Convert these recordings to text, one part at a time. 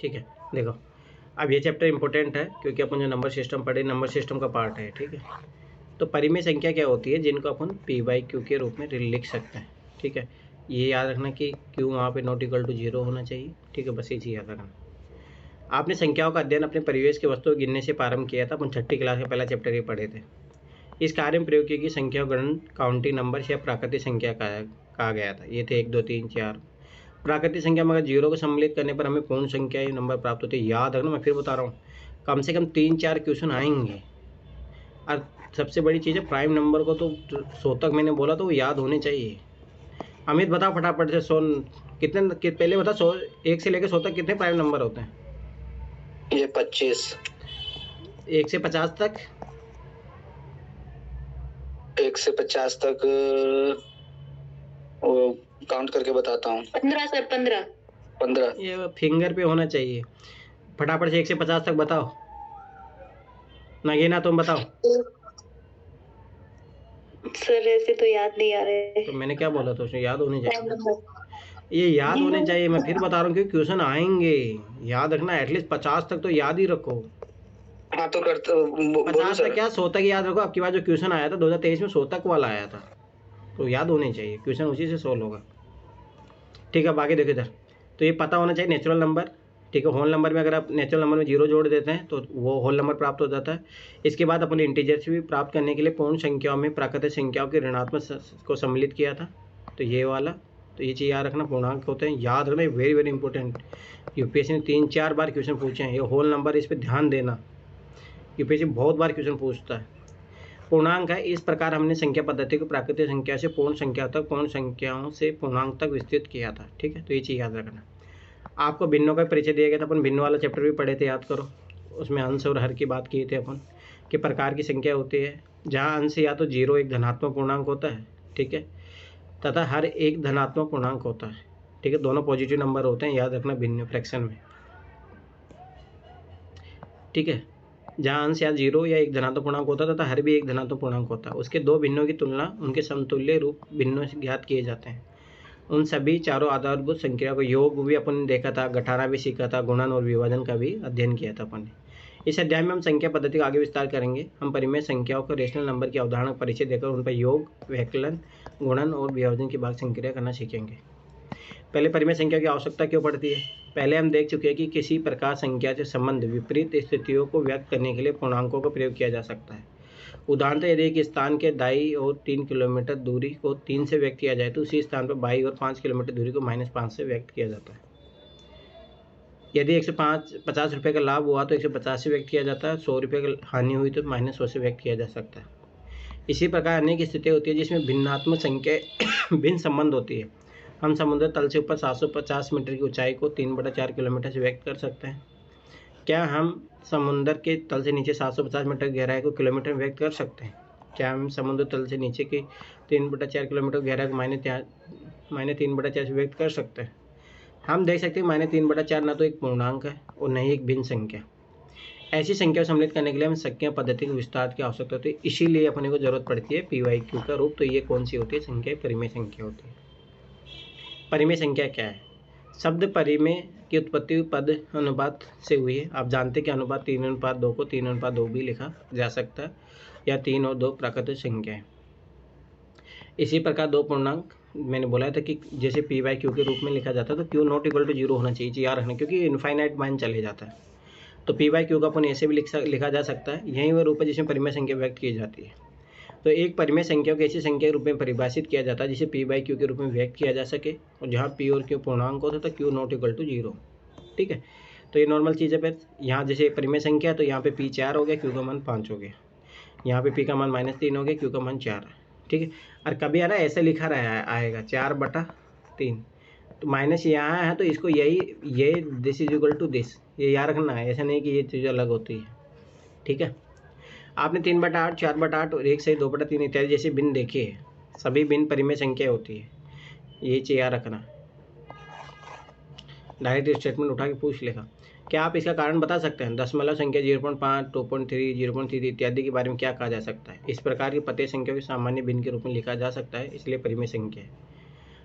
ठीक है। देखो अब ये चैप्टर इंपॉर्टेंट है क्योंकि अपन जो नंबर सिस्टम पढ़े, नंबर सिस्टम का पार्ट है, ठीक है। तो परिमेय संख्या क्या होती है, जिनको अपन पी बाई क्यू के रूप में लिख सकते हैं, ठीक है। ये याद रखना कि क्यू वहाँ पे नॉट इक्वल टू 0 होना चाहिए, ठीक है, बस ये चीज़ याद रखना। आपने संख्याओं का अध्ययन अपने परिवेश के वस्तुओं गिनने से प्रारंभ किया था, अपन 6ठी क्लास का पहला चैप्टर ये पढ़े थे। इस कार्य में प्रयोग की गई संख्या गणन काउंटिंग नंबर या प्राकृतिक संख्या कहा गया था। ये थे 1 2 3 4 प्राकृतिक संख्या में अगर 0 को सम्मिलित करने पर हमें पूर्ण संख्या ये नंबर प्राप्त होते हैं। याद रखना, मैं फिर बता रहा हूँ, कम से कम 3-4 क्वेश्चन आएंगे। और सबसे बड़ी चीज़ है प्राइम नंबर को तो 100 तक मैंने बोला तो वो याद होने चाहिए। अमित बताओ फटाफट से, 100 कितने पहले बता, 100 1 से लेकर 100 तक कितने प्राइम नंबर होते हैं? ये 25। 1 से 50 तक? 1 से 50 तक वो काउंट करके बताता हूँ। 15 सर, 15। ये फिंगर पे होना चाहिए। फटाफट से 1 से 50 तक बताओ। नगीना तुम बताओ। सर ऐसे तो याद नहीं आ रहे। तो मैंने क्या बोला था, उसमें याद होने चाहिए, ये याद होने चाहिए। मैं फिर बता रहा हूँ क्योंकि क्वेश्चन आएंगे, याद रखना। एटलीस्ट 50 तक तो याद ही रखो। हाँ तो करते 50 तक क्या, 100 तक याद रखो। आपकी बात जो क्वेश्चन आया था 2023 में 100 तक वाला आया था, तो याद होने चाहिए, क्वेश्चन उसी से सोल्व होगा, ठीक है। बाकी देखो इधर, तो ये पता होना चाहिए नेचुरल नंबर, ठीक है। होल नंबर में अगर आप नेचुरल नंबर में 0 जोड़ देते हैं तो वो होल नंबर प्राप्त हो जाता है। इसके बाद अपन इंटीजर्स भी प्राप्त करने के लिए पूर्ण संख्याओं में प्राकृतिक संख्याओं के ऋणात्मक को सम्मिलित किया था, तो ये वाला। तो ये चीज़ याद रखना, पूर्णांक होते हैं, याद रखना, वेरी वेरी इंपॉर्टेंट। यूपीएससी ने 3-4 बार क्वेश्चन पूछे हैं। ये होल नंबर, इस पर ध्यान देना, यूपीएससी बहुत बार क्वेश्चन पूछता है। पूर्णांक है, इस प्रकार हमने संख्या पद्धति को प्राकृतिक संख्या से पूर्ण संख्या तक, पूर्ण संख्याओं से पूर्णांक तक विस्तृत किया था, ठीक है। तो ये चीज़ याद रखना। आपको भिन्नों का परिचय दिया गया था, अपन भिन्न वाला चैप्टर भी पढ़े थे, याद करो। उसमें अंश और हर की बात की थी अपन, कि प्रकार की संख्या होती है जहाँ अंश या तो 0 एक धनात्मक पूर्णांक होता है, ठीक है, तथा हर एक धनात्मक पूर्णांक होता है, ठीक है। दोनों पॉजिटिव नंबर होते हैं, याद रखना, भिन्न फ्रैक्शन में, ठीक है। जहाँ अंश या 0 या एक धनात्मक पूर्णांक होता है तथा हर भी एक धनात्मक पूर्णांक होता है, उसके दो भिन्नों की तुलना उनके समतुल्य रूप भिन्नों से ज्ञात किए जाते हैं। उन सभी चारों आधारभूत संख्या को, योग भी अपन ने देखा था, घटाना भी सीखा था, गुणन और विभाजन का भी अध्ययन किया था अपन ने। इस अध्याय में हम संख्या पद्धति का आगे विस्तार करेंगे। हम परिमेय संख्याओं को रेशनल नंबर की अवधारणा का परिचय देकर उन पर योग, व्यकलन, गुणन और विभाजन की भाग संक्रिया करना सीखेंगे। पहले परिमेय संख्या की आवश्यकता क्यों पड़ती है? पहले हम देख चुके हैं कि किसी प्रकार संख्या से संबंध विपरीत स्थितियों को व्यक्त करने के लिए पूर्णांकों का प्रयोग किया जा सकता है। उदाहरणतः यदि एक स्थान के दाईं ओर 3 किलोमीटर दूरी को 3 से व्यक्त किया जाए तो उसी स्थान पर बाईं ओर 5 किलोमीटर दूरी को -5 से व्यक्त किया जाता है। यदि 150 रुपये का लाभ हुआ तो 150 से व्यक्त किया जाता है, 100 रुपये की हानि हुई तो -100 से व्यक्त किया जा सकता है। इसी प्रकार अनेक स्थितियाँ होती है जिसमें भिन्नात्मक संख्या भिन्न संबंध होती है। हम समुद्र तल से ऊपर 750 मीटर की ऊंचाई को 3/4 किलोमीटर से व्यक्त कर सकते हैं। क्या हम समुद्र के तल से नीचे 750 मीटर गहराई को किलोमीटर में व्यक्त कर सकते हैं? क्या हम समुद्र तल से नीचे की 3/4 किलोमीटर गहराई को -3/4 से व्यक्त कर सकते हैं? हम देख सकते हैं -3/4 ना तो एक पूर्णांक है और न ही एक भिन्न संख्या। ऐसी संख्या को सम्मिलित करने के लिए हमें संख्या पद्धति के विस्तार की आवश्यकता होती है, इसीलिए अपने को जरूरत पड़ती है पी/क्यू का रूप। तो ये कौन सी होती है संख्या? परिमेय संख्या होती है। परिमेय संख्या क्या है? शब्द परिमेय की उत्पत्ति पद अनुपात से हुई है। आप जानते हैं कि अनुपात 3:2 को 3:2 भी लिखा जा सकता है, या 3 और 2 प्राकृतिक संख्या है। इसी प्रकार दो पूर्णांक मैंने बोला था कि जैसे पी/क्यू के रूप में लिखा जाता है तो क्यू नॉट इक्वल टू 0 होना चाहिए, याद रखना, क्योंकि इनफाइनाइट मान चले जाता है। तो पी/क्यू का अपन ऐसे भी लिखा जा सकता है। यही वह रूप है जिसमें परिमेय संख्या व्यक्त की जाती है। तो एक परिमेय संख्या को ऐसी संख्या के रूप में परिभाषित किया जाता है जिसे पी/क्यू के रूप में व्यक्त किया जा सके, और जहाँ पी और क्यू पूर्णांक होता है तो क्यू नॉट इक्वल टू 0, ठीक है। तो ये नॉर्मल चीज़ है। फिर यहाँ जैसे परिमेय संख्या है तो यहाँ पे पी 4 हो गया, क्यू का मान 5 हो गया, यहाँ पे पी का मान -3 हो गया, क्यू का मान 4 है, ठीक है। और कभी है ना ऐसे लिखा रहा आएगा 4/3, तो माइनस यहाँ है तो इसको ये this is equal to this, ये याद रखना है। ऐसा नहीं कि ये चीज़ अलग होती है, ठीक है। आपने 3/8, 4/8 और 1 से 2/3 इत्यादि जैसे भिन्न देखे हैं, सभी भिन्न परिमेय संख्या होती है, ये चीज़ याद रखना। डायरेक्ट स्टेटमेंट उठा के पूछ लेगा। क्या आप इसका कारण बता सकते हैं? दशमलव संख्या 0.5, 2.3, 0.3 इत्यादि के बारे में क्या कहा जा सकता है? इस प्रकार की प्रत्येक संख्या को सामान्य भिन्न के रूप में लिखा जा सकता है, इसलिए परिमेय संख्या है।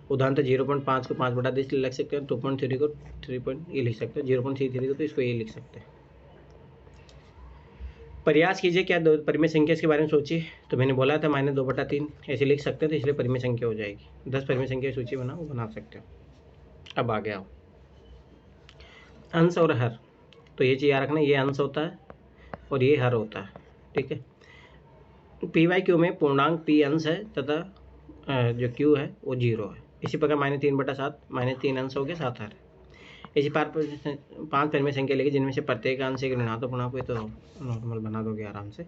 उदाहरणतः 0.5 को 5/10 लिख सकते हैं, 2.3 को 3 ये लिख सकते हैं, 0.33 को तो इसको ये लिख सकते हैं। प्रयास कीजिए क्या दो परिमेय संख्या इसके बारे में सोचिए। तो मैंने बोला था -2/3 ऐसे लिख सकते हैं, तो इसलिए परिमेय संख्या हो जाएगी। 10 परिमेय संख्या की सूची बनाओ, वो बना सकते हो। अब आ गया अंश और हर। तो ये चीज़ याद रखना, ये अंश होता है और ये हर होता है, ठीक है। PYQ में पूर्णांक P अंश है तथा जो Q है वो 0 है। इसी प्रकार -3/7 -3 अंश हो गया, 7 हर। इसी पार 5 परिमेय संख्या लेगी जिनमें से प्रत्येक अंश एक ऋणात्मक पूर्णांक हुई, तो नॉर्मल बना दोगे आराम से।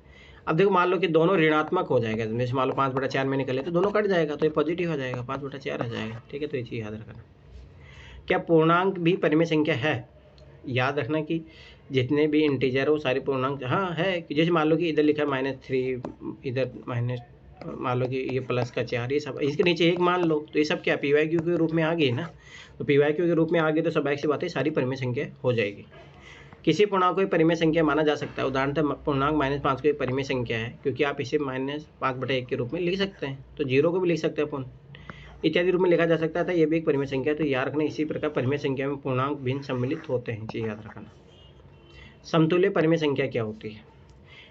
अब देखो मान लो कि दोनों ऋणात्मक हो जाएगा, जैसे मान लो 5/4 में निकले तो दोनों कट जाएगा, तो ये पॉजिटिव हो जाएगा, 5/4 आ जाएगा, ठीक है। तो ये चीज़ याद रखना। क्या पूर्णांक भी परिमेय संख्या है? याद रखना कि जितने भी इंटीजर हो सारे पूर्णांक हाँ है। कि जैसे मान लो कि इधर लिखा है -3, इधर मान लो कि ये +4, ये सब इसके नीचे 1 मान लो, तो ये सब क्या PYQ के रूप में आ गई ना। तो PYQ के रूप में आ गई तो स्वाभाविक सी बात है सारी परिमेय संख्या हो जाएगी। किसी पूर्णांक को परिमेय संख्या माना जा सकता है। उदाहरणतः पूर्णांक -5 को एक परिमेय संख्या है, क्योंकि आप इसे -5/1 के रूप में लिख सकते हैं। तो 0 को भी लिख सकते हैं अपन, इत्यादि रूप में लिखा जा सकता था। ये भी एक परिमेय संख्या है। तो याद रखना इसी प्रकार परिमेय संख्या में पूर्णांक भिन्न सम्मिलित होते हैं, चीज़ याद रखना। समतुल्य परिमेय संख्या क्या होती है?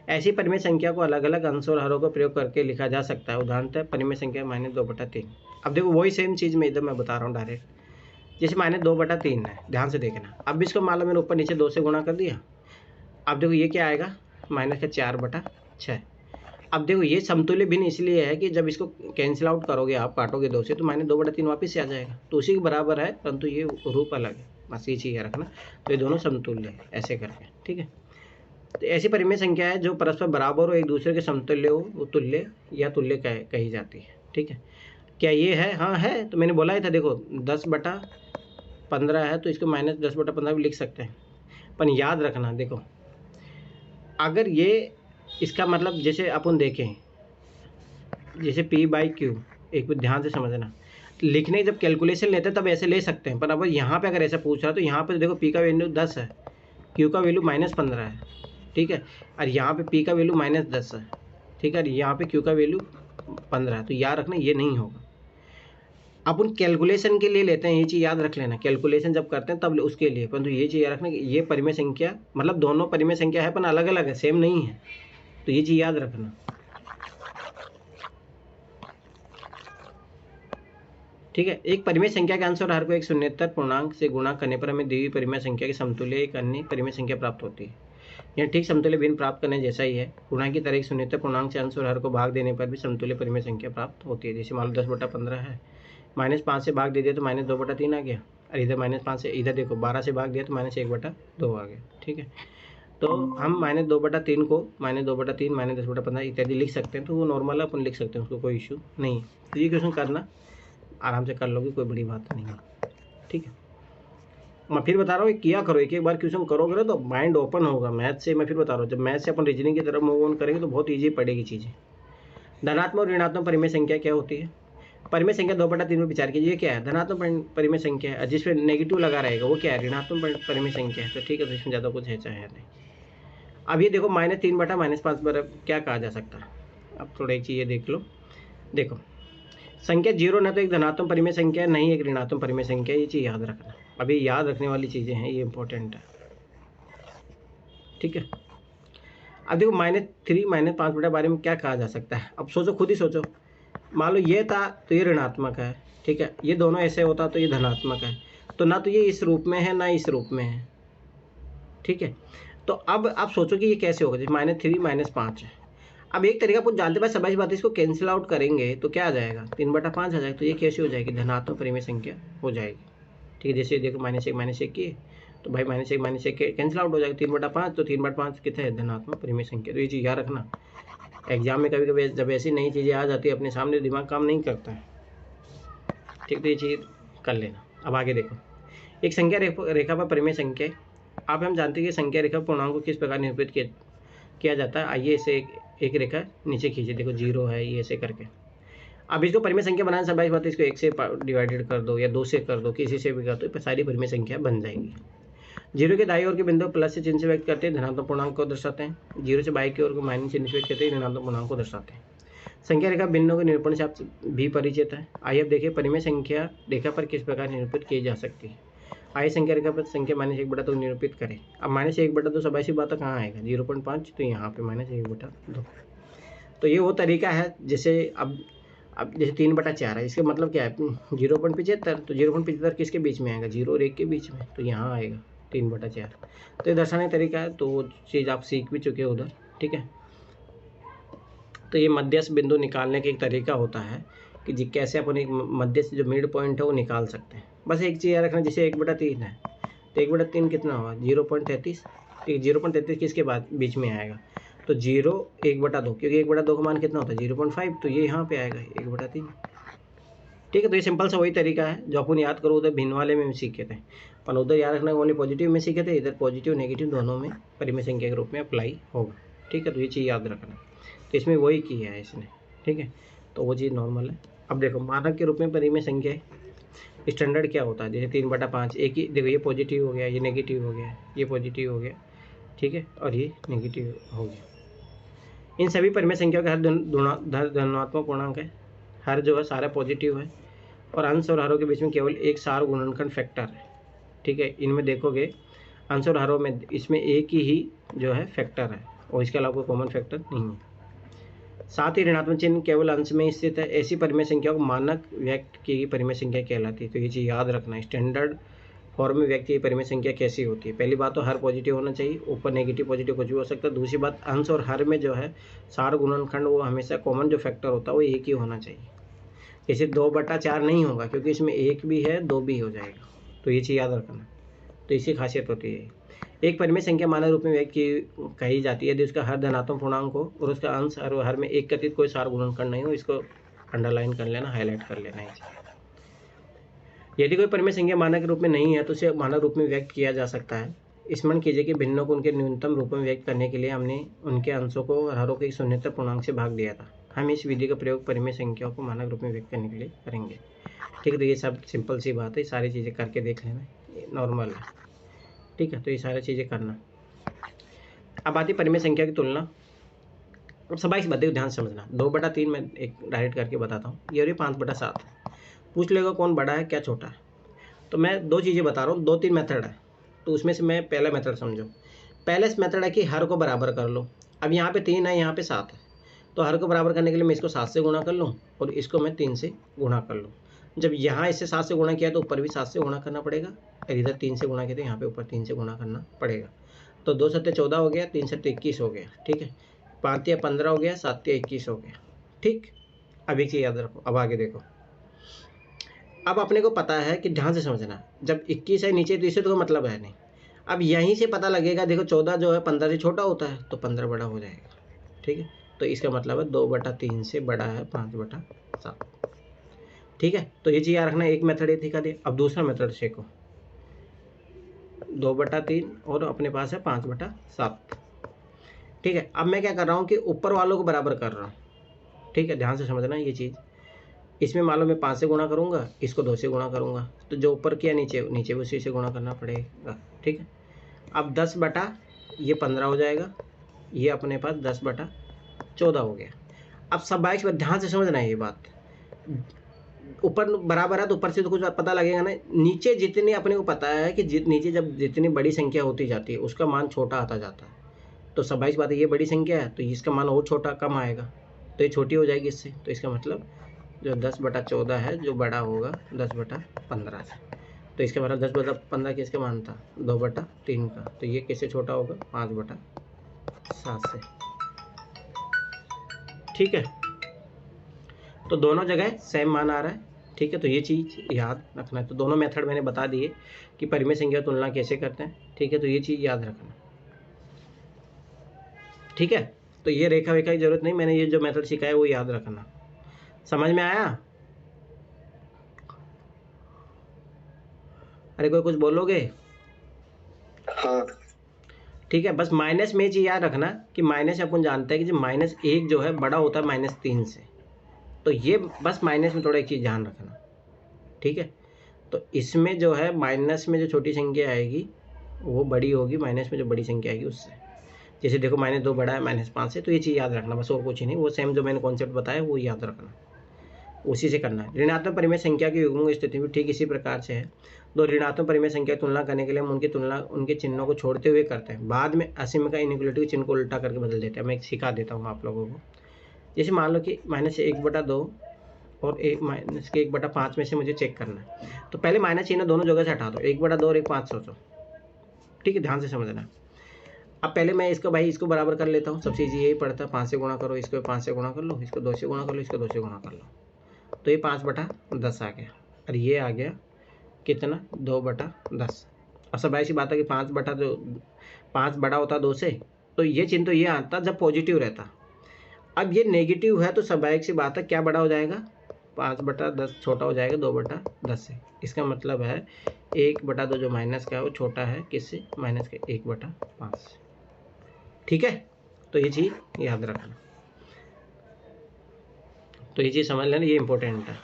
ऐसी परिमेय संख्या को अलग अलग अंश और हरों का प्रयोग करके लिखा जा सकता है। उदाहरणतः परिमेय संख्या -2/3। अब देखो वही सेम चीज़ में इधर मैं बता रहा हूँ डायरेक्ट। जैसे -2/3 है, ध्यान से देखना। अब इसको मान लो मैंने ऊपर नीचे 2 से गुणा कर दिया। अब देखो ये क्या आएगा, -4/6। अब देखो ये समतुल्य भिन्न इसलिए है कि जब इसको कैंसिल आउट करोगे आप, काटोगे 2 से, तो -2/3 वापस से आ जाएगा। तो उसी के बराबर है, परंतु ये रूप अलग है, बस ये चीज़ रखना। तो ये दोनों समतुल्य है, ऐसे करके, ठीक है। तो ऐसी परिमेय संख्या है जो परस्पर बराबर हो, एक दूसरे के समतुल्य हो, वो तुल्य या तुल्य कही जाती है, ठीक है। क्या ये है? हाँ है। तो मैंने बोला ही था, देखो 10/15 है, तो इसको -10/15 भी लिख सकते हैं। पर याद रखना, देखो अगर ये इसका मतलब जैसे अपन देखें, जैसे P/Q, एक बार ध्यान से समझना, लिखने जब कैलकुलेशन लेते हैं तब ऐसे ले सकते हैं। पर अब यहाँ पे अगर ऐसा पूछ रहा है तो यहाँ पे देखो P का वैल्यू 10 है, Q का वैल्यू -15 है, ठीक है। और यहाँ पे P का वैल्यू -10 है, ठीक है। और यहाँ पे Q का वैल्यू 15 है। तो याद रखना ये नहीं होगा। अपन कैलकुलेशन के लिए लेते हैं, ये चीज़ याद रख लेना। कैलकुलेशन जब करते हैं तब उसके लिए, परंतु ये चीज़ याद रखना कि ये परिमेय संख्या मतलब दोनों परिमेय संख्या है पर अलग अलग है, सेम नहीं है। तो ये चीज़ याद रखना, ठीक है। एक परिमेय संख्या के अंश और हर को एक शून्येतर पूर्णांक से गुणा करने पर हमें दी हुई परिमेय संख्या के समतुल्य एक अन्य परिमेय संख्या प्राप्त होती है। यह ठीक समतुल्य भिन्न प्राप्त करने जैसा ही है। गुणा की तरह एक शून्येतर पूर्णांक से अंश और हर को भाग देने पर भी समतुल्य परिमेय संख्या प्राप्त होती है। जैसे मान लो 10/15 है, -5 से भाग दे दिया तो -2/3 आ गया। और इधर -5 से इधर देखो 12 से भाग दिया तो -1/2 आ गया, ठीक है। तो हम -2/3 को -2/3 -10/15 इत्यादि लिख सकते हैं। तो वो नॉर्मल है, अपन लिख सकते हैं, उसको कोई इशू नहीं है। तो ये क्वेश्चन करना आराम से कर लोगे, कोई बड़ी बात नहीं है, ठीक है। मैं फिर बता रहा हूँ, किया करो, एक एक बार क्वेश्चन करोगे ना तो माइंड ओपन होगा मैथ से। मैं फिर बता रहा हूँ, जब मैथ से अपन रीजनिंग की तरफ मूव ऑन करेंगे तो बहुत ईजी पड़ेगी चीज़ें। धनात्मक और ऋणात्मक परिमेय संख्या क्या होती है? परिमेय संख्या 2/3 में विचार कीजिए। क्या है? धनात्मक परिमेय संख्या है, जिसमें नेगेटिव लगा रहेगा वो क्या है? ऋणात्मक परिमेय संख्या है। तो ठीक है, तो इसमें ज़्यादा कुछ है चाहे नहीं। अब ये देखो -3/-5 पर क्या कहा जा सकता है? अब थोड़ा एक चीज़ ये देख लो। देखो संख्या 0 न तो एक धनात्मक परिमेय संख्या है, नहीं एक ऋणात्मक परिमेय संख्या है। ये चीज़ याद रखना। अभी याद रखने वाली चीज़ें हैं, ये इंपॉर्टेंट है, ठीक है। अब देखो -3 -5 बारे में क्या कहा जा सकता है? अब सोचो, खुद ही सोचो। मान लो ये था तो ये ऋणात्मक है, ठीक है। ये दोनों ऐसे होता तो ये धनात्मक है। तो ना तो ये इस रूप में है ना इस रूप में है, ठीक है। तो अब आप सोचो कि ये कैसे होगा। जैसे -3 -5 है। अब एक तरीका कुछ जानते हैं, समझ बात, इसको कैंसिल आउट करेंगे तो क्या आ जाएगा? 3/5 आ जाएगा। तो ये कैसे हो जाएगी? धनात्मक परिमेय संख्या हो जाएगी, ठीक है। जैसे देखो -1 किए तो भाई -1 कैंसिल आउट हो जाएगा। 3/5 तो 3/5 कितना है? धनात्मक परिमेय संख्या। तो ये चीज़ याद रखना। एग्जाम में कभी कभी जब ऐसी नई चीज़ें आ जाती है अपने सामने, दिमाग काम नहीं करता है, ठीक। तो ये चीज़ कर लेना। अब आगे देखो, एक संख्या रेखा पर परिमेय संख्या। आप हम जानते हैं कि संख्या रेखा पूर्णांक को किस प्रकार निरूपित किया जाता है। आइए इसे एक रेखा नीचे खींचे, देखो 0 है, ये ऐसे करके। अब इसको परिमेय संख्या बनाने से बात, इसको 1 से डिवाइडेड कर दो या 2 से कर दो, किसी से भी कर दो, तो सारी परिमेय संख्या बन जाएगी। 0 के दाईं ओर के बिंदु प्लस से चिन्ह से व्यक्त करते हैं, धनात्मक पूर्णांक को दर्शाते हैं। 0 से बाईं की ओर को माइनस चिन्ह से व्यक्त करते हैं, ऋणात्मक पूर्णांक को दर्शाते हैं। संख्या रेखा भिन्नों के निरूपण से आप भी परिचित है। आइए अब देखिए परिमेय संख्या रेखा पर किस प्रकार निरूपित की जा सकती है। आइए संख्या रेखा पर संख्या -1/2 निरूपित करें। अब -1/2 सब ऐसी बात कहाँ आएगा 0.5, तो यहाँ पे -1/2। तो ये वो तरीका है जैसे अब जैसे 3/4 है, इसका मतलब क्या है 0.75, तो 0.75 किसके बीच में आएगा 0 और 1 के बीच में, तो यहाँ आएगा 3/4। तो ये दर्शाने का तरीका है, तो वो चीज़ आप सीख भी चुके हो उधर, ठीक है। तो ये मध्यस्थ बिंदु निकालने का एक तरीका होता है कि जी कैसे अपन एक मध्यस्थ जो मिड पॉइंट है वो निकाल सकते हैं। बस एक चीज़ याद रखना, जैसे 1/3 है तो 1/3 कितना होगा 0.33, ठीक 0.33 किसके बाद बीच में आएगा, तो 0 1/2, क्योंकि 1/2 का मान कितना होता है 0.5, तो ये यहाँ पे आएगा 1/3, ठीक है। तो ये सिंपल सा वही तरीका है जो अपन याद करो उधर भिन्न वाले में भी सीखे थे, पर उधर याद रखना ओनली पॉजिटिव में सीखे थे, इधर पॉजिटिव नेगेटिव दोनों में परिमेय संख्या के रूप में अप्लाई होगा, ठीक है। तो ये चीज़ याद रखना, तो इसमें वही किया है इसने, ठीक है। तो वो चीज़ नॉर्मल है। अब देखो मानक के रूप में परिमेय संख्या स्टैंडर्ड क्या होता है, जैसे 3/5 एक ही, देखो ये पॉजिटिव हो गया, ये नेगेटिव हो गया, ये पॉजिटिव हो गया, ठीक है, और ये नेगेटिव हो गया। इन सभी परिमेय संख्या का हर धनात्मक पूर्णांक है, हर जो है सारा पॉजिटिव है, और अंश और हरों के बीच में केवल एक सार गुणनखंड फैक्टर है, ठीक है। इनमें देखोगे अंश और हरों में इसमें एक ही जो है फैक्टर है, और इसके अलावा कोई कॉमन फैक्टर नहीं है। साथ ही ऋणात्मक चिन्ह केवल अंश में स्थित है, ऐसी परिमेय संख्या को मानक व्यक्त की गई परिमेय संख्या कहलाती है। तो ये चीज़ याद रखना, स्टैंडर्ड फॉर्म में व्यक्त की गई परिमेय संख्या कैसी होती है। पहली बात तो हर पॉजिटिव होना चाहिए, ऊपर नेगेटिव पॉजिटिव कुछ भी हो सकता है। दूसरी बात अंश और हर में जो है सार गुणनखंड वो हमेशा कॉमन जो फैक्टर होता है वो एक ही होना चाहिए। जैसे 2/4 नहीं होगा क्योंकि इसमें एक भी है 2 भी हो जाएगा, तो ये चीज़ याद रखना। तो इसी खासियत होती है। एक परिमेय संख्या मानक रूप में व्यक्त की कही जाती है यदि उसका हर धनात्मक पूर्णांक हो और उसका अंश और हर में एक कथित कोई सार गुणनखंड नहीं हो। इसको अंडरलाइन कर लेना, हाईलाइट कर लेना है। यदि कोई परिमेय संख्या मानक रूप में नहीं है तो उसे मानक रूप में व्यक्त किया जा सकता है। स्मरण कीजिए कि भिन्नों को उनके न्यूनतम रूप में व्यक्त करने के लिए हमने उनके अंशों को और हरों के एक शून्येतर पूर्णांक से भाग दिया था। हम इस विधि का प्रयोग परिमेय संख्याओं को मानक रूप में व्यक्त करने के लिए करेंगे, ठीक है। तो ये सब सिंपल सी बात है, सारी चीज़ें करके देख लेना, नॉर्मल है, ठीक है। तो ये सारी चीज़ें करना। अब आती परिमेय संख्या की तुलना। अब सबाई बात ध्यान से समझना। 2/3 मैं एक डायरेक्ट करके बताता हूँ, ये और ये 5/7 है। पूछ लेगा कौन बड़ा है क्या छोटा है, तो मैं 2 चीज़ें बता रहा हूँ, 2-3 मेथड है, तो उसमें से मैं पहला मेथड समझो। पहले मेथड है कि हर को बराबर कर लो। अब यहाँ पे 3 है, यहाँ पे 7 है, तो हर को बराबर करने के लिए मैं इसको 7 से गुणा कर लूँ और इसको मैं 3 से गुणा कर लूँ। जब यहाँ इससे 7 से गुणा किया तो ऊपर भी 7 से गुणा करना पड़ेगा, और इधर 3 से गुणा किया तो यहाँ पे ऊपर 3 से गुणा करना पड़ेगा। तो 2 7 14 हो गया, 3 7 21 हो गया, ठीक है। 5 या 15 हो गया, 7 या 21 हो गया, ठीक। अब एक चीज़ याद रखो, अब आगे देखो। अब अपने को पता है कि ध्यान से समझना, जब 21 है नीचे तो इससे तो मतलब है नहीं। अब यहीं से पता लगेगा, देखो 14 जो है 15 से छोटा होता है तो 15 बड़ा हो जाएगा, ठीक है। तो इसका मतलब है 2/3 से बड़ा है 5/7, ठीक है। तो ये चीज़ याद रखना, एक मेथड ये दिखा दे। अब दूसरा मेथड सीखो, 2/3 और अपने पास है 5/7, ठीक है। अब मैं क्या कर रहा हूँ कि ऊपर वालों को बराबर कर रहा हूँ, ठीक है। ध्यान से समझना ये चीज़। इसमें मान लो मैं 5 से गुणा करूँगा, इसको 2 से गुणा करूँगा, तो जो ऊपर किया नीचे नीचे उसी से गुणा करना पड़ेगा, ठीक है। अब 10 ये 15 हो जाएगा, ये अपने पास 10/14 हो गया। अब सब 22 पर ध्यान से समझना है ये बात। ऊपर बराबर है तो ऊपर से तो कुछ पता लगेगा ना। नीचे जितनी अपने को पता है कि नीचे जब जितनी बड़ी संख्या होती जाती है उसका मान छोटा आता जाता है। तो 27 बात है, ये बड़ी संख्या है तो इसका मान और छोटा कम आएगा, तो ये छोटी हो जाएगी इससे। तो इसका मतलब जो 10/14 है जो बड़ा होगा 10/15 से। तो इसका मतलब 10/15 किसका मान था 2/3 का, तो ये किससे छोटा होगा 5/7 से, ठीक है। तो दोनों जगह सेम मान आ रहा है, ठीक है। तो ये चीज़ याद रखना है। तो दोनों मेथड मैंने बता दिए कि परिमेय संख्या तुलना कैसे करते हैं, ठीक है। तो ये चीज़ याद रखना, ठीक है। तो ये रेखा वेखा की जरूरत नहीं, मैंने ये जो मेथड सिखाया वो याद रखना। समझ में आया? अरे कोई कुछ बोलोगे? हाँ, ठीक है। बस माइनस में चीज़ याद रखना कि माइनस अपन जानते हैं कि जो -1 जो है बड़ा होता है -3 से। तो ये बस माइनस में थोड़ा एक चीज़ ध्यान रखना, ठीक है। तो इसमें जो है माइनस में जो छोटी संख्या आएगी वो बड़ी होगी माइनस में जो बड़ी संख्या आएगी उससे। जैसे देखो -2 बड़ा है -5 से, तो ये चीज़ याद रखना बस, और कुछ नहीं। वो सेम जो मैंने कॉन्सेप्ट बताया वो याद रखना, उसी से करना है। ऋणात्मक परिमेय संख्या की युग्म स्थिति भी ठीक इसी प्रकार से है। दो ऋणात्मक परिमेय संख्या की तुलना करने के लिए हम उनकी तुलना उनके चिन्हों को छोड़ते हुए करते हैं, बाद में असीम का इनइक्वालिटी के चिन्ह को उल्टा करके बदल देते हैं। मैं एक सिखा देता हूँ आप लोगों को। जैसे मान लो कि -1/2 और -1/5 में से मुझे चेक करना है, तो पहले माइनस चिन्ह दोनों जगह से हटा दो, 1/2 और 1/5 सोचो, ठीक है, ध्यान से समझना। अब पहले मैं इसको बराबर कर लेता हूँ। सबसे ईजी यही पड़ता है, 5 से गुणा करो, इसको 5 से गुणा कर लो, इसको 2 से गुणा कर लो, इसको 2 से गुणा कर लो, तो ये 5/10 आ गया, और ये आ गया कितना, 2/10। और सब ऐसी बात है कि 5 बड़ा होता 2 से, तो ये चिन्ह तो ये आता जब पॉजिटिव रहता। अब ये नेगेटिव है तो स्वाभाविक सी बात है क्या बड़ा हो जाएगा, 5/10 छोटा हो जाएगा 2/10 से। इसका मतलब है 1/2 जो माइनस का है वो छोटा है किससे, माइनस के 1/5। ठीक है, तो ये चीज़ याद रखना, तो ये चीज़ समझ लेना, ये इंपॉर्टेंट है।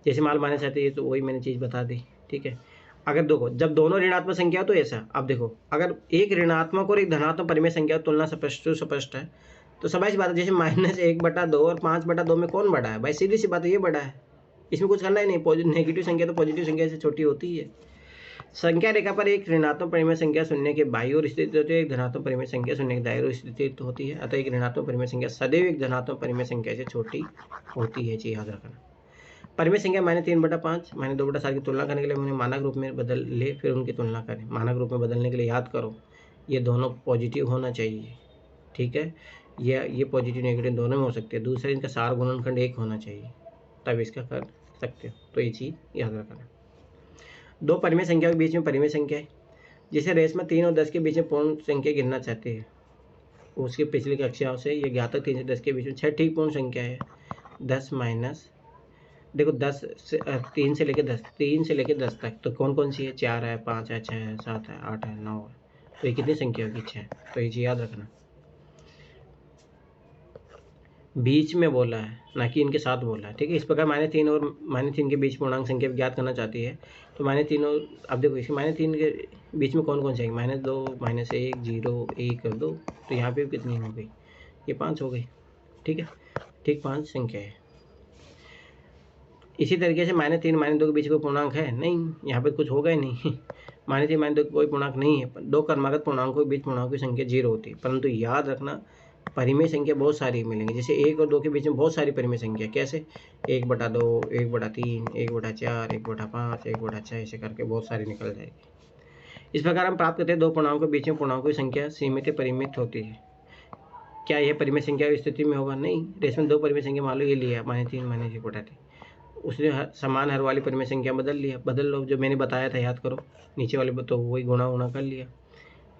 जैसे माल माइनस आती है तो वही मैंने चीज़ बता दी, ठीक है। अगर देखो जब दोनों ऋणात्मक संख्या तो ऐसा, अब देखो अगर एक ऋणात्मक और एक धनात्मक परिमेय संख्या तुलना स्पष्ट है, तो समझ बात है। जैसे -1/2 और 5/2 में कौन बड़ा है भाई, सीधी सी बात है, ये बड़ा है, इसमें कुछ करना ही नहीं। नेगेटिव संख्या तो पॉजिटिव संख्या से छोटी होती है। संख्या रेखा पर एक ऋणात्मक परिमेय संख्या शून्य के बाईं ओर स्थित होती है, एक धनात्मक परिमेय संख्या शून्य के दाईं ओर स्थित होती है, अतः एक ऋणात्मक परिमेय संख्या सदैव एक धनात्मक परिमेय संख्या से छोटी होती है, चीज याद रखना। परिमेय संख्या -3/5 -2/7 की तुलना करने के लिए उन्हें मानक रूप में बदल ले, फिर उनकी तुलना करें। मानक रूप में बदलने के लिए याद करो ये दोनों पॉजिटिव होना चाहिए, ठीक है, ये पॉजिटिव नेगेटिव दोनों में हो सकते हैं। दूसरा इनका सार गुणनखंड 1 होना चाहिए, तब इसका कर सकते हो, तो ये चीज़ याद रखना। दो परिमेय संख्या के बीच में परिमेय संख्या है, जिसे रेशमा 3 और 10 के बीच में पूर्ण संख्या गिनना चाहते हैं, उसकी पिछली कक्षाओं से ये ज्ञात 3 से 10 के बीच में 6 ठीक पूर्ण संख्या है। 10 माइनस देखो 10 से 3 से लेकर 10 तक, तो कौन कौन सी है, 4 है, 5 है, 6 है, 7 है, 8 है, 9 है, तो ये कितनी संख्या होगी, 6। तो ये चीज़ याद रखना, बीच में बोला है ना कि इनके साथ बोला है, ठीक है। इस प्रकार -3 और -3 के बीच पूर्णांक संख्या ज्ञात करना चाहती है, तो -3 और अब देखो इसके -3 के बीच में कौन कौन सी आएगी, -2 -1 0 1 कर दो, तो यहाँ पे कितनी हो गई, ये 5 हो गई, ठीक है, ठीक 5 संख्या है। इसी तरीके से -3 -2 के बीच कोई पूर्णांक है नहीं, यहाँ पे कुछ होगा ही नहीं। -3 -2 कोई पूर्णांक नहीं है। दो क्रमागत पूर्णांकों के बीच पूर्णांकों की संख्या 0 होती है, परंतु याद रखना परिमेय संख्या बहुत सारी मिलेंगी। जैसे 1 और 2 के बीच में बहुत सारी परिमेय संख्या, कैसे 1/2 1/3 1/4 1/5 1/6 ऐसे करके बहुत सारी निकल जाएगी। इस प्रकार हम प्राप्त करते हैं दो पूर्णांकों के बीच में पूर्णांकों की संख्या सीमित परिमित होती है। क्या यह परिमेय संख्या की स्थिति में होगा, नहीं। रेशम दो परिमेय संख्या मान लो ये लिया -3 -1/3, उसने समान हर वाली परिमेय संख्या बदल लो, जो मैंने बताया था याद करो, नीचे वाले तो वही गुणा कर लिया,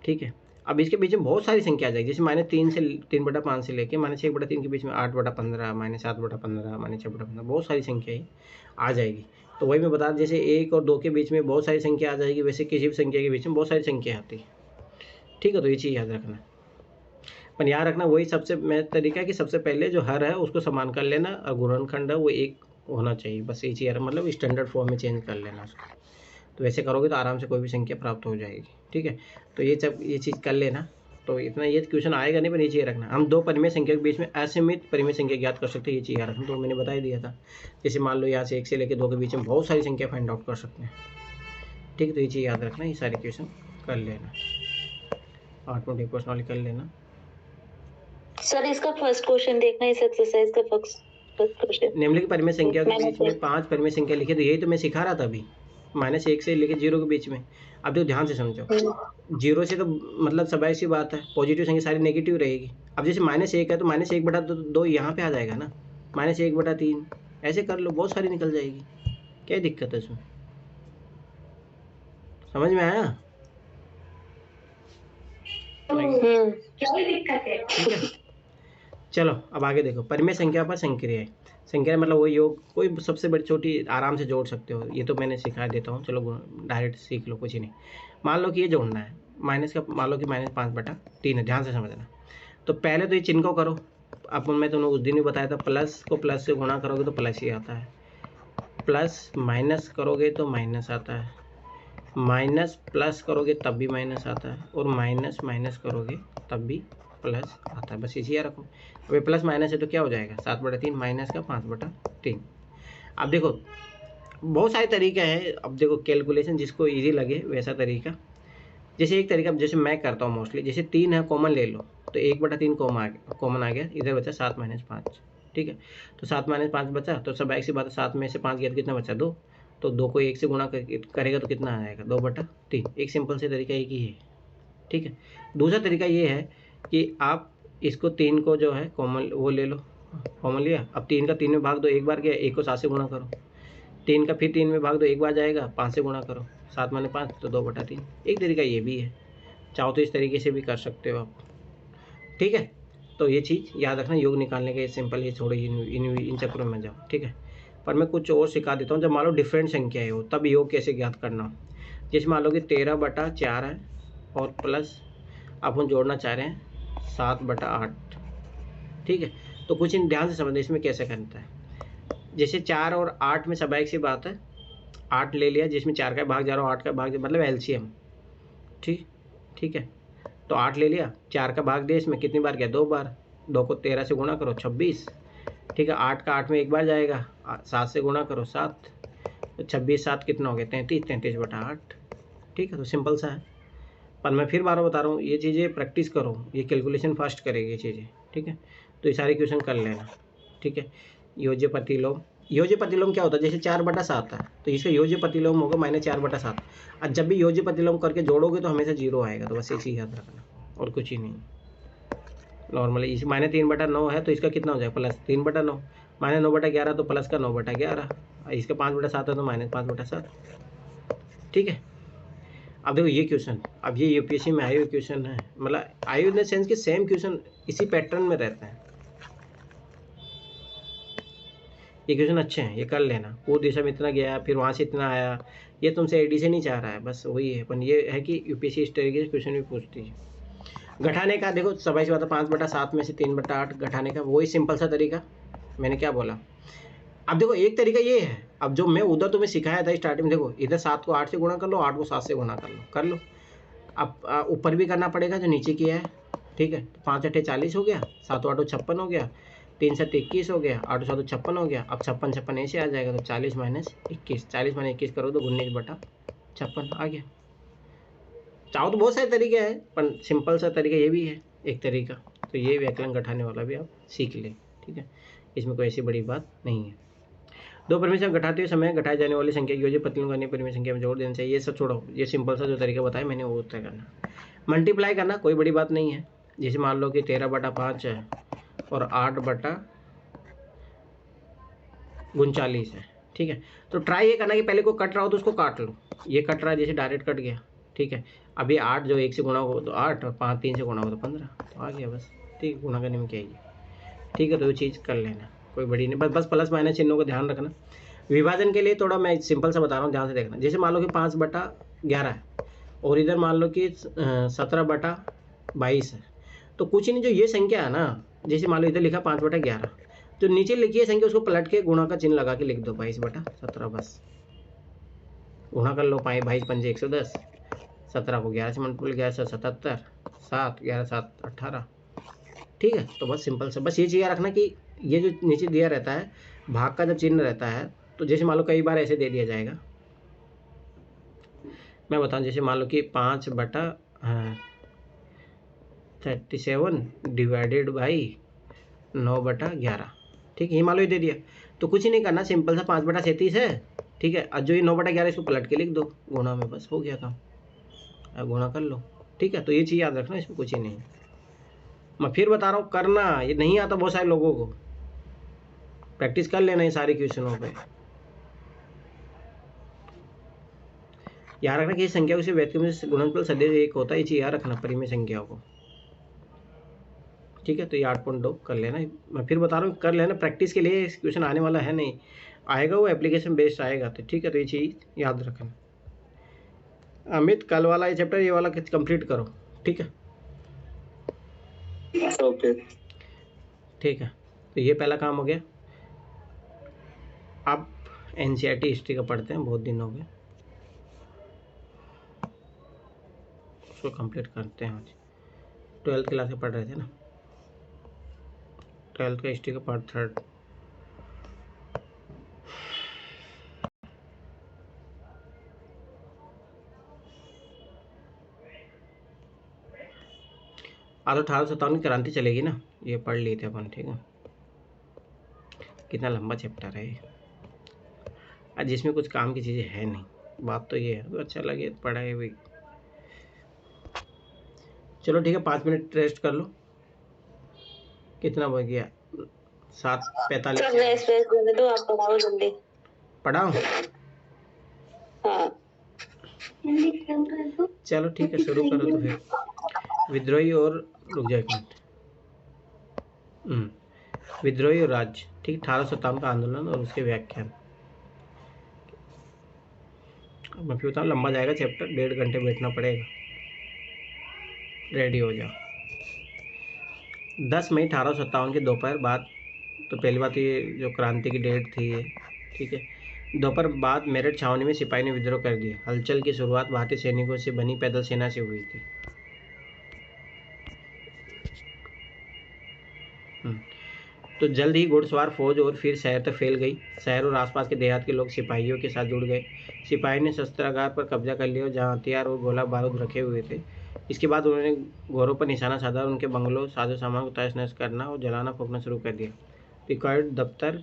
ठीक है। अब इसके बीच में बहुत सारी संख्या आ जाएगी, जैसे -3 से 3/5 से लेके -6/3 के बीच में 8/15 -7/15 -6/15 बहुत सारी संख्या ही आ जाएगी। तो वही मैं बता रहा, जैसे 1 और 2 के बीच में बहुत सारी संख्या आ जाएगी, वैसे किसी भी संख्या के बीच में बहुत सारी संख्या आती है, ठीक है। तो ये चीज़ याद रखना, पर याद रखना वही सबसे मैं तरीका है कि सबसे पहले जो हर है उसको समान कर लेना, और गुणनखंड है वो 1 होना चाहिए, बस ये चीज़ मतलब स्टैंडर्ड फॉर्म में चेंज कर लेना उसको। तो वैसे करोगे तो आराम से कोई भी संख्या प्राप्त हो जाएगी, ठीक है। तो ये चीज़ कर लेना, तो इतना ये क्वेश्चन आएगा नहीं, पर ये चीज़ रखना, हम दो परिमेय संख्या के बीच में असीमित परिमेय संख्या ज्ञात कर सकते हैं, ये चीज़ याद रखना। तो मैंने बता ही दिया था, जैसे मान लो यहाँ से 1 से लेकर 2 के बीच में बहुत सारी संख्या फाइंड आउट कर सकते हैं, ठीक है। तो ये चीज़ याद रखना, ये सारे क्वेश्चन कर लेना, 8 मिनट एक क्वेश्चन वाली कर लेना। सर इसका फर्स्ट क्वेश्चन देखना, इस एक्सरसाइज का फर्स्ट क्वेश्चन। निम्नलिखित परिमेय संख्या के बीच में 5 परिमेय संख्या लिखे, तो यही तो मैं सिखा रहा था अभी, -1 से लेकर 0 के बीच में। अब तो ध्यान से समझो, 0 से तो मतलब स्वाभाविक सी बात है, पॉजिटिव संख्या सारी नेगेटिव रहेगी। अब जैसे -1 है तो -1/2 यहाँ पे आ जाएगा ना, -1/3 ऐसे कर लो, बहुत सारी निकल जाएगी, क्या दिक्कत है इसमें, समझ में आया? क्या दिक्कत है, ठीक है। चलो अब आगे देखो, परिमेय संख्या पर संक्रिया। संख्या मतलब वो योग, कोई सबसे बड़ी छोटी आराम से जोड़ सकते हो, ये तो मैंने सिखा देता हूँ, चलो डायरेक्ट सीख लो, कुछ ही नहीं। मान लो कि ये जोड़ना है, माइनस का मान लो कि -5/3 है, ध्यान से समझना। तो पहले तो ये चिन्ह को करो, अब मैं तुम्हें उस दिन भी बताया था, प्लस को प्लस से गुणा करोगे तो प्लस ही आता है, प्लस माइनस करोगे तो माइनस आता है, माइनस प्लस करोगे तब भी माइनस आता है, और माइनस माइनस करोगे तब भी प्लस आता है, बस इसी याद रखो। अभी प्लस माइनस है तो क्या हो जाएगा 7/3 माइनस का 5/3। अब देखो बहुत सारे तरीके हैं, अब देखो कैलकुलेशन जिसको इजी लगे वैसा तरीका। जैसे एक तरीका जैसे मैं करता हूँ मोस्टली, जैसे 3 है कॉमन ले लो तो 1/3 कॉमन आ गया, इधर बचा 7 - 5, ठीक है। तो 7 - 5 बचा, तो सब एक सी बात है, 7 में से 5 गया तो कितना बचा 2, तो 2 को 1 से गुणा करेगा तो कितना आ जाएगा 2/3। एक सिंपल से तरीका एक ही है, ठीक है। दूसरा तरीका ये है कि आप इसको 3 को जो है कॉमन वो ले लो, कॉमन लिया, अब 3 का 3 में भाग दो, एक बार गया, 1 को 7 से गुणा करो, 3 का फिर 3 में भाग दो, एक बार जाएगा, 5 से गुणा करो, 7 - 5 तो 2/3। एक तरीका ये भी है, चाहो तो इस तरीके से भी कर सकते हो आप, ठीक है। तो ये चीज़ याद रखना, योग निकालने के सिंपल ही, थोड़ी इन चक्रों में जाओ, ठीक है। पर मैं कुछ और सिखा देता हूँ, जब मान लो डिफरेंट संख्याएं हो तब योग कैसे ज्ञात करना हो। जैसे मान लो कि 13/4 है और प्लस अपन जोड़ना चाह रहे हैं 7/8, ठीक है। तो कुछ इन ध्यान से समझना इसमें कैसे करता है। जैसे 4 और 8 में स्वाभाविक सी बात है, 8 ले लिया जिसमें 4 का भाग जा रहा हो, 8 का भाग मतलब एलसीएम, ठीक है। तो 8 ले लिया, 4 का भाग दिया, इसमें कितनी बार गया 2 बार, 2 को 13 से गुणा करो 26, ठीक है। 8 का 8 में एक बार जाएगा, 7 से गुणा करो 7, तो 26 7 कितना हो गया 33, 33/8, ठीक है। तो सिंपल सा है, पर मैं फिर बार बता रहा हूँ ये चीज़ें प्रैक्टिस करो, ये कैलकुलेशन फास्ट करेगी ये चीज़ें, ठीक है। तो ये सारे क्वेश्चन कर लेना, ठीक है। योज्य प्रतिलोम, योज्य प्रतिलोम क्या होता है, जैसे 4/7 है तो इसका योज्य प्रतिलोम होगा -4/7। और जब भी योज्य प्रतिलोम करके जोड़ोगे तो हमेशा 0 आएगा, तो बस ये चीज़ याद रखना और कुछ ही नहीं। नॉर्मली इस -3/9 है तो इसका कितना हो जाएगा +3/9, -9/11 तो प्लस का 9/11, इसका 5/7 है तो -5/7, ठीक है। अब देखो ये क्वेश्चन, अब ये यूपीएससी में आए हुए क्वेश्चन है, मतलब आए इन द सेंस कि सेम क्वेश्चन इसी पैटर्न में रहते हैं। ये क्वेश्चन अच्छे हैं, ये कर लेना। वो दिशा में इतना गया फिर वहाँ से इतना आया, ये तुमसे एडी से नहीं चाह रहा है, बस वही है। पर ये है कि यूपीएससी इस तरीके से क्वेश्चन भी पूछती है। घटाने का देखो सबाई सी बात है, 5/7 में से 3/8 घटाने का वही सिंपल सा तरीका, मैंने क्या बोला। अब देखो एक तरीका ये है, अब जो मैं उधर तुम्हें सिखाया था स्टार्टिंग में, देखो इधर 7 को 8 से गुणा कर लो, 8 को 7 से गुणा कर लो। अब ऊपर भी करना पड़ेगा जो नीचे किया है, ठीक है। 5 8 40 हो गया, 7 8 56 हो गया, 3 7 21 हो गया, 8 7 56 हो गया। अब 56 56 ऐसे आ जाएगा, तो 40 - 21, 40 - 21 करो तो 19/56 आ गया। चाहो तो बहुत सारे तरीके हैं, पर सिंपल सा तरीका ये भी है एक तरीका। तो ये व्याकरण घटाने वाला भी आप सीख लें, ठीक है। इसमें कोई ऐसी बड़ी बात नहीं है। दो परिमेय संख्या घटाते हुए समय घटाई जाने वाली संख्या की योज्य प्रतिलोम करनी परिमेय संख्या में जोड़ देना चाहिए। ये सब छोड़ो, ये सिंपल सा जो तरीका बताया मैंने वो तय करना। मल्टीप्लाई करना कोई बड़ी बात नहीं है। जैसे मान लो कि 13/5 है और 8/39 है, ठीक है। तो ट्राई ये करना कि पहले को कट रहा हो तो उसको काट लो, ये कट रहा है जैसे डायरेक्ट कट गया, ठीक है। अभी 8 जो 1 से गुणा हो तो 8 और 5 3 से गुणा हो तो 15, तो आ गया बस, ठीक है। गुणा करने में क्या है, ठीक है। तो ये चीज़ कर लेना, कोई बड़ी नहीं, बस प्लस माइनस चिन्हों का ध्यान रखना। विभाजन के लिए थोड़ा मैं सिंपल सा बता रहा हूँ, ध्यान से देखना। जैसे मान लो कि 5/11 है और इधर मान लो कि 17/22 है, तो कुछ ही नहीं, जो ये संख्या है ना, जैसे मान लो इधर लिखा 5/11, तो नीचे लिखी है संख्या उसको पलट के गुणा का चिन्ह लगा के लिख दो 22/17, बस गुणा कर लो। 22 पंजे 110, 17 को 11 से मल्टीपल 11 से 77, 7 11 7 18, ठीक है। तो बस सिंपल से बस ये चीज़ रखना कि ये जो नीचे दिया रहता है भाग का जब चिन्ह रहता है, तो जैसे मान लो कई बार ऐसे दे दिया जाएगा, मैं बताऊं, जैसे मान लो कि 5/37 डिवाइडेड बाई 9/11, ठीक है। ये मान लो ये दे दिया, तो कुछ ही नहीं करना, सिंपल सा 5/37 है, ठीक है। और जो ये 9/11 इसको पलट के लिख दो गुणा में, बस हो गया काम, अब गुणा कर लो, ठीक है। तो ये चीज़ याद रखना, इसमें कुछ ही नहीं है। मैं फिर बता रहा हूँ करना, ये नहीं आता बहुत सारे लोगों को, प्रैक्टिस कर लेना ये सारे क्वेश्चनों पे। याद रखना कि संख्या उसे व्यक्ति में गुणनफल सदैव एक होता है, ये चीज़ याद रखना परिमेय संख्याओं को, ठीक है। तो ये 8.2 कर लेना, मैं फिर बता रहा हूँ कर लेना, प्रैक्टिस के लिए क्वेश्चन आने वाला है, नहीं आएगा वो एप्लीकेशन बेस्ड आएगा, तो ठीक है। तो ये चीज़ याद रखना। अमित कल वाला ये चैप्टर ये वाला कंप्लीट करो, ठीक है। ओके, ठीक है। तो ये पहला काम हो गया। अब एनसीईआरटी हिस्ट्री का पढ़ते हैं, बहुत दिन हो गए। उसको कंप्लीट करते हैं आज। 12th क्लास में पढ़ रहे थे ना, 12th का हिस्ट्री का पार्ट 3। आज 1857 की क्रांति चलेगी ना, ये पढ़ लिए थे अपन, ठीक है। कितना लंबा चैप्टर है आज, जिसमें कुछ काम की चीज़ें है नहीं, बात तो ये है। तो अच्छा लगे पढ़ा है भाई। चलो ठीक है, 5 मिनट रेस्ट कर लो। कितना बज गया? 7:45। सर रेस्ट करने दो, आप पढ़ाओ जल्दी। पढ़ाओ? हाँ चलो ठीक है, शुरू करो तो फिर। विद्रोही और, रुक जाओ 1 मिनट। विद्रोही और राज्य, ठीक। 1857 का आंदोलन और उसके व्याख्यान। मैं फिर बताऊँ, लंबा जाएगा चैप्टर, 1.5 घंटे बैठना पड़ेगा। रेडी हो जाओ। 10 मई 1857 के दोपहर बाद, तो पहली बात ये जो क्रांति की डेट थी ये, ठीक है। दोपहर बाद मेरठ छावनी में सिपाही ने विद्रोह कर दिया। हलचल की शुरुआत भारतीय सैनिकों से बनी पैदल सेना से हुई थी। तो जल्द ही घुड़सवार फौज और फिर शहर तक फैल गई। शहर और आसपास के देहात के लोग सिपाहियों के साथ जुड़ गए। सिपाही ने शस्त्रागार पर कब्जा कर लिया, जहां हथियार और गोला बारूद रखे हुए थे। इसके बाद उन्होंने गोरों पर निशाना साधा और उनके बंगलों, साजो सामान को तहस नहस करना और जलाना फूंकना शुरू कर दिया। रिकॉर्ड दफ्तर,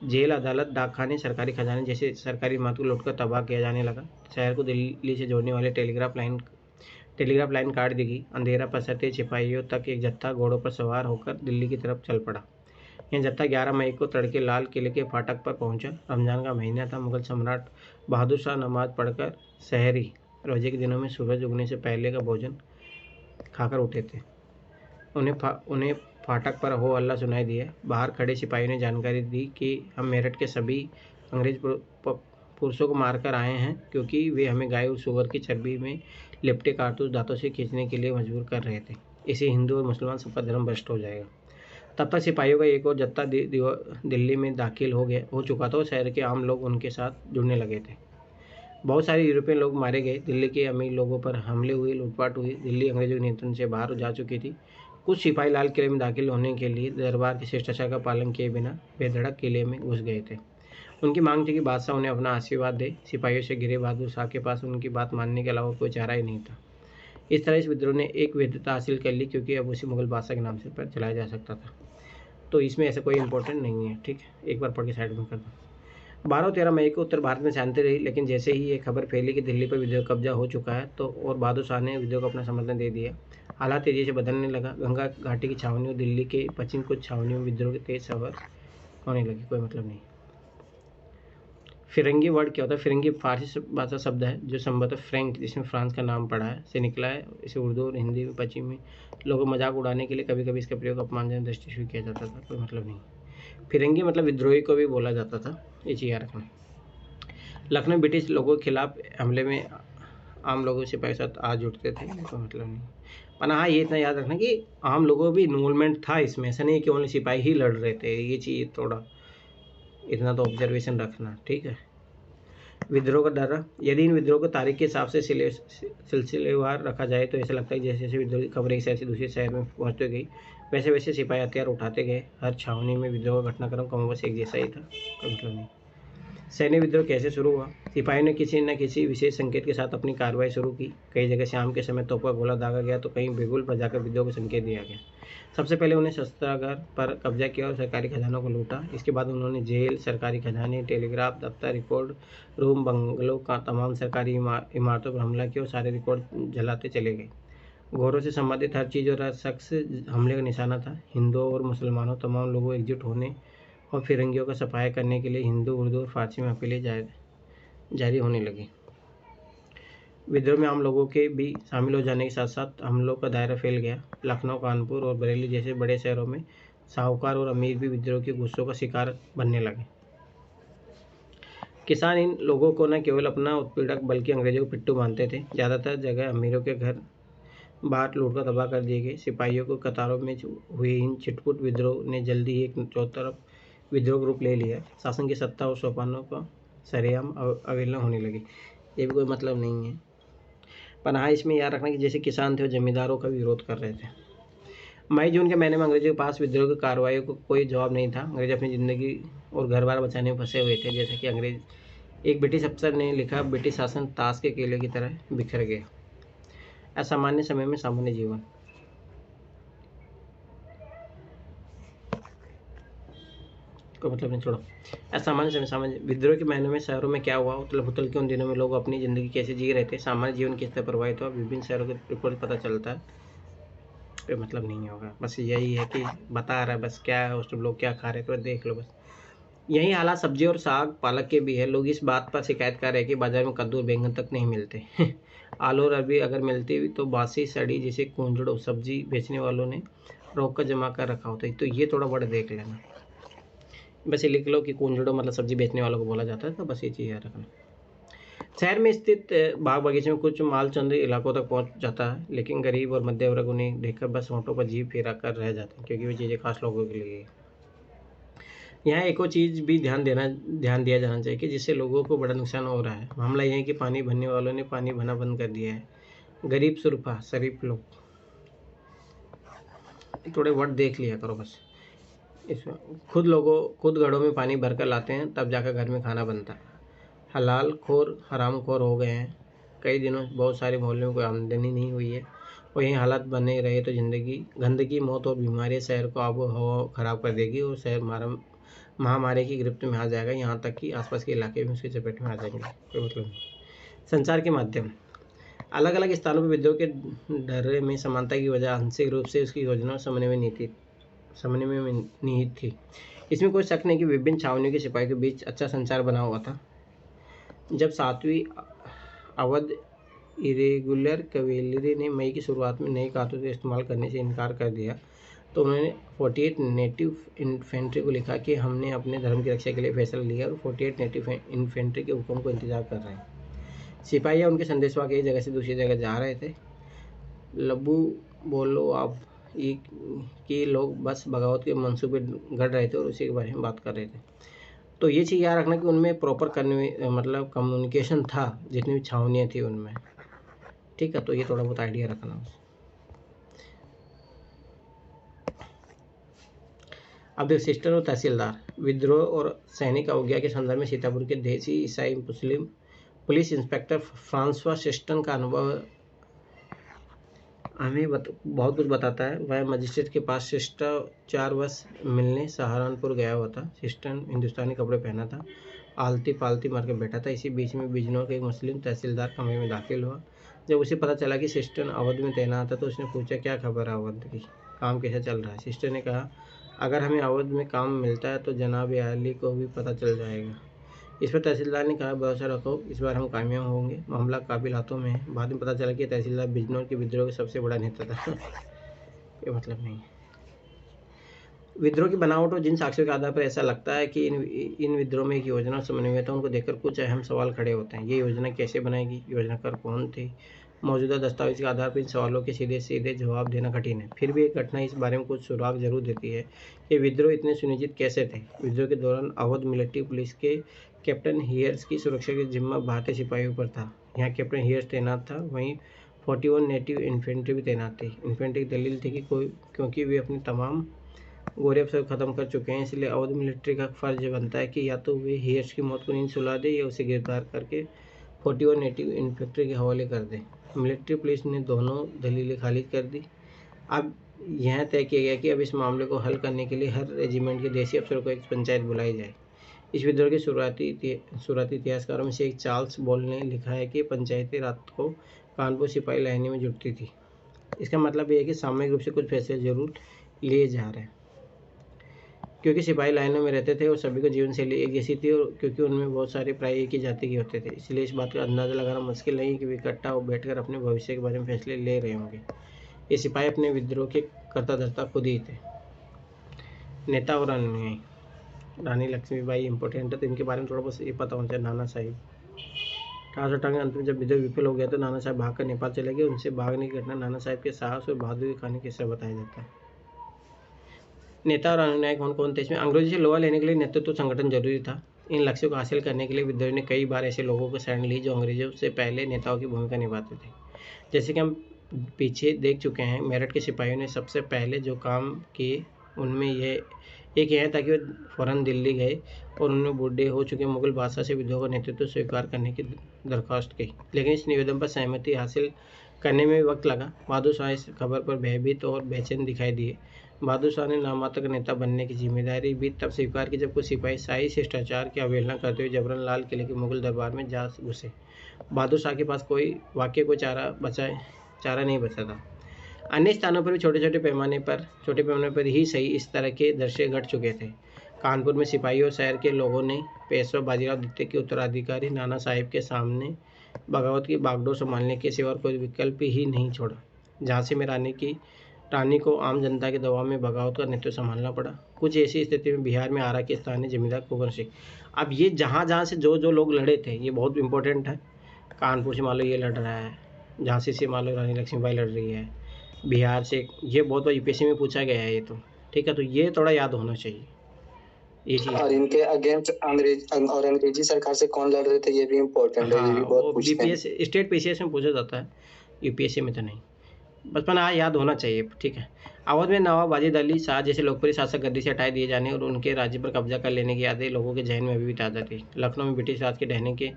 जेल, अदालत, डाकखाने, सरकारी खजाने जैसे सरकारी इमारतों को लूटकर तबाह किया जाने लगा। शहर को दिल्ली से जोड़ने वाले टेलीग्राफ लाइन काट दी गई। अंधेरा पसरते सिपाहियों तक एक जत्था घोड़ों पर सवार होकर दिल्ली की तरफ चल पड़ा। यह जत्था 11 मई को तड़के लाल किले के फाटक पर पहुंचा। रमजान का महीना था। मुगल सम्राट बहादुर शाह नमाज पढ़कर सहरी, रोजे के दिनों में सूरज उगने से पहले का भोजन खाकर उठे थे। उन्हें फाटक पर हो हल्ला सुनाई दिया। बाहर खड़े सिपाहियों ने जानकारी दी कि हम मेरठ के सभी अंग्रेज पुरुषों को मारकर आए हैं, क्योंकि वे हमें गाय और सुअर की चर्बी में लिपटे कारतूस दांतों से खींचने के लिए मजबूर कर रहे थे। इसे हिंदू और मुसलमान सबका धर्म भ्रष्ट हो जाएगा। तब तक सिपाहियों का एक और जत्था दिल्ली में दाखिल हो चुका था और शहर के आम लोग उनके साथ जुड़ने लगे थे। बहुत सारे यूरोपियन लोग मारे गए। दिल्ली के अमीर लोगों पर हमले हुए, लूटपाट हुई। दिल्ली अंग्रेजों के नियंत्रण से बाहर जा चुकी थी। कुछ सिपाही लाल किले में दाखिल होने के लिए दरबार के शिष्टाचार का पालन किए बिना बेधड़क किले में घुस गए थे। उनकी मांग थी कि बादशाह उन्हें अपना आशीर्वाद दे। सिपाहियों से घिरे बहादुर शाह के पास उनकी बात मानने के अलावा कोई चारा ही नहीं था। इस तरह इस विद्रोह ने एक वैधता हासिल कर ली, क्योंकि अब उसे मुगल बादशाह के नाम से पर चलाया जा सकता था। तो इसमें ऐसा कोई इंपॉर्टेंट नहीं है, ठीक है। एक बार पढ़ के साइड में कर दो। 12 और 13 मई को उत्तर भारत में शांति रही, लेकिन जैसे ही ये खबर फैली कि दिल्ली पर विद्रोह कब्जा हो चुका है, तो और बहादुर शाह ने विद्रोह को अपना समर्थन दे दिया। हालात तेजी से बदलने लगा। गंगा घाटी की छावनी और दिल्ली के पश्चिम कुछ छावनियों में विद्रोह के तेज सवार होने लगे। कोई मतलब नहीं। फिरंगी वर्ड क्या होता है? फिरंगी फारसी भाषा शब्द है जो संभवतः फ्रैंक, जिसमें फ्रांस का नाम पड़ा है, से निकला है। इसे उर्दू और हिंदी में पश्चिम में लोगों मजाक उड़ाने के लिए कभी कभी इसका प्रयोग अपमानजनक दृष्टि से किया जाता था। कोई मतलब नहीं। फिरंगी मतलब विद्रोही को भी बोला जाता था, ये चीज़ याद रखना। लखनऊ ब्रिटिश लोगों के खिलाफ हमले में आम लोगों से पैसा आज जुटते थे, कोई मतलब नहीं। पर हाँ, ये इतना याद रखना कि आम लोगों भी इन्वॉल्वमेंट था इसमें, ऐसा नहीं कि ओनली सिपाही ही लड़ रहे थे। ये चीज़ थोड़ा इतना तो ऑब्जर्वेशन रखना, ठीक है। विद्रोह का डर, यदि इन विद्रोह को तारीख के हिसाब से सिलसिलेवार रखा जाए तो ऐसा लगता है जैसे जैसे विद्रोह की खबर एक शहर से दूसरे शहर में पहुंचते गई, वैसे वैसे सिपाही हथियार उठाते गए। हर छावनी में विद्रोह का घटनाक्रम कमोबेश एक जैसा ही था, कोई मतलब नहीं। सैन्य विद्रोह कैसे शुरू हुआ? सिपाहियों ने किसी न किसी विशेष संकेत के साथ अपनी कार्रवाई शुरू की। कई जगह शाम के समय तोप का गोला दागा गया, तो कहीं बिगुल बजाकर विद्रोह को संकेत दिया गया। सबसे पहले उन्हें शस्त्रागार पर कब्जा किया और सरकारी खजानों को लूटा। इसके बाद उन्होंने जेल, सरकारी खजाने, टेलीग्राफ दफ्तर, रिकॉर्ड रूम, बंगलों का तमाम सरकारी इमारतों पर हमला किया और सारे रिकॉर्ड जलाते चले गए। घोरों से संबंधित हर चीज़ और हर शख्स हमले का निशाना था। हिंदुओं और मुसलमानों तमाम लोगों एकजुट होने और फिरंगियों का सफाया करने के लिए हिंदू, उर्दू और फारसी में अपीलें जारी होने लगी। विद्रोह में आम लोगों के भी शामिल हो जाने के साथ साथ हमलों का दायरा फैल गया। लखनऊ, कानपुर और बरेली जैसे बड़े शहरों में साहूकार और अमीर भी विद्रोह के गुस्सों का शिकार बनने लगे। किसान इन लोगों को न केवल अपना उत्पीड़क बल्कि अंग्रेजों को पिट्ठू मानते थे। ज़्यादातर जगह अमीरों के घर बाहर लूटकर तबाह कर दिए गए। सिपाहियों को कतारों में हुए इन छिटपुट विद्रोह ने जल्दी ही एक चौतरफ विद्रोह का रूप ले लिया। शासन की सत्ता और सोपानों का सरेआम अवहेलना होने लगी। ये भी कोई मतलब नहीं है। पर हाँ, इसमें याद रखना कि जैसे किसान थे वो जमींदारों का विरोध कर रहे थे। मई जून के महीने में अंग्रेजों के पास विद्रोह की कार्रवाई को कोई जवाब नहीं था। अंग्रेज अपनी ज़िंदगी और घर बार बचाने में फंसे हुए थे। जैसा कि अंग्रेज एक ब्रिटिश अफसर ने लिखा, ब्रिटिश शासन ताश के केले की तरह बिखर गया। असामान्य समय में सामान्य जीवन। को मतलब नहीं, छोड़ो। असामान्य समय सामान्य। विद्रोह के महीनों में शहरों में क्या हुआ, उथल पुथल के उन दिनों में लोग अपनी ज़िंदगी कैसे जी रहे थे, सामान्य जीवन किस तरह प्रभावित हुआ, विभिन्न शहरों के रिपोर्ट पता चलता है। कोई मतलब नहीं होगा, बस यही है कि बता रहा है बस क्या है, उस लोग क्या खा रहे थे देख लो बस। यही हालात सब्जी और साग पालक के भी है। लोग इस बात पर शिकायत कर रहे हैं कि बाजार में कद्दू और बैंगन तक नहीं मिलते। आलू और अरबी अगर मिलती हुई तो बासी सड़ी जिसे कुंजड़ो सब्जी बेचने वालों ने रोक कर जमा कर रखा होता है। तो ये थोड़ा बड़ा देख लेना, बस ये लिख लो कि कुंजड़ो मतलब सब्जी बेचने वालों को बोला जाता है। तो बस ये चीज़ याद रखना। शहर में स्थित बाग बगीचे में कुछ माल चंद इलाकों तक पहुंच जाता है, लेकिन गरीब और मध्य वर्ग उन्हें देखकर बस होंठों पर जीभ फेरा कर रह जाते हैं, क्योंकि वो चीज़ें खास लोगों के लिए। यहाँ एक और चीज़ भी ध्यान दिया जाना चाहिए कि जिससे लोगों को बड़ा नुकसान हो रहा है। मामला यह है कि पानी भरने वालों ने पानी भरना बंद कर दिया है। गरीब सुरफा शरीफ लोग, थोड़े वर्ड देख लिया करो बस। इसमें खुद घड़ों में पानी भर कर लाते हैं, तब जाकर घर में खाना बनता है। हलाल खोर हराम खोर हो गए हैं। कई दिनों बहुत सारे मोहल्लों में कोई आमदनी नहीं हुई है और यही हालात बने रहे तो गंदगी मौत और बीमारियाँ शहर को आबो हवा खराब कर देगी और शहर महामारी की गिरफ्त में आ जाएगा। यहाँ तक कि आसपास के इलाके में उसकी चपेट में आ जाएंगे। कोई मतलब नहीं। संचार के माध्यम। अलग अलग स्थानों पर विद्रोह के डर में समानता की वजह आंशिक रूप से उसकी योजना समन्वय में निहित थी। इसमें कोई शक नहीं कि विभिन्न छावनियों के सिपाही के बीच अच्छा संचार बना हुआ था। जब 7वीं अवध इरेगुलर कैवेलरी ने मई की शुरुआत में नई कारतूस इस्तेमाल करने से इनकार कर दिया तो उन्होंने 48 नेटिव इन्फेंट्री को लिखा कि हमने अपने धर्म की रक्षा के लिए फैसला लिया और 48 नेटिव इन्फेंट्री के हुक्म को इंतजार कर रहे हैं। सिपाही उनके संदेशवाहक एक जगह से दूसरी जगह जा रहे थे। लब्बू बोलो आप कि लोग बस बगावत के मंसूबे गढ़ रहे थे और उसी के बारे में बात कर रहे थे। तो ये चीज़ याद रखना कि उनमें प्रॉपर मतलब कम्युनिकेशन था, जितनी भी छावनियाँ थी उनमें। ठीक है, तो ये थोड़ा बहुत आइडिया रखना। अब देखो, सिस्टर और तहसीलदार। विद्रोह और सैनिक अवज्ञा के संदर्भ में सीतापुर के देसी ईसाई मुस्लिम पुलिस इंस्पेक्टर फ्रांसवा सिस्टन का अनुभव हमें बहुत कुछ बताता है। वह मजिस्ट्रेट के पास शिष्टाचार वर्ष मिलने सहारनपुर गया हुआ था। सिस्टन हिंदुस्तानी कपड़े पहना था, आलती पालती मार के बैठा था। इसी बीच में बिजनौर के एक मुस्लिम तहसीलदार कमरे में दाखिल हुआ। जब उसे पता चला कि सिस्टन अवध में तैनात था तो उसने पूछा, क्या खबर है अवध की, काम कैसे चल रहा है। सिस्टर ने कहा, अगर हमें अवध में काम मिलता है तो जनाब आली को भी पता चल जाएगा। इस पर तहसीलदार ने कहा, भरोसा रखो, इस बार हम कामयाब होंगे, मामला काबिल हाथों में है। बाद में पता चला कि तहसीलदार बिजनौर के विद्रोह के सबसे बड़ा नेता था। ये मतलब नहीं। विद्रोह की बनावट और जिन साक्ष्यों के आधार पर ऐसा लगता है कि इन विद्रोह में एक योजना समन्वय था, उनको देखकर कुछ अहम सवाल खड़े होते हैं। ये योजना कैसे बनाएगी, योजनाकार कौन थे, मौजूदा दस्तावेज के आधार पर इन सवालों के सीधे सीधे जवाब देना कठिन है। फिर भी एक घटना इस बारे में कुछ सुराग जरूर देती है कि विद्रोह इतने सुनिश्चित कैसे थे। विद्रोह के दौरान अवध मिलिट्री पुलिस के कैप्टन हियर्स की सुरक्षा की जिम्मा भारतीय सिपाहियों पर था। यहाँ कैप्टन हियर्स तैनात था, वहीं 41 नेटिव इन्फेंट्री भी तैनात थी। इन्फेंट्री की दलील थी कि क्योंकि वे अपने तमाम गोरे अफसर खत्म कर चुके हैं, इसलिए अवध मिलिट्री का फर्ज बनता है कि या तो वे हियर्स की मौत को नींद सुला दे या उसे गिरफ्तार करके 41 नेटिव इन्फेंट्री के हवाले कर दे। मिलिट्री पुलिस ने दोनों दलीलें खारिज कर दी। अब यह तय किया गया कि अब इस मामले को हल करने के लिए हर रेजिमेंट के देसी अफसरों को एक पंचायत बुलाई जाए। इस विद्रोह के शुरुआती इतिहासकारों में से एक चार्ल्स बॉल ने लिखा है कि पंचायतें रात को कानपुर सिपाही लाइनों में जुटती थी। इसका मतलब यह है कि सामूहिक रूप से कुछ फैसले जरूर लिए जा रहे हैं, क्योंकि सिपाही लाइनों में रहते थे और सभी को जीवन शैली एक जैसी थी और क्योंकि उनमें बहुत सारे प्राय एक ही जाति के होते थे, इसलिए इस बात का अंदाज़ा लगाना मुश्किल नहीं कि वे इकट्ठा बैठकर अपने भविष्य के बारे में फैसले ले रहे होंगे। ये सिपाही अपने विद्रोह के कर्ता धर्ता खुद ही थे। नेता और अनुयायी। रानी लक्ष्मीबाई इंपॉर्टेंट है, तो इनके बारे में थोड़ा बहुत ये पता होना चाहिए। नाना साहिब 1858 के अंत में जब विद्रोह विफल हो गया तो नाना साहब भागकर नेपाल चले गए। उनसे भागने की घटना नाना साहब के साहस और बहादुरी की कहानी किस्सा बताया जाता है। नेता और अनुयायी कौन कौन थे इसमें? अंग्रेजों से लोहा लेने के लिए नेतृत्व संगठन जरूरी था। इन लक्ष्यों को हासिल करने के लिए विद्रोह ने कई बार ऐसे लोगों को शरण ली जो अंग्रेजों से पहले नेताओं की भूमिका निभाते थे। जैसे कि हम पीछे देख चुके हैं, मेरठ के सिपाहियों ने सबसे पहले जो काम किए उनमें एक यह था कि वो फ़ौरन दिल्ली गए और उन्होंने बूढ़े हो चुके मुगल बादशाह से विद्रोह का नेतृत्व स्वीकार करने की दरख्वास्त की, लेकिन इस निवेदन पर सहमति हासिल करने में भी वक्त लगा। बहादुर शाह इस खबर पर भयभीत और बेचैन दिखाई दिए। बहादुर शाह ने नामात्र का नेता बनने की जिम्मेदारी भी तब स्वीकार की जब कुछ सिपाही शाही शिष्टाचार की अवहेलना करते हुए जबरन लाल किले के मुगल दरबार में जा घुसे। बहादुर शाह के पास कोई चारा नहीं बचा था। अन्य स्थानों पर भी छोटे पैमाने पर ही सही इस तरह के दृश्य घट चुके थे। कानपुर में सिपाहियों और शहर के लोगों ने पेशवा बाजीराव द्वितीय के उत्तराधिकारी नाना साहिब के सामने बगावत की बागडोर संभालने के सिवा और कोई विकल्प ही नहीं छोड़ा। झांसी में रानी को आम जनता के दबाव में बगावत का नेतृत्व संभालना पड़ा। कुछ ऐसी स्थिति में बिहार में आरा के स्थानीय जमींदार कुंवर सिंह, अब ये जहाँ से जो लोग लड़े थे ये बहुत इंपॉर्टेंट है। कानपुर से मान लो ये लड़ रहा है, झांसी से मान लो रानी लक्ष्मीबाई लड़ रही है, बिहार से, ये बहुत बार यूपीएससी में पूछा गया है ये तो, ठीक है, तो ये थोड़ा याद होना चाहिए ये चीज। और इनके अगेंस्ट अंग्रेजी सरकार से कौन लड़ रहे थे ये भी इम्पोर्टेंट है, ये भी बहुत पूछते हैं। बीपीएस स्टेट पीसीएस में पूछा जाता है, यूपीएससी में तो नहीं, बचपन याद होना चाहिए, ठीक है। अवध में नवाब वाजिद अली शाह जैसे लोकप्रिय शासक गद्दी से हटाए दिए जाने और उनके राज्य पर कब्जा कर लेने की यादें लोगों के जहन में अभी भी ताज़ा थी। लखनऊ में ब्रिटिश राज के ढहने के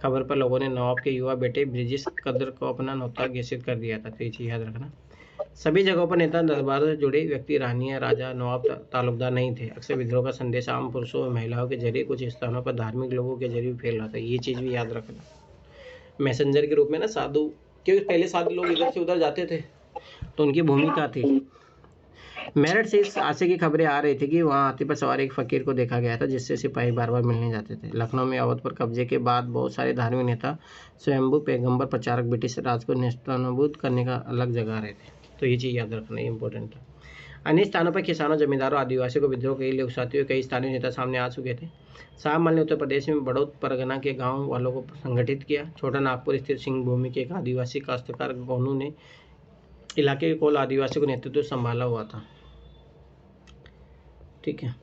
खबर पर लोगों ने नवाब के युवा बेटे ब्रिजेश कदर को अपना नौता घोषित कर दिया था, तो ये चीज़ याद रखना। सभी जगहों पर नेता दरबार से जुड़े व्यक्ति रानियां, राजा, नवाब, तालुकदार नहीं थे। अक्सर विद्रोह का संदेश आम पुरुषों और महिलाओं के जरिए कुछ स्थानों पर धार्मिक लोगों के जरिए फैल रहा था, ये चीज़ भी याद रखना। मैसेंजर के रूप में ना साधु, क्योंकि पहले साधु लोग इधर से उधर जाते थे तो उनकी भूमिका थी। मेरठ से इस आशय की खबरें आ रही थी कि वहां हाथी पर सवार एक फकीर को देखा गया था जिससे सिपाही बार बार मिलने जाते थे। लखनऊ में अवध पर कब्जे के बाद बहुत सारे धार्मिक नेता, स्वयंभू पैगंबर प्रचारक ब्रिटिश राज को नेस्तनाबूद करने का अलग जगह रहे थे, तो ये चीज़ याद रखना इम्पोर्टेंट था। अन्य स्थानों पर किसानों, जमींदारों, आदिवासियों को विद्रोह के लिए उकसाते हुए कई स्थानीय नेता सामने आ चुके थे। शाहमल ने उत्तर प्रदेश में बड़ौद परगना के गाँव वालों को संगठित किया। छोटा नागपुर स्थित सिंह भूमि के एक आदिवासी काश्तकार गोनू ने इलाके के कोल आदिवासियों को नेतृत्व संभाला हुआ था, ठीक है।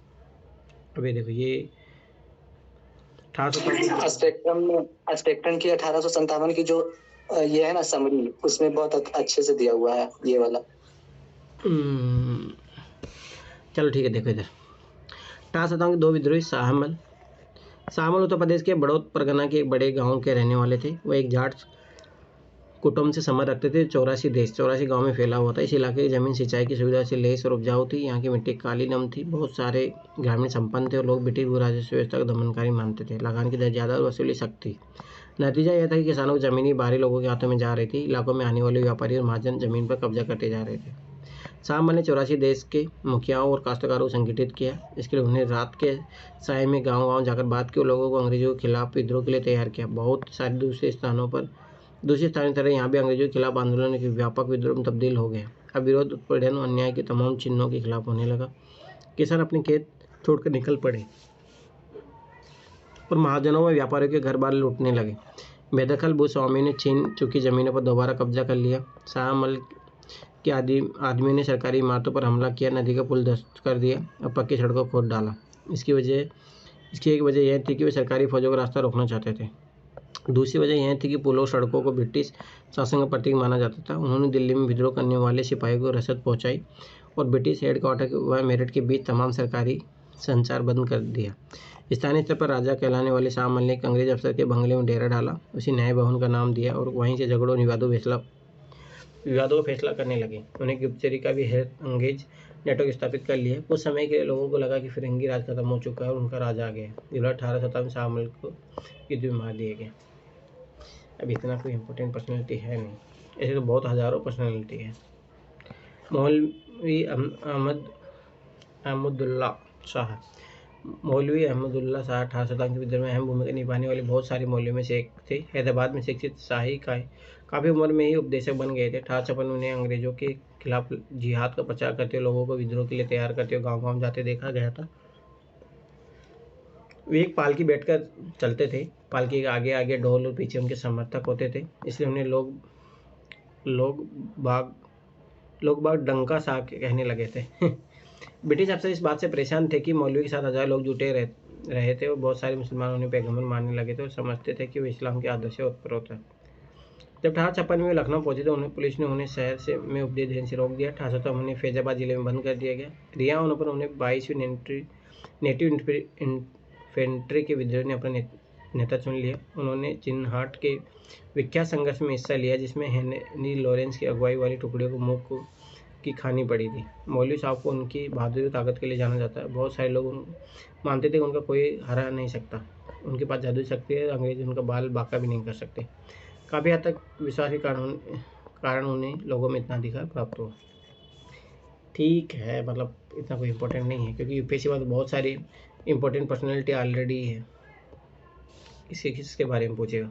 अभी देखो ये 1857 स्पेक्ट्रम की 1857 की जो ये है ना समरी, उसमें बहुत अच्छे से दिया हुआ है ये वाला। चलो ठीक है, देखो इधर 1857 के दो विद्रोही शाहमल उत्तर प्रदेश के बड़ौद परगना के एक बड़े गांव के रहने वाले थे। वो एक जाट कुटुंब से संबंध रखते थे। 84 गांव में फैला हुआ था। इस इलाके की जमीन सिंचाई की सुविधा से लैस और उपजाऊ थी। यहाँ की मिट्टी काली नम थी। बहुत सारे ग्रामीण संपन्न थे और लोग ब्रिटिश भू राजस्व व्यवस्था को दमनकारी मानते थे। लगान की दर ज़्यादा और वसूली सख्त थी। नतीजा यह था कि किसानों की जमीनी बाहरी लोगों के हाथों में जा रही थी। इलाकों में आने वाले व्यापारी और महाजन जमीन पर कब्जा करते जा रहे थे। शाहमल ने 84 देश के मुखियाओं और काश्तकारों को संगठित किया। इसके लिए उन्हें रात के साय में गाँव जाकर बात की और लोगों को अंग्रेजों के खिलाफ विद्रोह के लिए तैयार किया। बहुत सारे दूसरे स्थानों की तरह यहाँ भी अंग्रेजों के खिलाफ आंदोलन के व्यापक विद्रोह में तब्दील हो गया। अब विरोध, उत्पीड़न और अन्याय के तमाम चिन्हों के खिलाफ होने लगा। किसान अपने खेत छोड़कर निकल पड़े और महाजनों व व्यापारियों के घर बार लूटने लगे। बेदखल भूस्वामी ने छीन चुकी जमीनों पर दोबारा कब्जा कर लिया। शाहमल के आदमियों ने सरकारी इमारतों पर हमला किया, नदी का पुल ध्वस्त कर दिया और पक्की सड़कों को खोद डाला। इसकी एक वजह यह थी कि वे सरकारी फौजों का रास्ता रोकना चाहते थे। दूसरी वजह यह थी कि पुलों सड़कों को ब्रिटिश शासन का प्रतीक माना जाता था। उन्होंने दिल्ली में विद्रोह करने वाले सिपाहियों को रसद पहुंचाई और ब्रिटिश हेडक्वार्टर व मेरठ के बीच तमाम सरकारी संचार बंद कर दिया। स्थानीय स्तर पर राजा कहलाने वाले शाहमल ने एक अंग्रेज अफसर के बंगले में डेरा डाला, उसे न्याय भवन का नाम दिया और वहीं से झगड़ों विवादों को फैसला करने लगे। उन्हें गुप्तचरी का भी अंग्रेज नेटवर्क स्थापित कर लिया। कुछ समय के लिए लोगों को लगा कि फिरंगी राज खत्म हो चुका है और उनका राज आ गया। 1857 में शाहमल को युद्ध में मार दिए गए। अब इतना कोई इम्पोर्टेंट पर्सनैलिटी है नहीं, ऐसे तो बहुत हज़ारों पर्सनैलिटी है। मौलवी अहमदुल्ला शाह 1857 के विद्रोह में अहम भूमिका निभाने वाले बहुत सारे मौलवियों में से एक थे। हैदराबाद में शिक्षित शाही काफ़ी उम्र में ही उपदेशक बन गए थे। 1856 उन्हें अंग्रेजों के खिलाफ जिहाद का प्रचार करते हुए लोगों को विद्रोह के लिए तैयार करते हुए गाँव जाते देखा गया था। वे एक पालकी बैठकर चलते थे। पालकी के आगे आगे ढोल और पीछे उनके समर्थक होते थे, इसलिए उन्हें लोग बाग डंका साहब कहने लगे थे। ब्रिटिश अफसर इस बात से परेशान थे कि मौलवी के साथ हज़ार लोग जुटे रहे थे और बहुत सारे मुसलमान उन्हें पैगंबर मानने लगे थे और समझते थे कि वे इस्लाम के आदर्श से उत्पन्न होता है। जब 1856 में लखनऊ पहुंचे तो उन्हें पुलिस ने उन्हें शहर से में उपदेश देने से रोक दिया। 1857 में उन्हें फैजाबाद जिले में बंद कर दिया गया। रिहा होने पर उन्हें 22वीं नेटिव इन्फेंट्री के विद्रोह ने अपना नेता चुन लिया। उन्होंने चिन्हाट के विख्यात संघर्ष में हिस्सा लिया जिसमें हेनरी लॉरेंस की अगुवाई वाली टुकड़ियों को मुंह की खानी पड़ी थी। मौलवी साहब को उनकी बहादुरी ताकत के लिए जाना जाता है। बहुत सारे लोग मानते थे कि उनका कोई हरा नहीं सकता, उनके पास जादुई शक्ति है, अंग्रेज उनका बाल बांका भी नहीं कर सकते। काफ़ी हद तक विश्वास के कारण उन्हें लोगों में इतना अधिकार प्राप्त हुआ। ठीक है, मतलब इतना कोई इम्पोर्टेंट नहीं है क्योंकि यूपीएससी में बहुत सारी इम्पोर्टेंट पर्सनैलिटी ऑलरेडी है। इसी किसके बारे में पूछेगा।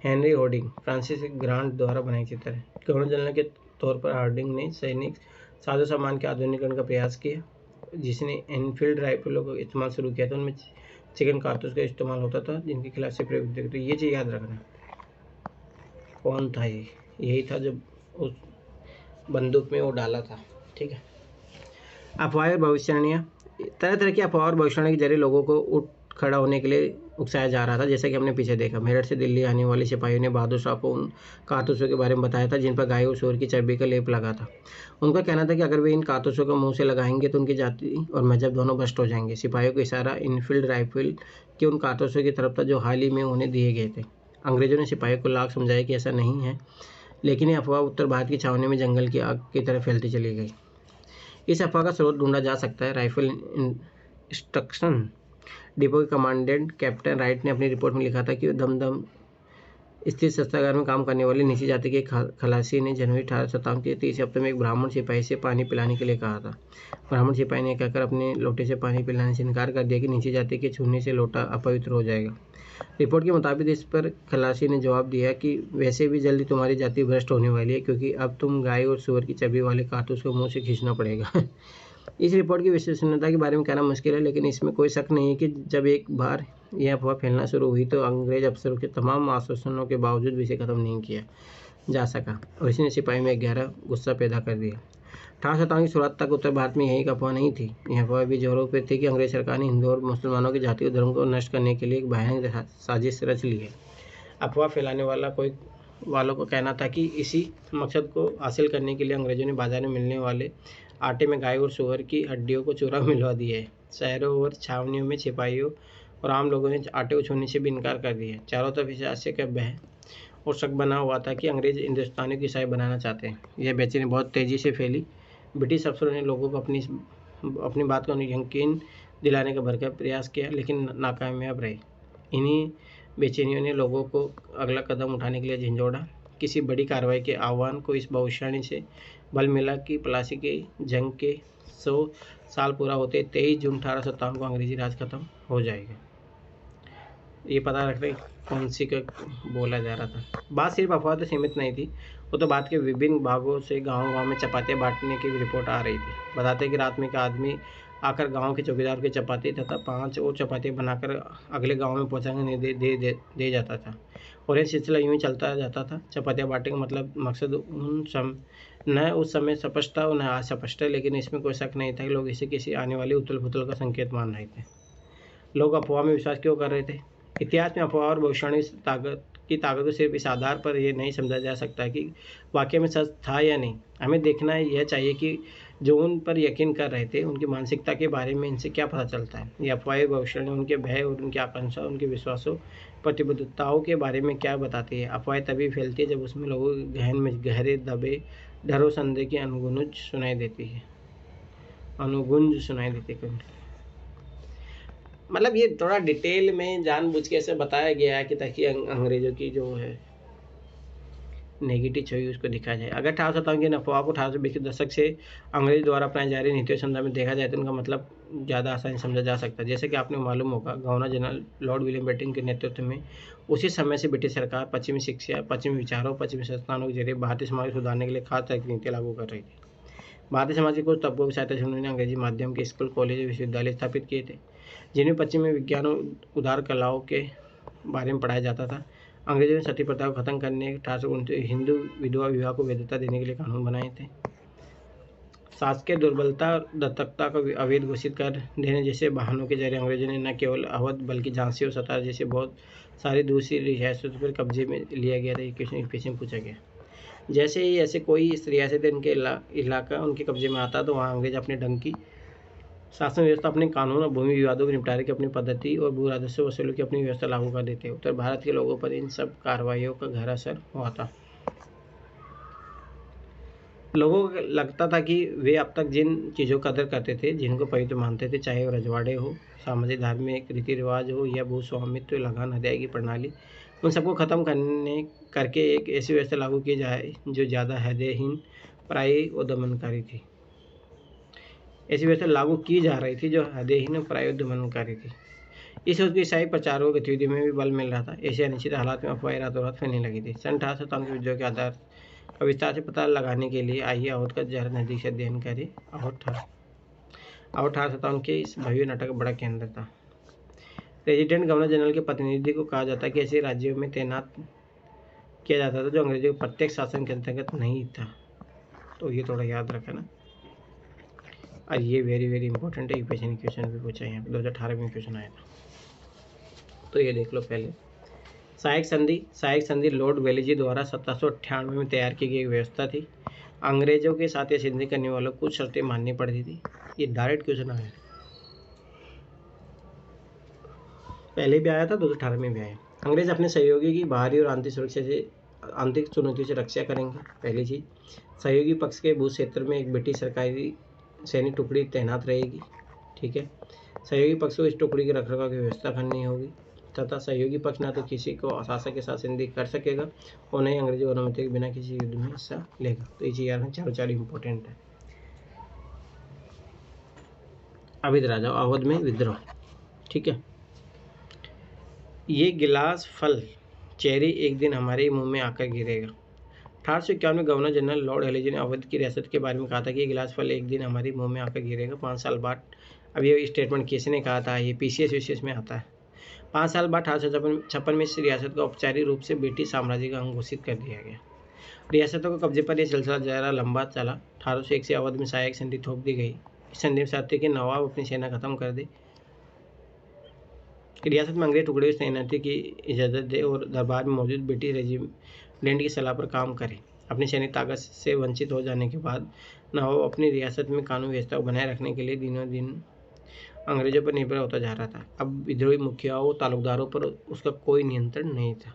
हेनरी हार्डिंग फ्रांसिस ग्रांट द्वारा बनाई चित्र है। गवर्नर जनरल के तौर पर हार्डिंग ने सैनिक साजो सामान के आधुनिकीकरण का प्रयास किया, जिसने एनफील्ड राइफलों का इस्तेमाल शुरू किया था। उनमें चिकन कारतूस का इस्तेमाल होता था जिनके खिलाफ से प्रयोग होते थे। ये चीज़ याद रखना। कौन था ये? यही था जब उस बंदूक में वो डाला था। ठीक है। अफवाह और भविष्यवाणियाँ। तरह तरह की अफवाह और भविष्यवाणी के जरिए लोगों को उठ खड़ा होने के लिए उकसाया जा रहा था। जैसा कि हमने पीछे देखा, मेरठ से दिल्ली आने वाले सिपाहियों ने बहादुर शाह को उन कारतूसों के बारे में बताया था जिन पर गाय और सूअर की चर्बी का लेप लगा था। उनका कहना था कि अगर वे इन कारतूसों को मुंह से लगाएंगे तो उनकी जाति और मजहब दोनों भ्रष्ट हो जाएंगे। सिपाहियों का इशारा इनफील्ड राइफल के उन कारतूसों की तरफ था जो हाल ही में उन्हें दिए गए थे। अंग्रेजों ने सिपाहियों को लाख समझाया कि ऐसा नहीं है, लेकिन ये अफवाह उत्तर भारत की छावनी में जंगल की आग की तरह फैलती चली गई। इस अफवाह का स्रोत ढूंढा जा सकता है। राइफल इंस्ट्रक्शन डिपो के कमांडेंट कैप्टन राइट ने अपनी रिपोर्ट में लिखा था कि दमदम स्थित शस्त्रागार में काम करने वाली नीची जाति के खलासी ने जनवरी 1857 के 30 हफ्ते में एक ब्राह्मण सिपाही से पानी पिलाने के लिए कहा था। ब्राह्मण सिपाही ने कहकर अपने लोटे से पानी पिलाने से इनकार कर दिया कि नीची जाति के छूने से लोटा अपवित्र हो जाएगा। रिपोर्ट के मुताबिक इस पर खलासी ने जवाब दिया कि वैसे भी जल्दी तुम्हारी जाति भ्रष्ट होने वाली है, क्योंकि अब तुम गाय और सूअर की चर्बी वाले कारतूस को मुँह से खींचना पड़ेगा। इस रिपोर्ट की विश्वसनीयता के बारे में कहना मुश्किल है, लेकिन इसमें कोई शक नहीं है कि जब एक बार यह अफवाह फैलना शुरू हुई तो अंग्रेज अफसरों के तमाम आश्वासनों के बावजूद भी इसे खत्म नहीं किया जा सका और इसने सिपाही में गहरा गुस्सा पैदा कर दिया। 1857 की शुरुआत तक उत्तर भारत में यही एक अफवाह नहीं थी। यह अफवाह भी जोरों पर थी कि अंग्रेज सरकार ने हिंदू और मुसलमानों के जाति और धर्म को नष्ट करने के लिए एक भयानक साजिश रच ली है। अफवाह फैलाने वालों को कहना था कि इसी मकसद को हासिल करने के लिए अंग्रेजों ने बाजार में मिलने वाले आटे में गाय और सूअर की हड्डियों को चूरा मिलवा दिया है। शहरों और छावनियों में सिपाहियों और आम लोगों ने आटे को छूने से भी इनकार कर दिया। चारों तरफ इस हादसे का भय और शक बना हुआ था कि अंग्रेज हिंदुस्तानियों को ईसाई बनाना चाहते हैं। यह बेचैनी बहुत तेज़ी से फैली। ब्रिटिश अफसरों ने लोगों को अपनी बात को यकीन दिलाने का भरपूर प्रयास किया, लेकिन नाकामयाब रहे। इन्हीं बेचैनियों ने लोगों को अगला कदम उठाने के लिए झंझोड़ा। किसी बड़ी कार्रवाई के आह्वान को इस भविष्यवाणी से बल मिला कि प्लासी की जंग के 100 साल पूरा होते 23 जून 1857 को अंग्रेजी राज खत्म हो जाएगा। ये पता रख रहे कौन सी का बोला जा रहा था। बात सिर्फ अफवाह तो सीमित नहीं थी, वो तो भारत के विभिन्न भागों से गांव-गांव में चपातियाँ बांटने की रिपोर्ट आ रही थी। बताते कि रात में एक आदमी आकर गांव के चौकीदार के चपाती तथा 5 और चपातियाँ बनाकर अगले गांव में पहुंचाने दे जाता था और यह सिलसिला यूं ही चलता जाता था। चपातियाँ बांटने का मकसद उस समय स्पष्ट था और न आज स्पष्ट है, लेकिन इसमें कोई शक नहीं था कि लोग इसे किसी आने वाली उथल पुथल का संकेत मान रहे थे। लोग अफवाह में विश्वास क्यों कर रहे थे? इतिहास में अफवाह और भविष्यवाणी की ताकत को सिर्फ इस आधार पर यह नहीं समझा जा सकता कि वाकई में सच था या नहीं। हमें देखना यह चाहिए कि जो उन पर यकीन कर रहे थे उनकी मानसिकता के बारे में इनसे क्या पता चलता है। ये अफवाहें भविष्यवाणी उनके भय और उनकी आकांक्षा, उनके विश्वासों, प्रतिबद्धताओं के बारे में क्या बताती है। अफवाहें तभी फैलती है जब उसमें लोगों के जहन में गहरे दबे डर और संदेह की अनुगुंज सुनाई देती है। मतलब ये थोड़ा डिटेल में जानबूझ के ऐसे बताया गया है कि ताकि अंग्रेजों की जो है नेगेटिव छवि उसको दिखाया जाए। अगर 1857 की अफवाह को 1820 के दशक से अंग्रेज द्वारा अपनाई जा रही नीतियों संदर्भ में देखा जाए तो उनका मतलब ज़्यादा आसानी समझा जा सकता है। जैसे कि आपने मालूम होगा, governor general Lord William Bentinck के नेतृत्व में उसी समय से ब्रिटिश सरकार पश्चिमी शिक्षा, पश्चिमी विचारों, पश्चिमी संस्थानों के जरिए भारतीय समाज को सुधारने के लिए खास तरह की नीतियाँ लागू कर रही थी। भारतीय समाज के कुछ तबकों की सहायता से उन्होंने अंग्रेजी माध्यम के स्कूल, कॉलेज और विश्वविद्यालय स्थापित किए थे, जिनमें पश्चिमी विज्ञान और उदार कलाओं के बारे में पढ़ाया जाता था। अंग्रेजों ने सती प्रथा को खत्म करने 1829 हिंदू विधवा विवाह को वैधता देने के लिए कानून बनाए थे। शासकीय दुर्बलता और दत्तकता को अवैध घोषित कर देने जैसे बहानों के जरिए अंग्रेजों ने न केवल अवध बल्कि झांसी और सतारा जैसे बहुत सारी दूसरी रियासतों पर कब्जे में लिया गया था। ये क्वेश्चन पूछा गया। जैसे ही ऐसे कोई इस रियासत उनके इलाका उनके कब्जे में आता तो वहाँ अंग्रेज अपने ढंग की शासन व्यवस्था, अपने कानून और भूमि विवादों के निपटारे की अपनी पद्धति और भू राजस्व वसूली की अपनी व्यवस्था लागू कर देते। उत्तर भारत के लोगों पर इन सब कार्रवाइयों का गहरा असर हुआ था। लोगों को लगता था कि वे अब तक जिन चीज़ों का कदर करते थे, जिनको पवित्र मानते थे, चाहे वो रजवाड़े हो, सामाजिक धार्मिक रीति रिवाज हो या भू स्वामित्व, लगान अदायगी की प्रणाली, उन सबको खत्म करके एक ऐसी व्यवस्था लागू की जाए जो ज़्यादा हृदयहीन, पराई और दमनकारी थी। ऐसी व्यवस्था लागू की जा रही थी जो हृदयहीन और पराई और दमनकारी थी। इस सोच की ईसाई प्रचारों गतिविधि में भी बल मिल रहा था। ऐसे अनिश्चित हालात में अफवाहें रातों रात फैलने लगी थी। सन 1857 के विद्रोह के आधार का विस्तार से पता लगाने के लिए आइए अवध का जरा नजदीक से अध्ययन करें। अवध 1857 के इस भव्य नाटक का बड़ा केंद्र था। रेजिडेंट गवर्नर जनरल के प्रतिनिधि को कहा जाता है कि ऐसे राज्यों में तैनात किया जाता था जो अंग्रेजों के प्रत्येक शासन के अंतर्गत नहीं था। तो ये थोड़ा याद रखना। और ये वेरी इंपॉर्टेंट है। यूपीएससी ने क्वेश्चन भी पूछा है, यहाँ पे 2018 में क्वेश्चन आया था। तो ये देख लो पहले। सहायक संधि लॉर्ड वेलेजी द्वारा 1798 में तैयार की गई व्यवस्था थी। अंग्रेजों के साथ ये संधि करने वालों को कुछ शर्तें माननी पड़ती थी। ये डायरेक्ट क्वेश्चन आया, पहले भी आया था, 2018 में भी आया। अंग्रेज अपने सहयोगी की बाहरी और आंतरिक चुनौतियों से रक्षा करेंगे। पहली चीज, सहयोगी पक्ष के भू क्षेत्र में एक ब्रिटिश सरकारी सैनिक टुकड़ी तैनात रहेगी। ठीक है, सहयोगी पक्ष को इस टुकड़ी के रखरखाव की व्यवस्था करनी होगी तथा सहयोगी पक्ष ना तो किसी को शासक के साथ संधि कर सकेगा और न ही अंग्रेजों की अनुमति के बिना किसी युद्ध में हिस्सा लेगा। तो ये चीज यार चार इंपॉर्टेंट है। अवध राजा अवध में विद्रोह। ठीक है, ये गिलास फल चेरी एक दिन हमारे मुंह में आकर गिरेगा। 1851 में गवर्नर जनरल लॉर्ड हेलेजी ने अवध की रियासत के बारे में कहा था कि ये गिलास फल एक दिन हमारे मुंह में आकर गिरेगा। 5 साल बाद, अब ये स्टेटमेंट किसने कहा था? ये PCS में आता है। 5 साल बाद 1856 में इस रियासत को औपचारिक रूप से ब्रिटिश साम्राज्य का अंग घोषित कर दिया गया। रियासतों के कब्जे पर यह सिलसिला ज़रा लंबा चला। 1801 से अवध में सहायक संधि थोप दी गई। इस संधि में शर्त थी कि नवाब अपनी सेना खत्म कर दे, रियासत में अंग्रेज टुकड़े की तैनाती की इजाज़त दे और दरबार में मौजूद ब्रिटिश रेजिमेंट की सलाह पर काम करे। अपनी सैनिक ताकत से वंचित हो जाने के बाद नवाब अपनी रियासत में कानून व्यवस्था को बनाए रखने के लिए दिनों दिन अंग्रेजों पर निर्भर होता जा रहा था। अब विद्रोही मुखियाओं तालुकदारों पर उसका कोई नियंत्रण नहीं था।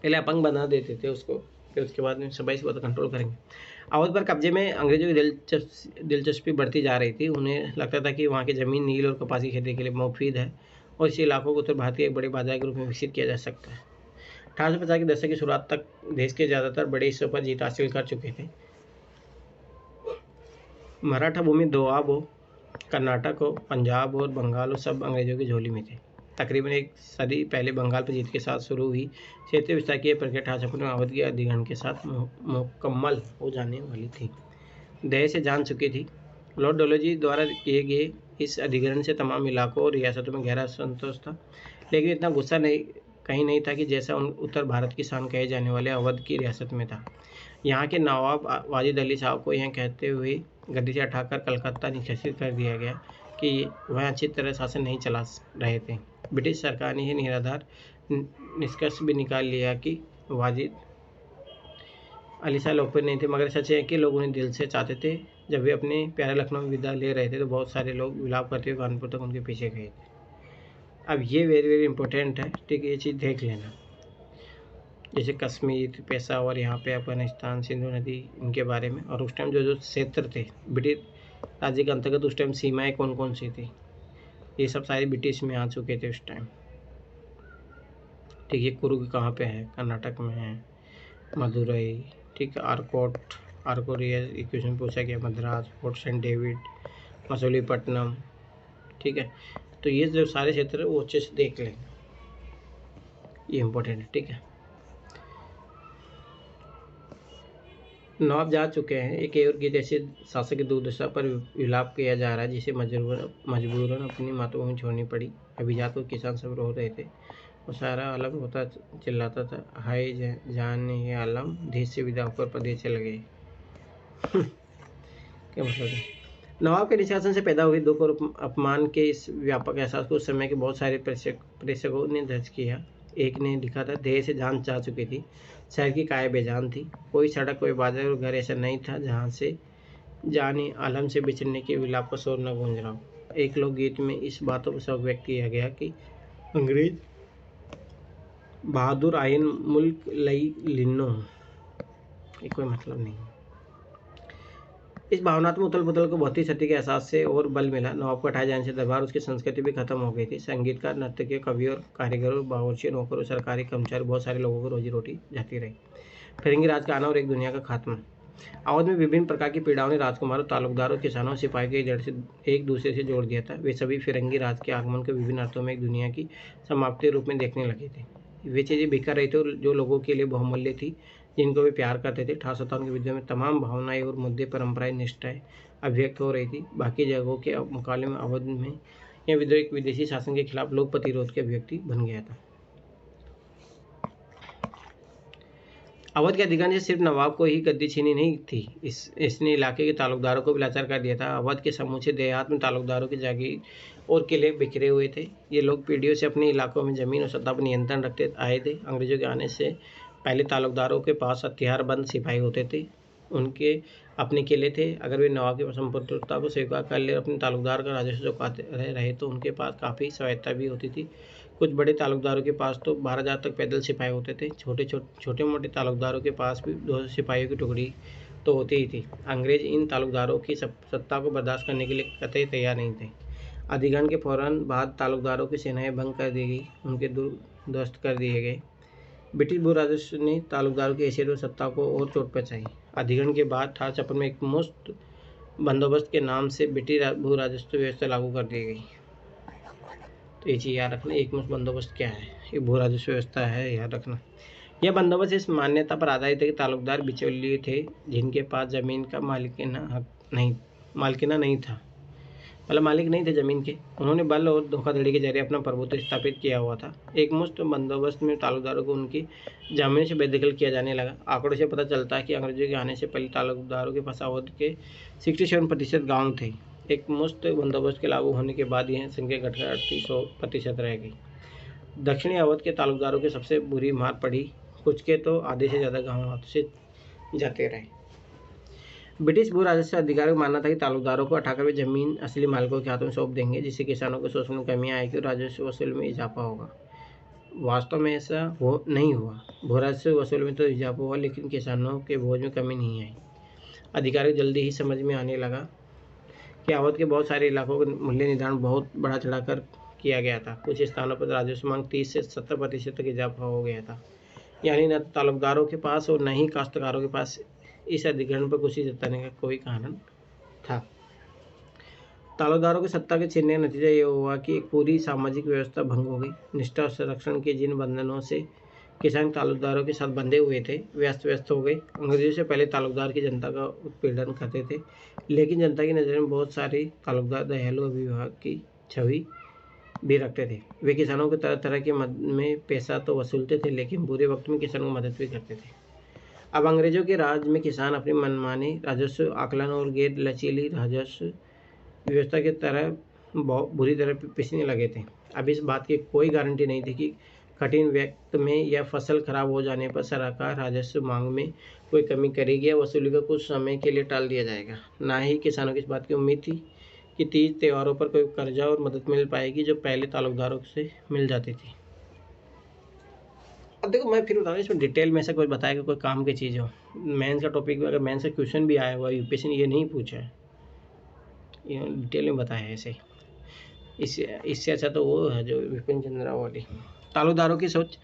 पहले अपंग बना देते थे उसको, फिर उसके बाद में सबाई से कंट्रोल करेंगे। अवध पर कब्जे में अंग्रेजों की दिलचस्पी बढ़ती जा रही थी। उन्हें लगता था कि वहाँ की ज़मीन नील और कपास की खेती के लिए मुफीद है और इस इलाकों को उत्तर भारत के एक बड़े बाजार के रूप में विकसित किया जा सकता है। 1850 के दशक की शुरुआत तक देश के ज़्यादातर बड़े हिस्सों पर जीत हासिल कर चुके थे। मराठा भूमि दोआब हो, कर्नाटक हो, पंजाब और बंगाल हो, सब अंग्रेजों की झोली में थे। तकरीबन एक सदी पहले बंगाल पर जीत के साथ शुरू हुई क्षेत्रीय विस्तार की प्रक्रिया 1856 में अवध के अधिग्रहण के साथ मुकम्मल हो जाने वाली थी। दहे से जान चुकी थी। लॉर्ड डलहौजी द्वारा किए गए इस अधिग्रहण से तमाम इलाकों और रियासतों में गहरा संतोष था, लेकिन इतना गुस्सा कहीं नहीं था कि जैसा उत्तर भारत की शान कहे जाने वाले अवध की रियासत में था। यहाँ के नवाब वाजिद अली साहब को यह कहते हुए गद्दी से हटाकर कलकत्ता निष्कासित कर दिया गया कि वह अच्छी तरह शासन नहीं चला रहे थे। ब्रिटिश सरकार ने यह निराधार निष्कर्ष भी निकाल लिया कि वाजिद अली साहब लोकप्रिय नहीं थे, मगर सच है कि लोग उन्हें दिल से चाहते थे। जब वे अपने प्यारे लखनऊ में विदा ले रहे थे तो बहुत सारे लोग विलाप करते हुए कानपुर तक उनके पीछे गए थे। अब ये वेरी इंपॉर्टेंट है, ठीक है, ये चीज़ देख लेना। जैसे कश्मीर, पेशावर, यहाँ पे अफगानिस्तान, सिंधु नदी, इनके बारे में। और उस टाइम जो क्षेत्र थे ब्रिटिश राज्य के अंतर्गत, उस टाइम सीमाएँ कौन कौन सी थी, ये सब सारी ब्रिटिश में आ चुके थे उस टाइम। ठीक है, कुरुग कहाँ पे है? कर्नाटक में है। मदुरई, ठीक है, आरकोट ये क्वेश्चन पूछा गया। Madras, Fort Saint David, Masulipatnam, ठीक है। तो ये जो सारे क्षेत्र है वो अच्छे से देख लें, ये इम्पोर्टेंट है, ठीक है। नवाब जा चुके हैं। एक और की जैसे शासक की दुर्दशा पर विलाप किया जा रहा है, जिसे मजबूरन अपनी मातृभूमि छोड़नी पड़ी। अभिजात और किसान सब रो रहे थे और सारा आलम होता चिल्लाता था, हाय जान ये आलम, देश से विदा होकर प्रदेश चले गए। क्या मतलब है? नवाब के निशासन से पैदा हुई दुख और अपमान के इस व्यापक एहसास को उस समय के बहुत सारे प्रेक्षकों ने दर्ज किया। एक ने लिखा था, देह से जान जा चुकी थी, शहर की काया बेजान थी, कोई सड़क कोई बाजार और घर ऐसा नहीं था जहाँ से जाने आलम से बिछड़ने के विलाप का शोर न गूंज रहा हो। एक लोकगीत में इस बातों पर शौक व्यक्त किया गया कि अंग्रेज बहादुर आयन मुल्क लई लिन्नो, ये कोई मतलब नहीं। इस भावनात्मक उथल पुथल को भौतिक क्षति के एहसास से और बल मिला। नवाब को हटाए जाने से दरबार उसकी संस्कृति भी खत्म हो गई थी। संगीतकार, नर्तकी, कवि और कारीगरों, बावर्ची, नौकरों, सरकारी कर्मचारी, बहुत सारे लोगों को रोजी रोटी जाती रही। फिरंगी राज का आना और एक दुनिया का खात्मा। अवध में विभिन्न प्रकार की पीड़ाओं ने राजकुमारों, तालुकदारों, किसानों, सिपाहियों के जड़ से एक दूसरे से जोड़ दिया था। वे सभी फिरंगी राज के आगमन को विभिन्न अर्थों में एक दुनिया की समाप्ति रूप में देखने लगे थे। वे चीज़ें बिखर रही थी जो लोगों के लिए बहुमूल्य थी, जिनको वे प्यार करते थे। 1857 के विद्रोह में तमाम भावनाएं और मुद्दे, परंपराएं, निष्ठाएं अभिव्यक्त हो रही थी। बाकी जगहों के मुकाबले में अवध में यह विद्रोह एक विदेशी शासन के खिलाफ लोक प्रतिरोध की अभिव्यक्ति बन गया था। अवध के अधिकांश सिर्फ नवाब को ही गद्दी छीनी नहीं थी, इसने इलाके के तालुकदारों को भी लाचार कर दिया था। अवध के समूचे देहात में तालुकदारों की जागीर और किले बिखरे हुए थे। ये लोग पीढ़ियों से अपने इलाकों में जमीन और सत्ता पर नियंत्रण रखते आए थे। अंग्रेजों के आने से पहले तालुकदारों के पास हथियारबंद सिपाही होते थे, उनके अपने किले थे। अगर वे नवाब की संप्रभुता को स्वीकार कर ले, अपने तालुकदार का राजस्व चुकाते रहे तो उनके पास काफ़ी स्वायत्ता भी होती थी। कुछ बड़े तालुकदारों के पास तो 12,000 तक पैदल सिपाही होते थे। छोटे मोटे तालुकदारों के पास भी 200 सिपाहियों की टुकड़ी तो होती ही थी। अंग्रेज इन तालुकदारों की सत्ता को बर्दाश्त करने के लिए कतई तैयार नहीं थे। अधिग्रहण के फौरन बाद तालुकदारों की सेनाएं भंग कर दी गई, उनके ध्वस्त कर दिए गए। ब्रिटिश भू राजस्व ने तालुकदारों की हैसियत और सत्ता को और चोट पहुंचाई। अधिग्रहण के बाद 1856 में एक मुफ्त बंदोबस्त के नाम से ब्रिटिश भू राजस्व व्यवस्था लागू कर दी गई। तो ये चीज़ याद रखना, एक मुफ्त बंदोबस्त क्या है, ये भू राजस्व व्यवस्था है, याद रखना। यह बंदोबस्त इस मान्यता पर आधारित है कि तालुकदार बिचौलिए थे जिनके पास ज़मीन का मालिकाना नहीं था, मतलब मालिक नहीं थे ज़मीन के। उन्होंने बल और धोखाधड़ी के जरिए अपना प्रभुत्व स्थापित किया हुआ था। एक मुफ्त बंदोबस्त में तालुकदारों को उनकी जमीन से बेदखल किया जाने लगा। आंकड़ों से पता चलता है कि अंग्रेजों के आने से पहले तालुकदारों के पास अवध के 67% गाँव थे। एक मुफ्त बंदोबस्त के लागू होने के बाद यह संख्या घटकर 38% रह गई। दक्षिणी अवध के तालुकदारों के सबसे बुरी मार पड़ी, कुछ के तो आधे से ज़्यादा गाँव हाथ से जाते रहे। ब्रिटिश भू राजस्व अधिकारियों का मानना था कि तालुकदारों को हटाकर वे जमीन असली मालिकों के हाथों में सौंप देंगे, जिससे किसानों के शोषण में कमी आएगी और राजस्व वसूल में इजाफा होगा। वास्तव में ऐसा नहीं हुआ। भू राजस्व वसूल में तो इजाफा हुआ, लेकिन किसानों के बोझ में कमी नहीं आई। अधिकारियों को जल्दी ही समझ में आने लगा कि अवध के बहुत सारे इलाकों का मूल्य निर्धारण बहुत बढ़ा चढ़ाकर किया गया था। कुछ स्थानों पर राजस्व मांग 30 से 70% तक इजाफा हो गया था। यानी न तालुकदारों के पास और न ही काश्तकारों के पास इस अधिग्रहण पर खुशी जताने का कोई कारण था। तालुकदारों की सत्ता के छीनने का नतीजा ये हुआ कि एक पूरी सामाजिक व्यवस्था भंग हो गई। निष्ठा और संरक्षण के जिन बंधनों से किसान तालुकदारों के साथ बंधे हुए थे वे अस्त व्यस्त हो गए। अंग्रेजों से पहले तालुकदार की जनता का उत्पीड़न करते थे, लेकिन जनता की नज़र में बहुत सारे तालुकदार दयालु अभिभावक की छवि भी रखते थे। वे किसानों को तरह तरह के मद में पैसा तो वसूलते थे, लेकिन बुरे वक्त में किसानों को मदद भी करते थे। अब अंग्रेजों के राज में किसान अपनी मनमानी राजस्व आकलन और गैर लचीली राजस्व व्यवस्था की तरह बहुत बुरी तरह पिसने लगे थे। अब इस बात की कोई गारंटी नहीं थी कि कठिन वक्त में या फसल खराब हो जाने पर सरकार राजस्व मांग में कोई कमी करेगी या वसूली को कुछ समय के लिए टाल दिया जाएगा। ना ही किसानों को इस बात की उम्मीद थी कि तीज त्योहारों पर कोई कर्जा और मदद मिल पाएगी जो पहले तालुकदारों से मिल जाती थी। अब देखो, मैं फिर बता रहा हूँ, इसमें डिटेल में ऐसा कोई बताएगा कोई काम की चीज़ हो। मेंस का टॉपिक में अगर मेंस का क्वेश्चन भी आया हुआ यूपीएससी ने ये नहीं पूछा है, ये डिटेल में बताया है ऐसे। इससे अच्छा तो वो है जो विपिन चंद्रा वाली। तालुकदारों की सोच।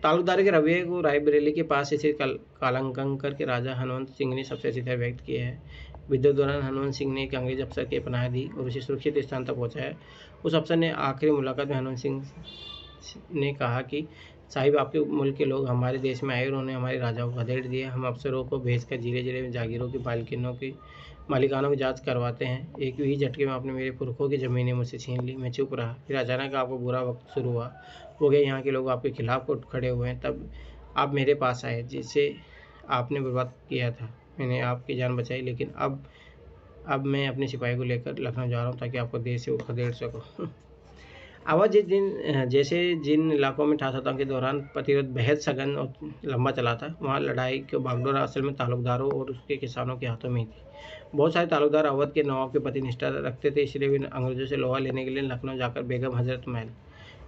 तालुकदारों के रवैये को रायबरेली के पास इसे कालांकन करके राजा हनुमंत सिंह ने सबसे अच्छी तरह व्यक्त किया है। विद्रोह दौरान हनुमंत सिंह ने एक अंग्रेज अफसर के पनाह दी और उसे सुरक्षित स्थान तक पहुँचाया। उस अफसर ने आखिरी मुलाकात में हनुमंत सिंह ने कहा कि साहिब, आपके मुल्क के लोग हमारे देश में आए और उन्होंने हमारे राजाओं को खदेड़ दिया। हम अफसरों को भेजकर जिले जिले में जागीरों की मालिकानों की जांच करवाते हैं। एक ही झटके में आपने मेरे पुरखों की ज़मीनें मुझसे छीन ली। मैं चुप रहा। फिर अचानक आपको बुरा वक्त शुरू हुआ, हो गया, यहाँ के लोग आपके खिलाफ उठ खड़े हुए हैं। तब आप मेरे पास आए, जिससे आपने बर्बाद किया था। मैंने आपकी जान बचाई, लेकिन अब अब मैं अपने सिपाही को लेकर लखनऊ जा रहा हूँ ताकि आपको देर से खदेड़ सकूँ। आवाज़ जैसे जिन इलाकों में ठाकुर के दौरान प्रतिरोध बेहद सघन और लंबा चला था, वहाँ लड़ाई के बागडोर असल में तालुकदारों और उसके किसानों के हाथों में ही थी। बहुत सारे तालुकदार अवध के नवाब के प्रति निष्ठा रखते थे, इसलिए वे अंग्रेजों से लोहा लेने के लिए लखनऊ जाकर बेगम हजरत महल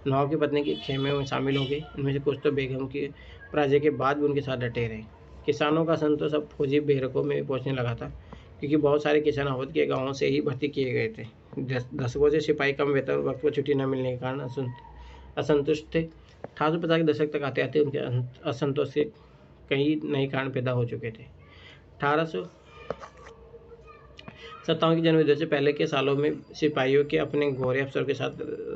नवाब की पत्नी के खेमे में शामिल हो गए। इनमें से कुछ तो बेगम के पराजय के बाद भी उनके साथ डटे रहे। किसानों का असंतोष अब फौजी बैरकों में पहुँचने लगा था, क्योंकि बहुत सारे किसान अवध के गाँवों से ही भर्ती किए गए थे। दशकों से सिपाही कम वेतन और वक्त पर छुट्टी न मिलने के कारण असंतुष्ट थे। 1850 के दशक तक आते आते उनके असंतोष के कई नए कारण पैदा हो चुके थे। 1857 की जनवरी से पहले के सालों में सिपाहियों के अपने गोरे अफसरों के साथ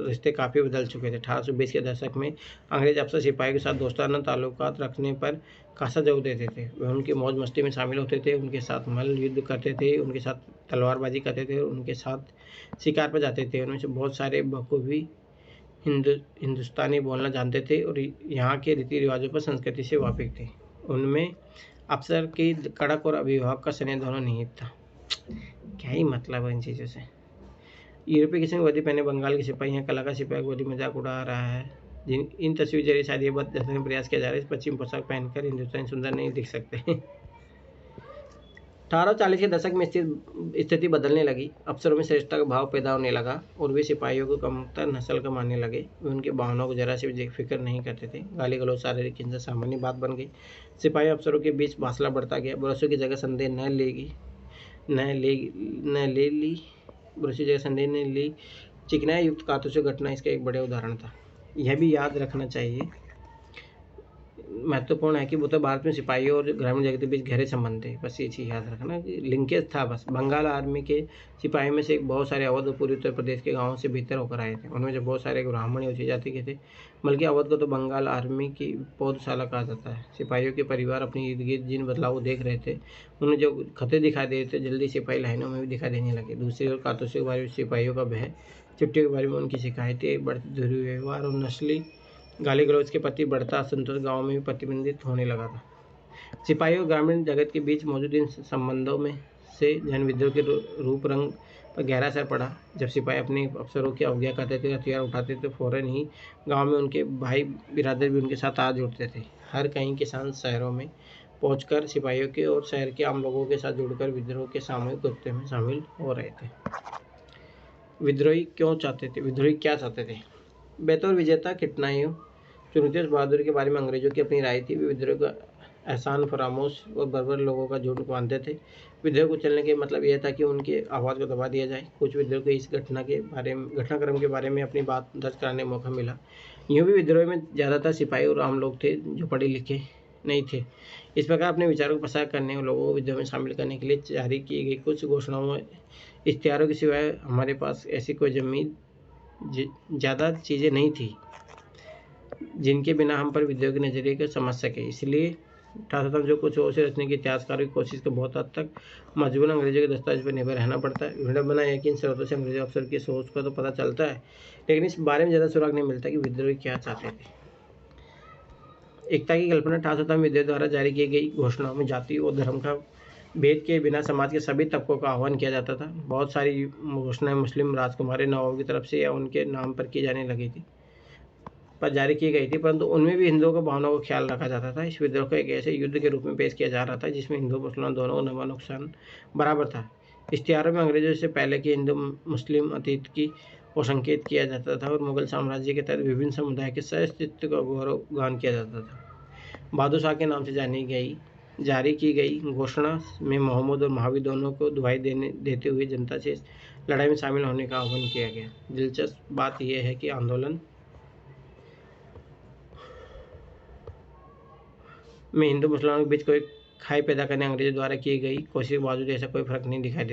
रिश्ते काफ़ी बदल चुके थे। 1820 के दशक में अंग्रेज अफसर सिपाहियों के साथ दोस्ताना ताल्लुकात रखने पर खासा जोर देते थे। वे उनकी मौज मस्ती में शामिल होते थे, उनके साथ मल्ल युद्ध करते थे, उनके साथ तलवारबाजी करते थे, उनके साथ शिकार पर जाते थे। उनमें से बहुत सारे बखूबी हिंदुस्तानी बोलना जानते थे और यहाँ के रीति रिवाजों पर संस्कृति से वाकिफ थे। उनमें अफसर की कड़क और अभिभावक का स्नेह दोनों निहित था। क्या ही मतलब है इन चीज़ों से। यूरोपीय किस्म की वर्दी पहने बंगाल के सिपाही हैं, कला का सिपाही वर्दी मजाक उड़ा रहा है। इन तस्वीर जरिए शायद ये बात दर्शाने का प्रयास किया जा रहा है, पश्चिम पोशाक पहनकर हिंदुस्तानी सुंदर नहीं दिख सकते। 1840 के दशक में स्थिति बदलने लगी। अफसरों में श्रेष्ठता का भाव पैदा होने लगा और वे सिपाहियों को कमतर नस्ल का मानने लगे। वे उनके भावनाओं को जरा से भी फिक्र नहीं करते थे। गाली गलौज शारीरिक हिंसा सामान्य बात बन गई। सिपाही अफसरों के बीच फासला बढ़ता गया। भरोसे की जगह संदेह न ली चिकनाई युक्त कारतूसों घटना इसका एक बड़े उदाहरण था। यह भी याद रखना चाहिए, महत्वपूर्ण है कि वो तो भारत में सिपाहियों और ग्रामीण जगत के बीच गहरे संबंध थे। बस ये चीज़ याद रखना कि लिंकेज था। बस बंगाल आर्मी के सिपाही में से बहुत सारे अवध और पूर्वी उत्तर प्रदेश के गांवों से भीतर होकर आए थे। उनमें से बहुत सारे ब्राह्मण ऊंची जाति के थे। बल्कि अवध को तो बंगाल आर्मी की पौधशाला कहा जाता है। सिपाहियों के परिवार अपने इर्द गिर्द जिन बदलाव को देख रहे थे, उन्हें जो खतरे दिखाई दे रहे थे, जल्दी सिपाही लाइनों में भी दिखाई देने लगे। दूसरी ओर कारतूसों के बारे में सिपाहियों का भय, छुट्टियों के बारे में उनकी शिकायतें, बढ़ते दुर्व्यवहार और नस्ली गाली गलौज के प्रति बढ़ता असंतोष गाँव में भी प्रतिबिंबित होने लगा था। सिपाही और ग्रामीण जगत के बीच मौजूद इन संबंधों में से जन विद्रोह के रूप रंग पर गहरा असर पड़ा। जब सिपाही अपने अफसरों की अवज्ञा करते थे, हथियार उठाते थे, फौरन ही गांव में उनके भाई बिरादर भी उनके साथ आ जुड़ते थे। हर कहीं किसान शहरों में पहुंचकर सिपाहियों के और शहर के आम लोगों के साथ जुड़कर विद्रोह के सामूहिक कृत्य में शामिल हो रहे थे। विद्रोही क्या चाहते थे? बेतौर विजेता कठिनाइयों चुनौतियों बहादुरी के बारे में अंग्रेजों की अपनी राय थी। वे विद्रोह का एहसान फरामोश और बर्बर लोगों का झूठ मानते थे। विद्रोह को चलने के मतलब यह था कि उनके आवाज़ को दबा दिया जाए। कुछ विद्रोह को इस घटनाक्रम के बारे में अपनी बात दर्ज कराने का मौका मिला। यूँ भी विद्रोह में ज़्यादातर सिपाही और आम लोग थे जो पढ़े लिखे नहीं थे। इस प्रकार अपने विचारों को प्रसार करने और लोगों को विद्रोह में शामिल करने के लिए जारी की गई कुछ घोषणाओं इश्तिहारों के सिवाय हमारे पास ऐसी कोई ज़्यादा चीज़ें नहीं थी जिनके बिना हम पर विद्रोह के नजरिए को समझ सके। इसलिए ठाकुर जो कुछ और से रचने की इतिहासकारों की कोशिश को बहुत हद तक मजबूरन अंग्रेजों के दस्तावेज पर निर्भर रहना पड़ता है। विडंबना है कि इन स्रोतों से अंग्रेजों अफसर की सोच का तो पता चलता है, लेकिन इस बारे में ज़्यादा सुराग नहीं मिलता कि विद्रोही क्या चाहते थे। एकता की कल्पना ठाकुर विद्रोह द्वारा जारी की गई घोषणाओं में जाति और धर्म का भेद के बिना समाज के सभी तबकों का आह्वान किया जाता था। बहुत सारी घोषणाएं मुस्लिम राजकुमारी नवाबों की तरफ से या उनके नाम पर की जाने लगी थी पर जारी की गई थी, परंतु उनमें भी हिंदुओं का भावनाओं का ख्याल रखा जाता था। इस विद्रोह को एक ऐसे युद्ध के रूप में पेश किया जा रहा था जिसमें हिंदू मुसलमान दोनों को नफा नुकसान बराबर था। इश्तिहारों में अंग्रेजों से पहले के हिंदू मुस्लिम अतीत की को संकेत किया जाता था और मुगल साम्राज्य के तहत विभिन्न समुदाय के सहअस्तित्व का गौरव गान किया जाता था। बहादुर शाह के नाम से जारी की गई घोषणा में मोहम्मद और महावीर दोनों को दुहाई देते हुए जनता से लड़ाई में शामिल होने का आह्वान किया गया। दिलचस्प बात यह है कि आंदोलन में हिंदू मुसलमानों के बीच कोई खाई पैदा करने अंग्रेजों द्वारा की गई कोशिश के बावजूद ऐसा कोई फर्क नहीं दिखाई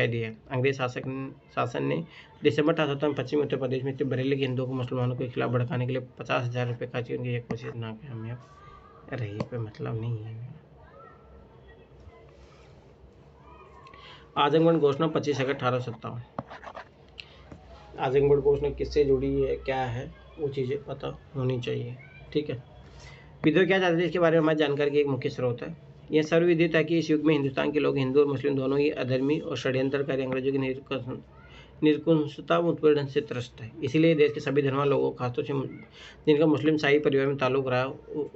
दिया। अंग्रेज शासन ने दिसंबर 1877 में पश्चिमी उत्तर प्रदेश में बरेली के हिंदुओं को मुसलमानों के खिलाफ भड़काने के लिए 50,000 रुपये खर्च करने की यह कोशिश नाकामयाब रही। कोई मतलब नहीं है। आजमगढ़ घोषणा 25 अगस्त 1857। आजमगढ़ घोषणा किससे जुड़ी है, क्या है, वो चीज़ें पता होनी चाहिए। ठीक है। विद्रोह क्या चाहते थे इसके बारे में हमारी जानकारी की एक मुख्य स्रोत है। यह सर्वविदित है कि इस युग में हिंदुस्तान के लोग हिंदू और मुस्लिम दोनों ही अधर्मी और षड्यंत्रकारी अंग्रेजों की निरंकुशता उत्पीड़न से त्रस्त है। इसीलिए देश के सभी धर्म लोगों, खासतौर से जिनका मुस्लिम शाही परिवार में ताल्लुक रहा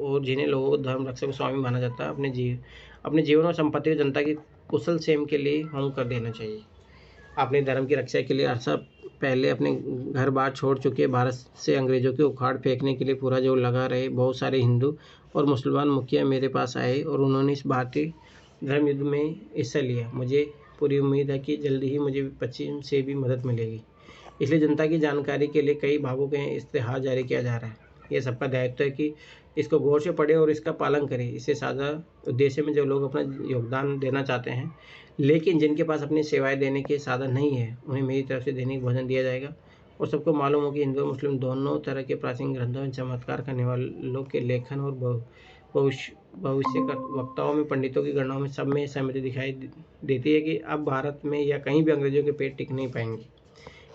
और जिन्हें लोगों को धर्म रक्षक स्वामी माना जाता है, अपने जीवन और संपत्ति को जनता की कुशल क्षेम के लिए होम कर देना चाहिए। अपने धर्म की रक्षा के लिए अरसा पहले अपने घर बार छोड़ चुके भारत से अंग्रेजों के उखाड़ फेंकने के लिए पूरा जोर लगा रहे बहुत सारे हिंदू और मुसलमान मुखिया मेरे पास आए और उन्होंने इस भारतीय धर्म युद्ध में हिस्सा लिया। मुझे पूरी उम्मीद है कि जल्दी ही मुझे पश्चिम से भी मदद मिलेगी। इसलिए जनता की जानकारी के लिए कई भागों के इश्तेहार जारी किया जा रहा है। यह सबका दायित्व है कि इसको गौर से पढ़े और इसका पालन करें। इससे साझा उद्देश्य में जो लोग अपना योगदान देना चाहते हैं लेकिन जिनके पास अपनी सेवाएं देने के साधन नहीं है, उन्हें मेरी तरफ से दैनिक भोजन दिया जाएगा। और सबको मालूम हो कि हिंदू और मुस्लिम दोनों तरह के प्राचीन ग्रंथों में चमत्कार करने वालों के लेखन और भविष्य वक्ताओं में, पंडितों की गणनाओं में सब में सहमति दिखाई देती है कि अब भारत में या कहीं भी अंग्रेजों के पेट टिक नहीं पाएंगे।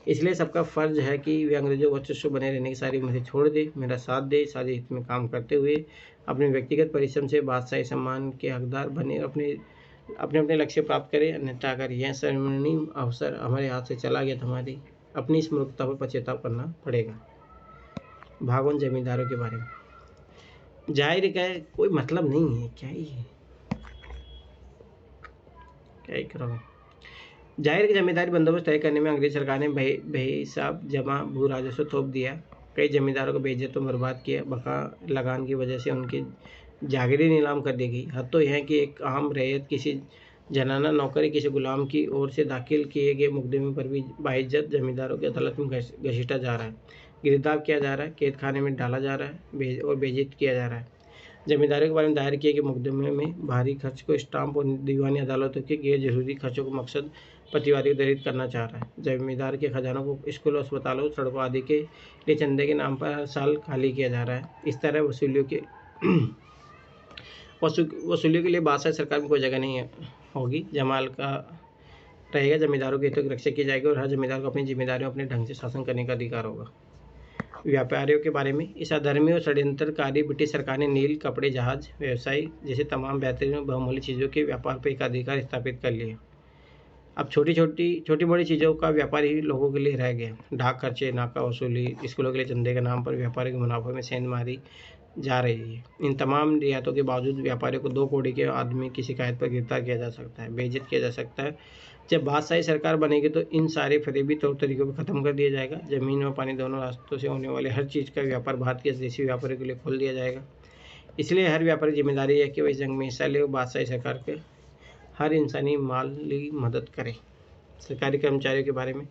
इसलिए सबका फर्ज है कि वे अंग्रेजों वर्चस्व बने रहने की सारी उम्मीदें छोड़ दे, मेरा साथ दे, साझे हित में काम करते हुए अपने व्यक्तिगत परिश्रम से बादशाही सम्मान के हकदार बने, अपने लक्ष्य प्राप्त करें। अन्यथा अगर यह स्वर्णिम अवसर हमारे हाथ से चला गया तो हमारी अपनी इस मूर्खता पर पश्चाताप करना पड़ेगा। भागवत जमींदारों के बारे में जाहिर का कोई मतलब नहीं है, क्या ही करोगे। जाहिर की जमींदारी बंदोबस्त तय करने में अंग्रेज सरकार ने बेहिसाब जमा भू राजस्व थोप दिया। कई जमींदारों को बेइज्जत और बर्बाद किया। बका लगान की वजह से उनकी जागीरें नीलाम कर दी गई। हद तो यह है कि एक आम रैयत किसी जनाना नौकरी किसी गुलाम की ओर से दाखिल किए गए मुकदमे पर भी बाइज्जत जमींदारों की अदालत में घसीटा जा रहा है, गिरफ्तार किया जा रहा है, कैद खाने में डाला जा रहा है और बेइज्जत किया जा रहा है। जमींदारों के बारे में दायर किए गए मुकदमे में भारी खर्च को स्टाम्प और दीवानी अदालतों के गैर जरूरी खर्चों को मकसद प्रतिवादी को दरित करना चाह रहा है। जमींदार के खजानों को स्कूलों, अस्पतालों, सड़कों आदि के लिए चंदे के नाम पर हर साल खाली किया जा रहा है। इस तरह वसूलियों के लिए बादशाह सरकार में कोई जगह नहीं होगी। जमाल का रहेगा, जमींदारों के हितों की रक्षा की जाएगी और हर जमींदार को अपनी जिम्मेदारियों अपने ढंग से शासन करने का अधिकार होगा। व्यापारियों के बारे में इस अधर्मी और षड्यंत्रकारी ब्रिटिश सरकार ने नील, कपड़े, जहाज व्यवसाय जैसे तमाम बेहतरीन और बहुमूल्य चीज़ों के व्यापार पर एक अधिकार स्थापित कर लिया। अब छोटी बड़ी चीज़ों का व्यापार ही लोगों के लिए रह गया। डाक खर्चे, नाका वसूली, स्कूलों के लिए चंदे के नाम पर व्यापारियों के मुनाफे में सेंध मारी जा रही है। इन तमाम रियायतों के बावजूद व्यापारियों को 2 कौड़ी के आदमी की शिकायत पर गिरफ्तार किया जा सकता है, बेइज्जत किया जा सकता है। जब बादशाही सरकार बनेगी तो इन सारे फरेबी तौर तरीकों को खत्म कर दिया जाएगा। जमीन और पानी दोनों रास्तों से होने वाले हर चीज़ का व्यापार भारत के देशी व्यापारियों के लिए खोल दिया जाएगा। इसलिए हर व्यापारी जिम्मेदारी है कि वह इस जंग में हिस्सा ले और बादशाही सरकार के हर इंसानी माली मदद करे। सरकारी कर्मचारियों के बारे में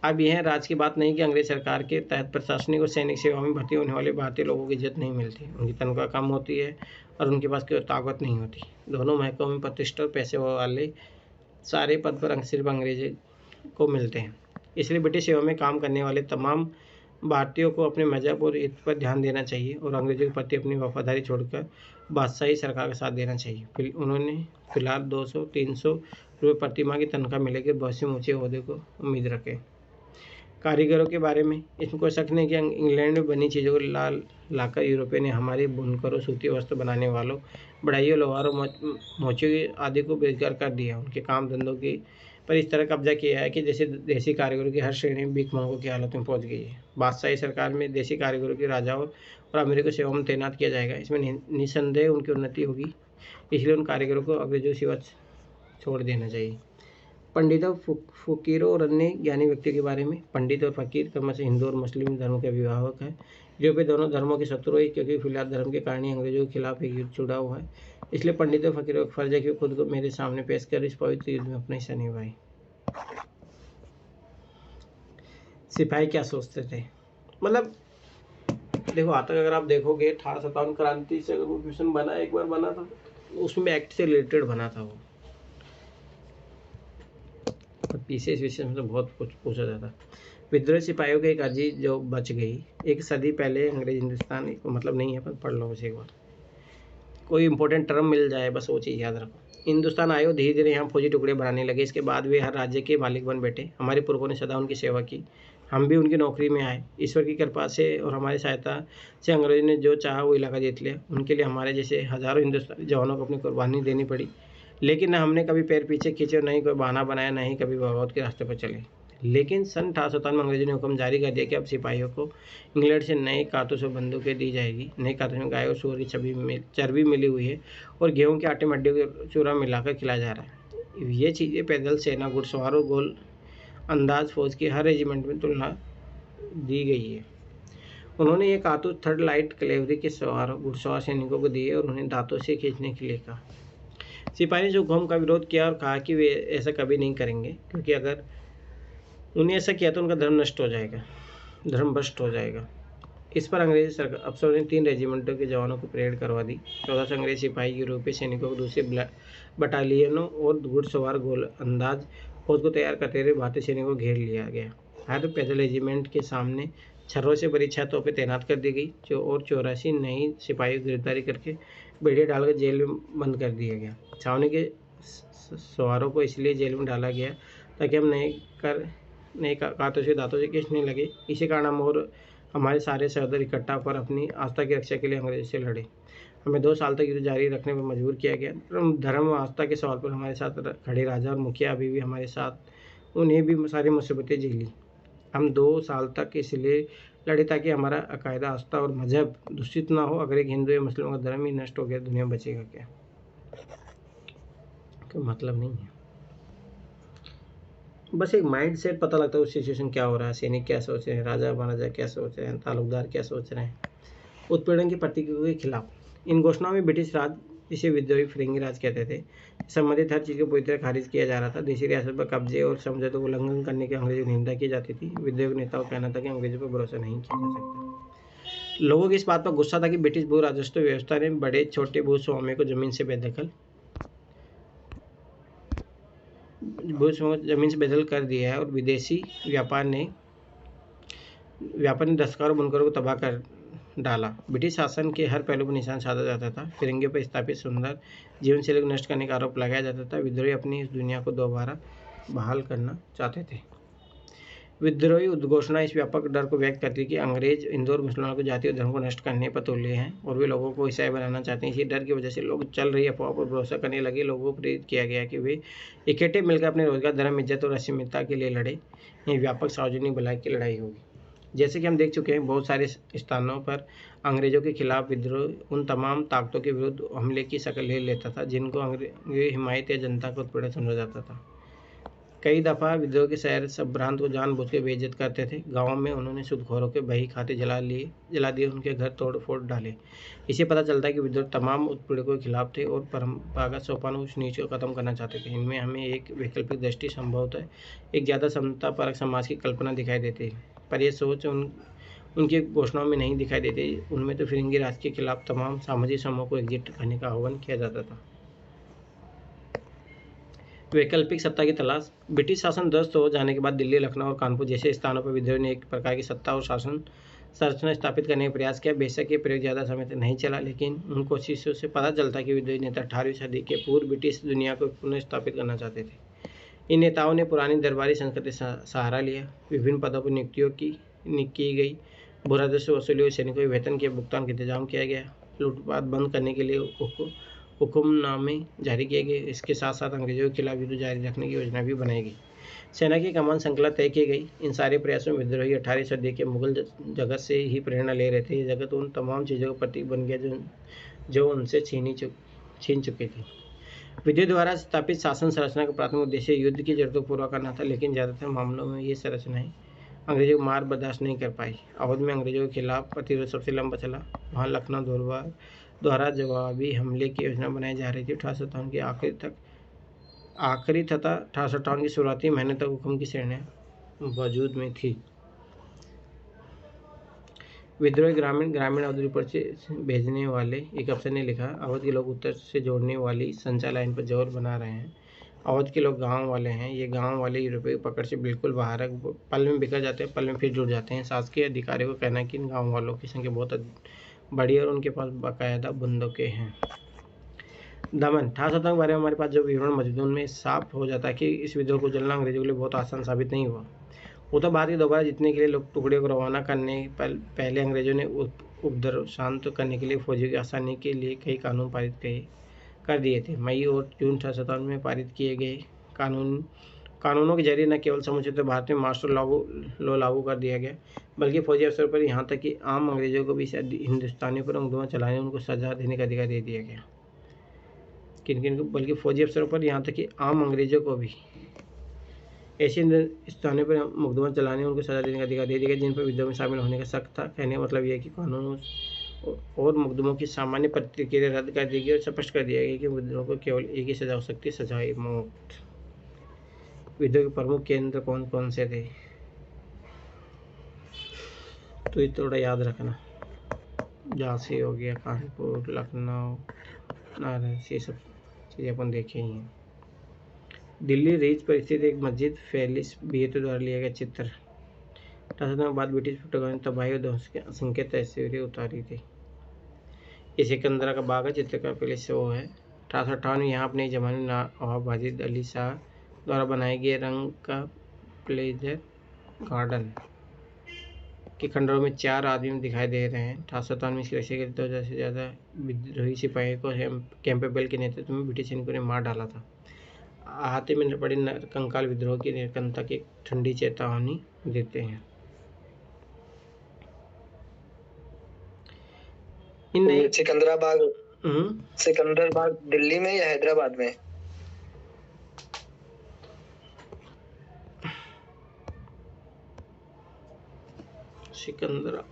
अब यह राज की बात नहीं कि अंग्रेज सरकार के तहत प्रशासनिक और सैनिक सेवा में भर्ती होने वाले भारतीय लोगों की इज्जत नहीं मिलती, उनकी तनख्वाह कम होती है और उनके पास कोई ताकत नहीं होती। दोनों महकमों में प्रतिष्ठित और पैसे वाले सारे पद पर सिर्फ अंग्रेज को मिलते हैं। इसलिए ब्रिटिश सेवा में काम करने वाले तमाम भारतीयों को अपने मजहब और हित पर ध्यान देना चाहिए और अंग्रेजों के प्रति अपनी वफादारी छोड़कर बादशाही सरकार का साथ देना चाहिए। उन्होंने फिलहाल 200-300 रुपये प्रति माह की तनख्वाह मिलेगी। भविष्य में ऊँचे ओहदे को उम्मीद रखें। कारीगरों के बारे में इसमें कोई शक नहीं कि इंग्लैंड में बनी चीज़ों को लाकर यूरोपियों ने हमारे बुनकरों, सूती वस्त्र बनाने वालों, बढ़ाइयों, लोहारों, मोचियों आदि को बेरोजगार कर दिया। उनके काम धंधों की पर इस तरह कब्जा किया है कि जैसे देसी कारीगरों की हर श्रेणी भीख मंगों की हालत में पहुंच गई है। बादशाही सरकार में देसी कारीगरों की राजाओं और अमीरों को सेवा में तैनात किया जाएगा। इसमें निसंदेह उनकी उन्नति होगी। इसलिए उन कारीगरों को अंग्रेजों की सेवा छोड़ देना चाहिए। पंडितों, फकीरों और अन्य ज्ञानी व्यक्तियों के बारे में पंडित और फकीर क्रमशः हिंदू और मुस्लिम धर्मों के अभिभावक है, जो वे दोनों धर्मों के शत्रु है, क्योंकि फिलहाल धर्म के कारण ही अंग्रेजों के खिलाफ एक युद्ध जुड़ा हुआ है। इसलिए पंडित और फकीरों का फर्ज है कि खुद को मेरे सामने पेश कर इस पवित्र युद्ध में अपना हिस्सा निभाए। सिपाही क्या सोचते थे, मतलब देखो आज तक अगर आप देखोगे 1857 क्रांति से अगर वो क्वेश्चन बना, एक बार बना था, उसमें एक्ट से रिलेटेड बना था वो, पीछे इस विषय में तो बहुत कुछ पूछा जाता। विद्रोही सिपाहियों की एक अर्जी जो बच गई, एक सदी पहले अंग्रेज हिंदुस्तान को मतलब नहीं है, पर पढ़ लो बस एक बार, कोई इंपॉर्टेंट टर्म मिल जाए बस वो चीज़ याद रखो। हिंदुस्तान आए और धीरे धीरे यहाँ फौजी टुकड़े बनाने लगे। इसके बाद वे हर राज्य के मालिक बन बैठे। हमारे पूर्वों ने सदा उनकी सेवा की। हम भी उनकी नौकरी में आए। ईश्वर की कृपा से और हमारी सहायता से अंग्रेजों ने जो चाहा वो इलाका जीत लिया। उनके लिए हमारे जैसे हज़ारों हिंदुस्तानी जवानों को अपनी कुर्बानी देनी पड़ी, लेकिन न हमने कभी पैर पीछे खींचे और न ही कोई बहाना बनाया, न ही कभी बगावत के रास्ते पर चले। लेकिन सन 1857 में अंग्रेजों ने हुक्म जारी कर दिया कि अब सिपाहियों को इंग्लैंड से नए कारतूस और बंदूकें दी जाएगी। नए कारतूस में गाय और सूअर की चर्बी मिली हुई है और गेहूं के आटे में हड्डियों का चूरा मिलाकर खिलाया जा रहा है। ये चीज़ें पैदल सेना, घुड़सवार और गोल अंदाज फौज की हर रेजिमेंट में तुलना दी गई है। उन्होंने ये कारतूस थर्ड लाइट कैवेलरी के घुड़सवार सैनिकों को दिए और उन्हें दांतों से खींचने के लिए कहा। सिपाही ने जो हुक्म का विरोध किया और कहा कि वे ऐसा कभी नहीं करेंगे, क्योंकि अगर उन्हें ऐसा किया तो उनका धर्म नष्ट हो जाएगा, धर्म भ्रष्ट हो जाएगा। इस पर अंग्रेजी सरकार अफसरों ने 3 रेजिमेंटों के जवानों को परेड करवा दी। 1400 अंग्रेजी सिपाही यूरोपीय सैनिकों को दूसरे बटालियनों और घुड़सवार गोल अंदाज फौज को तैयार करते हुए भारतीय सैनिकों को घेर लिया गया। हर पैदल रेजिमेंट के सामने छर्रों से भरी 6 तोपें तैनात कर दी गई और 84 नई सिपाही को गिरफ्तारी करके बेड़े डालकर जेल में बंद कर दिया गया। छावनी के सवारों को इसलिए जेल में डाला गया ताकि हम नए कांतों से दांतों से खींचने लगे। इसी कारण हम और हमारे सारे सरदार इकट्ठा होकर अपनी आस्था की रक्षा के लिए अंग्रेजों से लड़े। हमें 2 साल तक युद्ध जारी रखने पर मजबूर किया गया। धर्म और आस्था के सवाल पर हमारे साथ खड़े राजा और मुखिया अभी भी हमारे साथ, उन्हें भी सारी मुसीबतें झेली। हम 2 साल तक इसलिए लड़े ताकि हमारा अकायदा, आस्था और मजहब दूषित ना हो। अगर एक हिंदू या मुस्लिम का धर्म ही नष्ट हो गया, दुनिया बचेगा क्या? कोई मतलब नहीं है। बस एक माइंड सेट पता लगता है उस सिचुएशन क्या हो रहा है, सैनिक क्या सोच रहे हैं, राजा महाराजा क्या सोच रहे हैं, तालुकदार क्या सोच रहे हैं। उत्पीड़न की प्रतीकों के खिलाफ इन घोषणाओं में ब्रिटिश राज, जिसे विद्रोही फिरंगी राज कहते थे, संबंधित हर चीज़ को पूरी तरह खारिज किया जा रहा था। देशी रियासत पर कब्जे और समझौतों को उल्लंघन करने की अंग्रेजों की निंदा की जाती थी। विद्रोही नेताओं का कहना था कि अंग्रेजों पर भरोसा नहीं किया जा सकता। लोगों की इस बात पर गुस्सा था कि ब्रिटिश भू राजस्व व्यवस्था ने बड़े छोटे भूस्वामियों को जमीन से बेदखल कर दिया है और विदेशी व्यापार ने दस्तकारों बुनकरों को तबाह कर डाला। ब्रिटिश शासन के हर पहलू पर निशान साधा जाता था। फिरंगियों पर स्थापित सुंदर जीवन शैली को नष्ट करने का आरोप लगाया जाता था। विद्रोही अपनी इस दुनिया को दोबारा बहाल करना चाहते थे। विद्रोही उद्घोषणा इस व्यापक डर को व्यक्त करती है कि अंग्रेज हिंदू और मुसलमानों को जाति और धर्म को नष्ट करने पर तुले हैं और वे लोगों को ईसाई बनाना चाहते हैं। इसी डर की वजह से लोग चल रही अफवाह पर भरोसा करने लगे। लोगों को प्रेरित किया गया कि वे इकट्ठे मिलकर अपने रोजगार, धर्म, इज्जत और अस्मिता के लिए लड़े। ये व्यापक सार्वजनिक भलाई की लड़ाई होगी। जैसे कि हम देख चुके हैं, बहुत सारे स्थानों पर अंग्रेजों के खिलाफ विद्रोह उन तमाम ताकतों के विरुद्ध हमले की शक्ल ले लेता था जिनको अंग्रेजी हिमायत या जनता को उत्पीड़न समझा जाता था। कई दफ़ा विद्रोह के शहर संभ्रांत को जानबूझ के बेइज्जत करते थे। गाँव में उन्होंने सूदखोरों के बही खाते जला दिए, उनके घर तोड़ फोड़ डाले। इससे पता चलता है कि विद्रोह तमाम उत्पीड़कों के खिलाफ थे और परंपरागत सोपानों उस नीच को खत्म करना चाहते थे। इनमें हमें एक वैकल्पिक दृष्टि, संभवतः एक ज़्यादा समता परक समाज की कल्पना दिखाई देती है, पर यह सोच उनकी घोषणाओं में नहीं दिखाई देती। उनमें तो फिरंगी राज के खिलाफ तमाम सामाजिक समूहों को एकजुट करने का आह्वान किया जाता था। वैकल्पिक सत्ता की तलाश। ब्रिटिश शासन ध्वस्त हो जाने के बाद दिल्ली, लखनऊ और कानपुर जैसे स्थानों पर विद्रोह ने एक प्रकार की सत्ता और शासन संरचना स्थापित करने का प्रयास किया। बेशक ये प्रयोग ज़्यादा समय तक नहीं चला, लेकिन उन कोशिशों से पता चलता है कि विद्रोही नेता 18वीं सदी के पूर्व ब्रिटिश दुनिया को पुनः स्थापित करना चाहते थे। इन नेताओं ने पुरानी दरबारी संस्कृति सहारा लिया। विभिन्न पदों पर नियुक्तियों की गई। भू राजस्व वसूली और सैनिकों के वेतन के भुगतान का इंतजाम किया गया। लूटपाट बंद करने के लिए हुक्मनामे जारी किए गए। इसके साथ साथ अंग्रेजों के खिलाफ युद्ध जारी रखने की योजना भी बनाई गई। सेना की कमान श्रृंखला तय की गई। इन सारे प्रयासों में विद्रोही 18वीं सदी के मुगल जगत से ही प्रेरणा ले रहे थे। ये जगत उन तमाम चीज़ों का प्रतीक बन गया जो उनसे छीन चुके थे। विद्रोह द्वारा स्थापित शासन संरचना का प्राथमिक उद्देश्य युद्ध की जरूरतों को पूरा करना था, लेकिन ज़्यादातर मामलों में ये संरचनाएं अंग्रेजों को मार बर्दाश्त नहीं कर पाई। अवध में अंग्रेजों के खिलाफ प्रतिरोध सबसे लंबा चला। वहाँ लखनऊ द्वारा जवाबी हमले की योजना बनाई जा रही थी। 1857 के आखिरी तथा 1858 की शुरुआती महीने तक हुक्म की श्रेणियाँ वजूद में थी। विद्रोही ग्रामीण अवध रिपोर्ट से भेजने वाले एक अफसर ने लिखा, अवध के लोग उत्तर से जोड़ने वाली संचार लाइन पर जोर बना रहे हैं। अवध के लोग गांव वाले हैं। ये गांव वाले यूरोपीय पकड़ से बिल्कुल बाहर है। पल में बिखर जाते हैं, पल में फिर जुड़ जाते हैं। शासकीय अधिकारियों का कहना है कि इन गाँव वालों की संख्या बहुत बड़ी है और उनके पास बाकायदा बंदूकें हैं। दमन 1857 के बारे में हमारे पास जो विवरण मौजूद है उनमें साफ हो जाता है कि इस विद्रोह को जलना अंग्रेजों के लिए बहुत आसान साबित नहीं हुआ। वो तो भारत के दोबारा जीतने के लिए लोग टुकड़े को रवाना करने पहले अंग्रेजों ने उपद्रव शांत करने के लिए फौजियों की आसानी के लिए कई कानून पारित कर दिए थे। मई और जून 1857 में पारित किए गए कानूनों के जरिए न केवल समूचे भारत में मार्शल लॉ लागू कर दिया गया, बल्कि फौजी अफसर पर यहाँ तक कि आम अंग्रेजों को भी हिंदुस्तानियों पर मुकदमा चलाने उनको सजा देने का अधिकार दे दिया गया। किन को? बल्कि फौजी अफसरों पर यहाँ तक कि आम अंग्रेजों को भी ऐसे स्थानों पर मुकदमा चलाने उनको सजा देने का अधिकार दे दिया गया जिन पर विद्रोह में शामिल होने का शक था। कहने का मतलब यह है कि कानूनों और मुकदमों की सामान्य प्रतिक्रिया रद्द कर दी गई और स्पष्ट कर दिया गया कि विद्रोह को केवल एक ही सजा हो सकती है, सजाए मौत। विद्रोह के प्रमुख केंद्र कौन कौन से थे तो ये थोड़ा याद रखना। झांसी हो गया, कानपुर, लखनऊ, नारायणसी, ये सब चीज़ें अपन देखे ही हैं। दिल्ली रीच पर स्थित एक मस्जिद फेलिस बिएटो द्वारा लिया गया चित्र। 18 बाद ब्रिटिश फोटोग्राफर ने तबाही और ध्वंस की असंख्य तस्वीरें उतारी थी। ये सिकंदरा का बाग है, चित्रकार फेलिस से वो है। 1858 में यहाँ अपने जमाने में नवाब वाजिद अली शाह द्वारा बनाए गए रंग का प्लेजर गार्डन के खंडरों में 4 आदमी दिखाई दे रहे हैं। 1857 में इसकी रक्षा के 2000 से ज़्यादा विद्रोही सिपाहियों को कैंपबेल के नेतृत्व में ब्रिटिश सैनिकों ने मार डाला था। आहते में पड़े कंकाल विद्रोह की निरंतरता की ठंडी चेतावनी देते हैं। सिकंदर बाग दिल्ली में या हैदराबाद में? सिकंदरा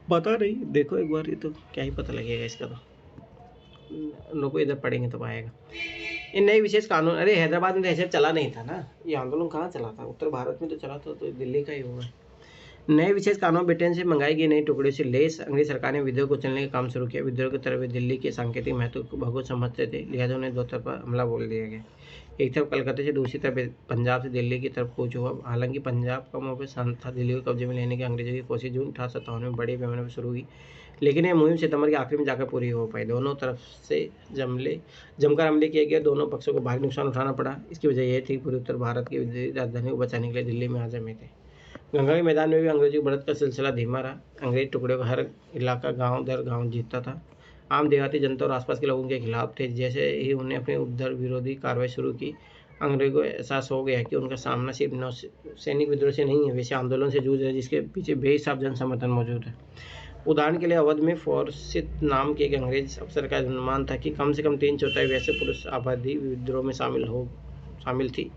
पता नहीं, देखो एक बार, ये तो क्या ही पता लगेगा इसका, तो लोग इधर पढ़ेंगे तो आएगा। ये नए विशेष कानून, अरे हैदराबाद में तो ऐसे चला नहीं था ना, ये आंदोलन कहाँ चला था, उत्तर भारत में तो चला था, तो दिल्ली का ही होगा। नए विशेष कानून ब्रिटेन से मंगाई गई नई टुकड़े से लेस अंग्रेज सरकार ने विद्रोह को चलने का काम शुरू किया। विद्रोह की तरफ दिल्ली के सांकेतिक महत्व को बहुत समझते थे, लिहाजा उन्हें 2 तरफा हमला बोल दिया गया। एक तरफ कलकत्ते से, दूसरी तरफ पंजाब से दिल्ली की तरफ कूच हुआ। हालांकि पंजाब का मुँह पे शांत था। दिल्ली को कब्जे में लेने की अंग्रेजों की कोशिश जून 1857 में बड़े पैमाने पर शुरू हुई, लेकिन यह मुहिम सितंबर के आखिर में जाकर पूरी हो पाई। दोनों तरफ से जमकर हमले किए गए, दोनों पक्षों को भारी नुकसान उठाना पड़ा। इसकी वजह यह थी पूरे उत्तर भारत की राजधानी को बचाने के लिए दिल्ली में आजमे थे। गंगा के मैदान में भी अंग्रेजों की बढ़त का सिलसिला धीमा रहा। अंग्रेज टुकड़े को हर इलाका गांव दर गांव जीतता था। आम देहाती जनता और आसपास के लोगों के खिलाफ थे। जैसे ही उन्हें अपनी उपद्रव विरोधी कार्रवाई शुरू की, अंग्रेजों को एहसास हो गया कि उनका सामना सिर्फ नौसैनिक विद्रोह से नहीं है, वैसे आंदोलन से जूझ रहे जिसके पीछे बेहिसाब जन समर्थन मौजूद है। उदाहरण के लिए अवध में फॉरसिथ नाम के एक अंग्रेज अफसर का अनुमान था कि कम से कम 3/4 वैसे पुरुष आबादी विद्रोह में शामिल थी।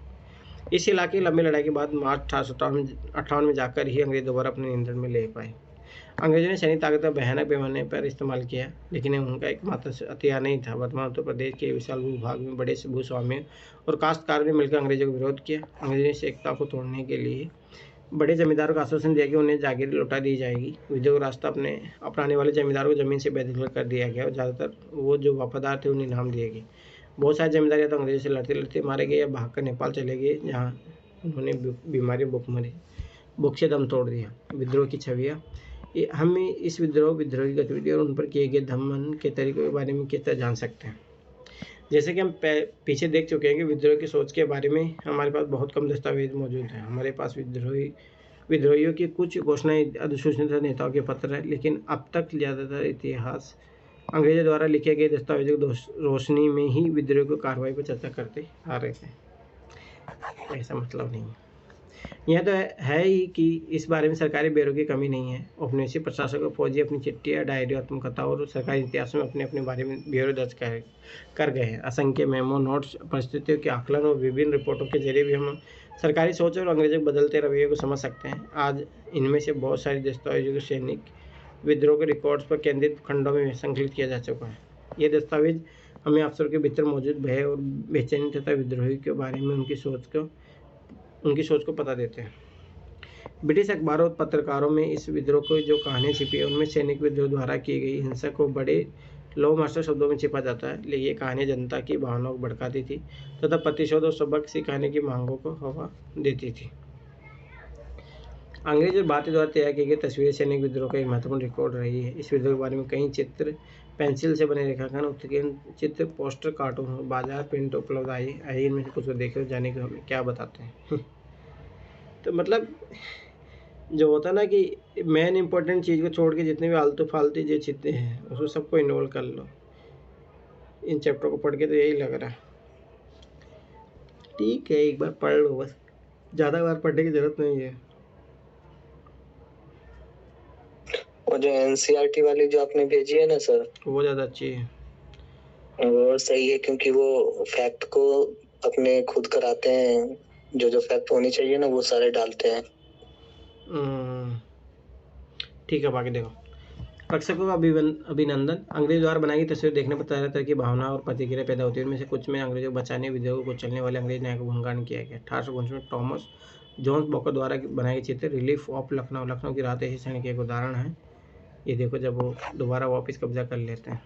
इस इलाके की लंबी लड़ाई के बाद मार्च 1858 में जाकर ही अंग्रेज दोबारा अपने नियंत्रण में ले पाए। अंग्रेजों ने सैनिक ताकत का भयानक पैमाने पर इस्तेमाल किया, लेकिन उनका एकमात्र हथियार नहीं था। वर्तमान उत्तर प्रदेश के विशाल भूभाग में बड़े भूस्वामियों और काश्तकारों ने मिलकर अंग्रेजों का विरोध किया। अंग्रेजों ने इस एकता को तोड़ने के लिए बड़े जमींदारों का आश्वासन दिया कि उन्हें जागीर लौटा दी जाएगी। विद्रोह का रास्ता अपनाने वाले जमींदारों को जमीन से बेदखल कर दिया गया और ज़्यादातर वो जो वफादार थे उन्हें इनाम दिए गए। बहुत सारे जमींदार या तो अंग्रेजों से लड़ते लड़ते मारे गए या भागकर नेपाल चले गए, जहाँ उन्होंने बीमारी भूख से दम तोड़ दिया। विद्रोह की छवियाँ, हम इस विद्रोह की गतिविधि और उन पर किए गए दमन के तरीकों के बारे में किस तरह जान सकते हैं। जैसे कि हम पीछे देख चुके हैं कि विद्रोह की सोच के बारे में हमारे पास बहुत कम दस्तावेज मौजूद हैं। हमारे पास विद्रोहियों की कुछ घोषणाएं, अधिसूचना नेताओं के पत्र हैं, लेकिन अब तक ज़्यादातर इतिहास अंग्रेजों द्वारा लिखे गए दस्तावेजों की रोशनी में ही विद्रोह की कार्रवाई पर चर्चा करते आ रहे थे। ऐसा मतलब नहीं है। यह तो है ही कि इस बारे में सरकारी ब्यूरो की कमी नहीं है। औपनिवेशिक प्रशासक और फौजी अपनी चिट्ठियाँ, डायरी, आत्मकथा और सरकारी इतिहास में अपने बारे में ब्यूरो दर्ज कर गए हैं। असंख्य मेमो, नोट्स, परिस्थितियों के आकलन और विभिन्न रिपोर्टों के जरिए भी हम सरकारी सोच और अंग्रेजों के बदलते रवैये को समझ सकते हैं। आज इनमें से बहुत सारे दस्तावेजों को सैनिक विद्रोह के रिकॉर्ड्स पर केंद्रित खंडों में संकलित किया जा चुका है। ये दस्तावेज हमें अफसरों के भीतर मौजूद भय और बेचैनी तथा विद्रोही के बारे में उनकी सोच को पता देते हैं। ब्रिटिश अखबारों और पत्रकारों में इस विद्रोह को जो कहानियाँ छिपी है, उनमें सैनिक विद्रोह द्वारा की गई हिंसा को बड़े लोमहर्षक शब्दों में छिपा जाता है, लेकिन ये कहानी जनता की भावनाओं को भड़काती थी तथा प्रतिशोध और सबक सिखाने की मांगों को हवा देती थी। अंग्रेज और भारतीय द्वारा तैयार की गई तस्वीरें सैनिक विद्रोह का एक महत्वपूर्ण रिकॉर्ड रही है। इस विद्रोह के बारे में कई चित्र, पेंसिल से बने रेखांकन, उत्कीर्ण चित्र, पोस्टर, कार्टून और बाजार प्रिंट उपलब्ध आए। इनमें से कुछ को देखे और जाने को हमें क्या बताते हैं। तो मतलब जो होता है ना कि मेन इंपॉर्टेंट चीज़ को छोड़ के जितने भी आलतू फालतू जो चीज़ें हैं उसको सबको इन्वॉल्व कर लो इन चैप्टर को पढ़ के, तो यही लग रहा है। ठीक है, एक बार पढ़ लो बस, ज़्यादा बार पढ़ने की ज़रूरत नहीं है। वो जो एनसीईआरटी वाली जो आपने भेजी है ना सर, वो ज़्यादा अच्छी है। वो सही है, क्योंकि वो फैक्ट को अपने खुद कराते हैं, जो जो फैक्ट होनी चाहिए ना वो सारे डालते हैं। ठीक है, बाकी देखो। प्रेक्षकों का अभिनंदन। अंग्रेज द्वारा बनाई गई तस्वीर देखने पर तरह तरह की भावना और प्रतिक्रिया पैदा होती है। उनमें से कुछ में अंग्रेजों को बचाने, विद्रोह को चलने वाले अंग्रेज न्याय का गुणगान किया गया। 1859 में टॉमस जॉन्स बॉकर द्वारा बनाई गई चित्र रिलीफ ऑफ लखनऊ, लखनऊ की रात ऐसी क्षण की एक उदाहरण है। ये देखो जब वो दोबारा वापस कब्जा कर लेते हैं।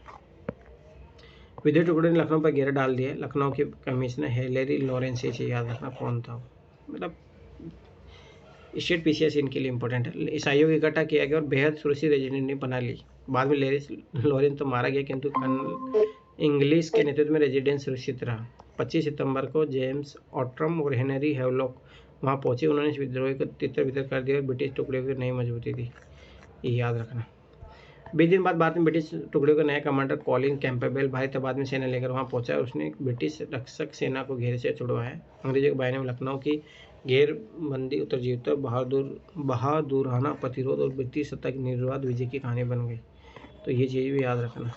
विद्रोही टुकड़े ने लखनऊ पर घेरा डाल दिया। लखनऊ के कमिश्नर हेलेरी लॉरेंस, से याद रखना कौन था वो। मतलब स्टेट पीसीएस इनके लिए इंपॉर्टेंट है। ईसाइयों को इकट्ठा किया गया और बेहद सुरक्षित रेजिडेंट बना ली। बाद में लॉरेंस तो मारा गया, किंतु कर्नल इंग्लिश के नेतृत्व में रेजिडेंट सुरक्षित रहा। 25 सितंबर को जेम्स ऑट्रम और हेनरी हैवलॉक वहां पहुंचे। उन्होंने इस विद्रोह को तितर बितर कर दिया और ब्रिटिश टुकड़े की नई मजबूती दी। ये याद रखना। 20 दिन बाद भारत में ब्रिटिश टुकड़े का नया कमांडर कॉलिन कैंपबेल भारीताबाद में सेना लेकर वहां पहुंचा और उसने ब्रिटिश रक्षक सेना को घेरे से छुड़वाया। अंग्रेजों के बाहिनी में लखनऊ की घेरबंदी उत्तरजीविता बहादुराना प्रतिरोध और ब्रिटिश सत्ता की निर्विवाद विजय की कहानी बन गई। तो ये चीज़ भी याद रखना।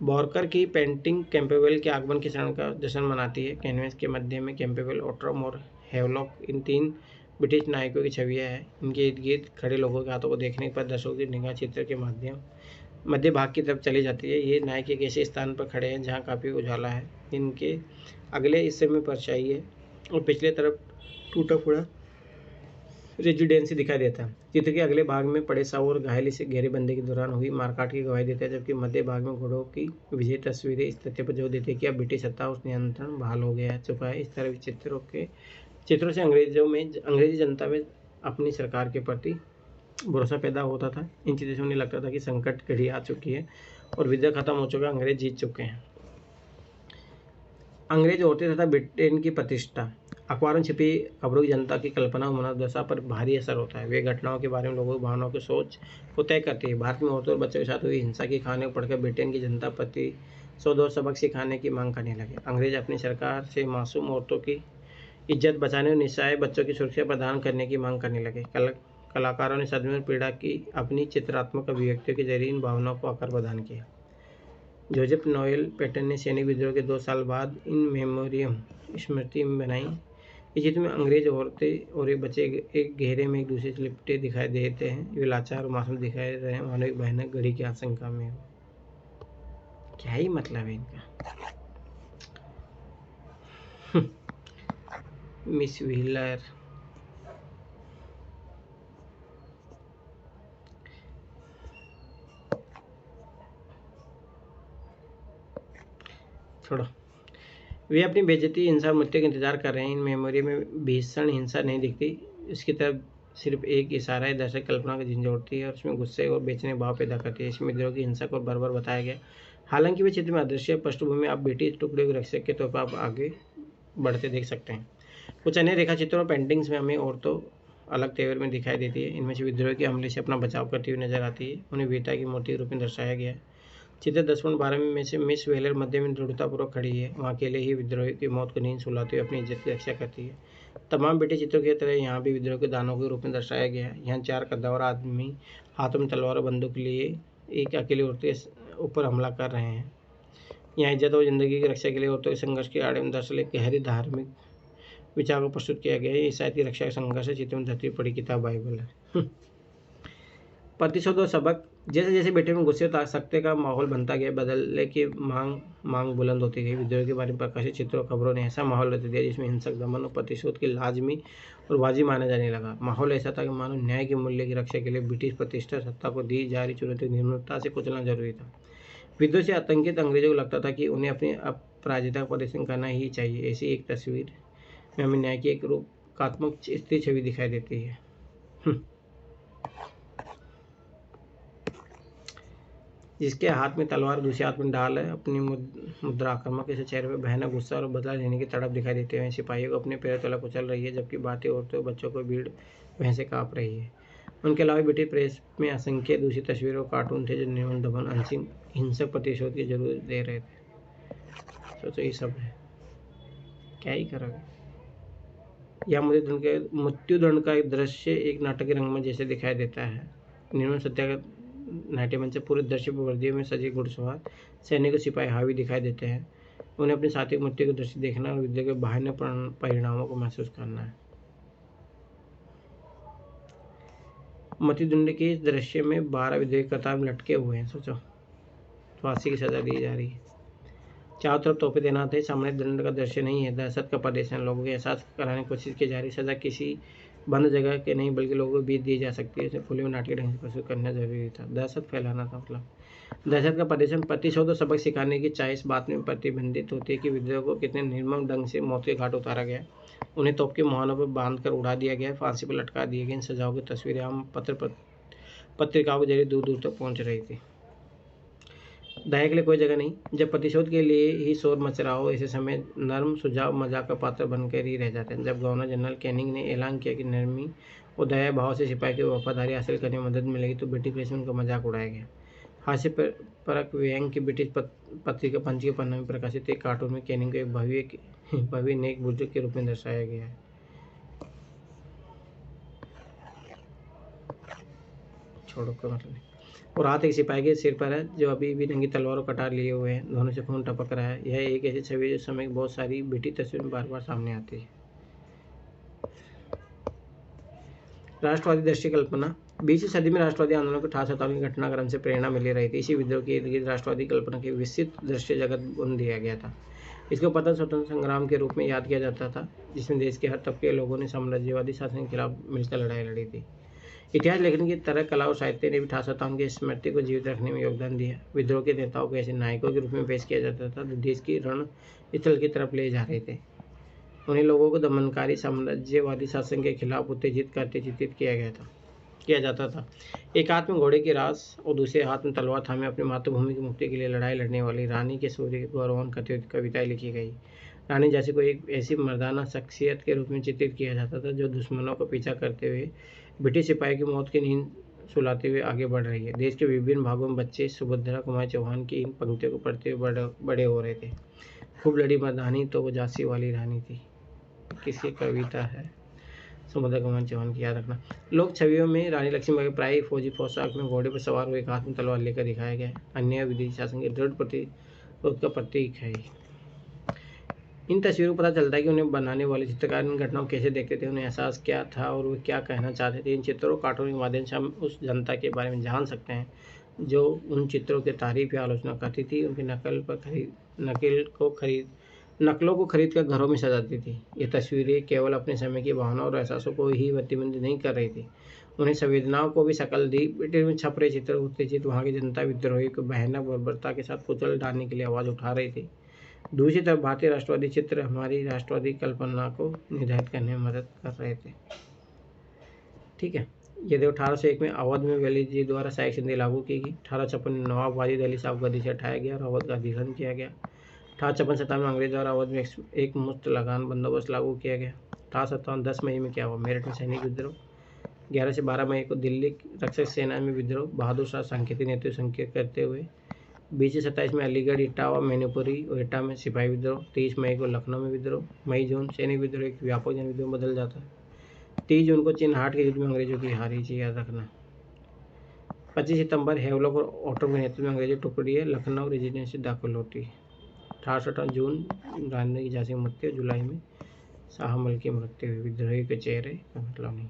बॉर्कर की पेंटिंग कैंपबेल के आगमन के क्षण का जश्न मनाती है। कैनवस के मध्य में कैंपबेल, ऑट्रम और हैवलॉक इन 3 ब्रिटिश नायकों की छवियां हैं। इनके इर्द गिर्द खड़े लोगों के हाथों को देखने पर दर्शकों की निगाह चित्र के मध्य भाग की तरफ चली जाती है। ये नायक एक ऐसे स्थान पर खड़े हैं जहाँ काफ़ी उजाला है। इनके अगले हिस्से में परछाई है और पिछले तरफ टूटा फूटा रेजिडेंसी दिखाई देता है। चित्र के अगले भाग में पड़े साव और घायली से घेरेबंदी के दौरान हुई मारकाट की गवाही देता है, जबकि मध्य भाग में घोड़ों की विजय तस्वीरें इस तथ्य पर जोर देती है कि अब ब्रिटिश सत्ता उस नियंत्रण बहाल हो गया चुका है। इस तरह चित्रों से अंग्रेजी जनता में अपनी सरकार के प्रति भरोसा पैदा होता था। इन चित्रों से उन्हें लगता था कि संकट घड़ी आ चुकी है और विद्रोह खत्म हो चुका है, अंग्रेज जीत चुके हैं। अंग्रेज औरतें तथा ब्रिटेन की प्रतिष्ठा। अखबारों में छपी खबरों की जनता की कल्पना और मनोदशा पर भारी असर होता है। वे घटनाओं के बारे में लोगों की भावनाओं की सोच को तय करती है। भारत में औरतों और बच्चों के साथ हुई हिंसा की कहानी को पढ़कर ब्रिटेन की जनता प्रतिशोध और सबक सिखाने की मांग करने लगे। अंग्रेज अपनी सरकार से मासूम औरतों की इज्जत बचाने और निस्सहाय बच्चों की सुरक्षा प्रदान करने की मांग करने लगे। कलाकारों ने सदमे और पीड़ा की अपनी चित्रात्मक अभिव्यक्तियों के जरिए इन भावनाओं को आकार प्रदान किया। जोसेफ नोएल पैटर्न ने सैनिक विद्रोह के 2 साल बाद इन मेमोरियम स्मृति में बनाई। इस चित्र में अंग्रेज औरतें और एक बच्चे एक घेरे में एक दूसरे से लिपटे दिखाई देते हैं। वे लाचार और मासूम दिखाई रहे हैं, मानो एक भयानक घड़ी की आशंका में हो। क्या ही मतलब है इनका। मिस व्हीलर, छोड़ो। वे अपनी बेइज्जती, हिंसा और मृत्यु का इंतजार कर रहे हैं। इन मेमोरी में भीषण हिंसा नहीं दिखती, इसकी तरफ सिर्फ एक इशारा है। दर्शक कल्पना को झंझोड़ती है और उसमें गुस्से और बेचैनी भाव पैदा करती है। इसमें विद्रोह की हिंसा को बर्बर बताया गया। हालांकि वे चित्र में अदृश्य पृष्ठभूमि आप ब्रिटिश टुकड़े के रक्षक के तौर पर आप आगे बढ़ते देख सकते हैं। कुछ अन्य रेखा चित्रों और पेंटिंग्स में हमें औरतों अलग तेवर में दिखाई देती है। इनमें से विद्रोह के हमले से अपना बचाव करती हुई नजर आती है। उन्हें वीरता की मूर्ति के रूप में दर्शाया गया है। चित्र 10.12 में से मिस व्हीलर मध्य में दृढ़तापूर्वक खड़ी है। वहाँ अकेले ही विद्रोही की मौत को नींद सुलाते हुए अपनी इज्जत की रक्षा करती है। तमाम ब्रिटिश चित्रों की तरह यहाँ भी विद्रोह के दानव के रूप में दर्शाया गया है। यहाँ 4 कद्दावर आदमी हाथों में तलवार और बंदूक लिए एक अकेली औरत के ऊपर हमला कर रहे हैं। यहाँ इज्जत और जिंदगी की रक्षा के लिए औरतों के संघर्ष के आड़े में दरअसल एक गहरी धार्मिक विचार को प्रस्तुत किया गया है। ईसाई की रक्षा का संघर्ष है। चित्र में धरती पड़ी किताब बाइबल है। प्रतिशोध और सबक। जैसे जैसे बेटे में गुस्से और सख्ते का माहौल बनता गया, बदलने की मांग बुलंद होती गई। विद्रोह के बारे में प्रकाशित चित्रों खबरों ने ऐसा माहौल रच दिया जिसमें हिंसक दमन और प्रतिशोध की लाजमी और वाजिब माना जाने लगा। माहौल ऐसा था कि मानो न्याय के मूल्य की रक्षा के लिए ब्रिटिश प्रतिष्ठा सत्ता को दी जा रही चुनौती को निर्ममता से कुचलना जरूरी था। विद्रोह से आतंकित अंग्रेजों को लगता था कि उन्हें अपनी अपराजिता का प्रदर्शन करना ही चाहिए। ऐसी एक तस्वीर में हमें न्याय की एक रूपकात्मक स्थिर छवि दिखाई देती है। जिसके हाथ में तलवार दूसरे हाथ में ढाल है, अपनी मुद्रा आक्रामक के चेहरे पर भयानक गुस्सा और बदला लेने की तड़प दिखाई देते हुए सिपाहियों को अपने पैरों तले कुचल रही है, जबकि बातें औरतों और बच्चों को भीड़ वहीं से काँप रही है। उनके अलावा ब्रिटिश प्रेस में असंख्य दूसरी तस्वीरें और कार्टून थे जो निर्मम दमन अंतिम हिंसक प्रतिशोध की जरूरत दे रहे थे। सोचो ये सब है, क्या ही करोगे। यह मृत्युदंड का एक दृश्य एक नाटक के रंगमंच जैसे दिखाई देता है। निर्मम सत्याग्रह नाट्यमंच से पूरे दृश्य पर वर्दियों में सजे घुड़सवार सैनिक और सिपाही हावी दिखाई देते हैं। उन्हें अपने साथी की मृत्यु का दृश्य देखना और विद्रोह के भयानक परिणामों को महसूस करना है। मृत्युदंड के इस दृश्य में 12 विद्रोही कतार में लटके हुए हैं। सोचो, फांसी की सजा दी जा रही है। चारों तरफ तोहफे देना थे। सामान्य दंड का दृश्य नहीं है, दहशत का प्रदर्शन। लोगों को एहसास कराने की कोशिश की जा रही। सजा किसी बंद जगह के नहीं बल्कि लोगों को बीच दी जा सकती है। इसे खुले में नाटकीय ढंग से प्रस्तुत करना जरूरी था। दहशत फैलाना था, मतलब दहशत का प्रदर्शन। प्रतिशोध और सबक सिखाने की चाह इस बात में प्रतिबंधित होती है कि विद्रोह को कितने निर्मम ढंग से मौत के घाट उतारा गया। उन्हें तोप के मुहानों पर बांध कर उड़ा दिया गया, फांसी पर लटका दिए गए। इन सजाओं की तस्वीरें आम पत्रिकाओं के जरिए दूर दूर तक पहुंच रही थी। दया के लिए कोई जगह नहीं। जब प्रतिशोध के लिए ही शोर मच रहा हो, ऐसे समय नर्म सुझाव मजाक का पात्र बनकर ही रह जाते हैं। जब गवर्नर जनरल कैनिंग ने ऐलान किया कि नरमी और दया भाव से सिपाही की वफादारी हासिल करने में मदद मिलेगी, तो ब्रिटिश प्रेस में उनका मजाक उड़ाया गया। हास्य परक व्यंग की ब्रिटिश पत्रिका पंच के पन्ने में प्रकाशित एक कार्टून में कैनिंग को एक भव्य नेक बुजुर्ग के रूप में दर्शाया गया है। छोड़ो, कोई मतलब नहीं। और हाथ एक सिपाही के सिर पर है जो अभी भी नंगी तलवार और कटार लिए हुए हैं। दोनों से खून टपक रहा है। यह एक ऐसी छवि जो समय की बहुत सारी ब्रिटिश तस्वीरों में बार बार सामने आती है। राष्ट्रवादी दृश्य कल्पना। 20वीं सदी में राष्ट्रवादी आंदोलन को 1857 की घटनाक्रम से प्रेरणा मिली रही थी। इसी विद्रोह के इर्द गिर्द राष्ट्रवादी कल्पना के विस्तृत दृश्य जगत बुन दिया गया था। इसको पतन स्वतंत्र संग्राम के रूप में याद किया जाता था, जिसमें देश के हर तबके के लोगों ने साम्राज्यवादी शासन के खिलाफ मिलकर लड़ाई लड़ी थी। इतिहास लेखन की तरह कला और साहित्य ने भी 1857 की स्मृति को जीवित रखने में योगदान दिया। विद्रोह के नेताओं को ऐसे नायकों के रूप में पेश किया जाता था जो देश की रण स्थल की तरफ ले जा रहे थे। उन्हीं लोगों को दमनकारी साम्राज्यवादी शासन के खिलाफ उत्तेजित करते चित्रित किया जाता था। एक हाथ में घोड़े की रास और दूसरे हाथ में तलवार थामे अपनी मातृभूमि की मुक्ति के लिए लड़ाई लड़ने वाली रानी के शौर्य के गौरवान करते हुए कविताएं लिखी गई। रानी जैसे को एक ऐसी मर्दाना शख्सियत के रूप में चित्रित किया जाता था जो दुश्मनों को पीछा करते हुए ब्रिटिश सिपाही की मौत की नींद सुलाते हुए आगे बढ़ रही है। देश के विभिन्न भागों में बच्चे सुभद्रा कुमारी चौहान की इन पंक्तियों को पढ़ते हुए बड़े हो रहे थे। खूब लड़ी मर्दानी तो वो झांसी वाली रानी थी। किसकी कविता है? सुभद्रा कुमारी चौहान की, याद रखना। लोक छवियों में रानी लक्ष्मीबाई को प्रायः फौजी पोशाक में घोड़े पर सवार हुए एक हाथ में तलवार लेकर दिखाया गया है। अन्य विदेशी शासन के दृढ़ प्रतिरोध का प्रतीक है। इन तस्वीरों को पता चलता है कि उन्हें बनाने वाले चित्रकार इन घटनाओं को कैसे देखते थे, उन्हें एहसास क्या था और वे क्या कहना चाहते थे। इन चित्रों और कार्टून के माध्यम से हम उस जनता के बारे में जान सकते हैं जो उन चित्रों की तारीफ या आलोचना करती थी, उनकी नकलों को खरीद कर घरों में सजाती थी। ये तस्वीरें केवल अपने समय की भावनाओं और एहसासों को ही प्रतिबिंबित नहीं कर रही थी, उन्हें संवेदनाओं को भी शक्ल दी। ब्रिटेन में छप रहे चित्र उत्तेजित वहाँ की जनता विद्रोही को भयानक बर्बरता के साथ कुचल डालने के लिए आवाज़ उठा रही थी। दूसरी तरफ भारतीय राष्ट्रवादी चित्र हमारी राष्ट्रवादी कल्पना को निर्धारित करने में मदद कर रहे थे। ठीक है, ये देखो 1801 में अवध में वैली जी द्वारा सहायक संधि लागू की गई। 1856 में नवाब वाजिद अली साहब गद्दी से हटाया गया और अवध का अधिग्रहण किया गया। 1857 में अंग्रेज द्वारा अवध में एक मुफ्त लगान बंदोबस्त लागू किया गया। 1857 10 मई में क्या हुआ? मेरठ में सैनिक विद्रोह। 11 से 12 मई को दिल्ली रक्षक सेना में विद्रोह। बहादुर शाह सांकेतिक नेतृत्व संकेत करते हुए। 20 से 27 में अलीगढ़, इटावा, मैनपुरी और एटा में सिपाही विद्रोह। 23 मई को लखनऊ में विद्रोह। मई जून सैनिक विद्रोह एक व्यापक जन विद्रोह में बदल जाता है। 30 जून को चिन्हाट के युद्ध में अंग्रेजों की हार ही याद रखना। 25 सितंबर हेवलॉक और ऑटो के नेतृत्व में अंग्रेजी टुकड़ी लखनऊ रेजिडेंसी दाखिल होती है। 1858 जून गांधी की झांसी में मृत्यु। जुलाई में शाहमल की मृत्यु हुई। विद्रोही के चेहरे का मतलब नहीं।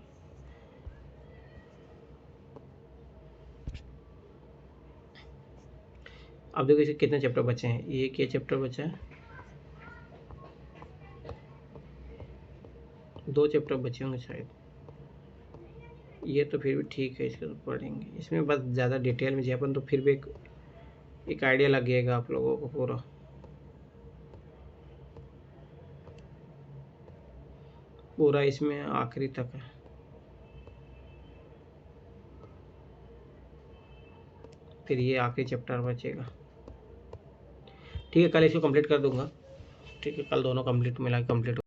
अब देखो इसे कितने चैप्टर बचे हैं। एक ये चैप्टर बचा है, 2 चैप्टर बचे होंगे शायद। ये तो फिर भी ठीक है, इसको तो पढ़ेंगे। इसमें बस ज़्यादा डिटेल में जापन तो फिर भी एक आइडिया लगेगा आप लोगों को पूरा इसमें आखिरी तक है। फिर ये आखिरी चैप्टर बचेगा। ठीक है, कल इसको कंप्लीट कर दूंगा। ठीक है, कल दोनों कंप्लीट मिला कंप्लीट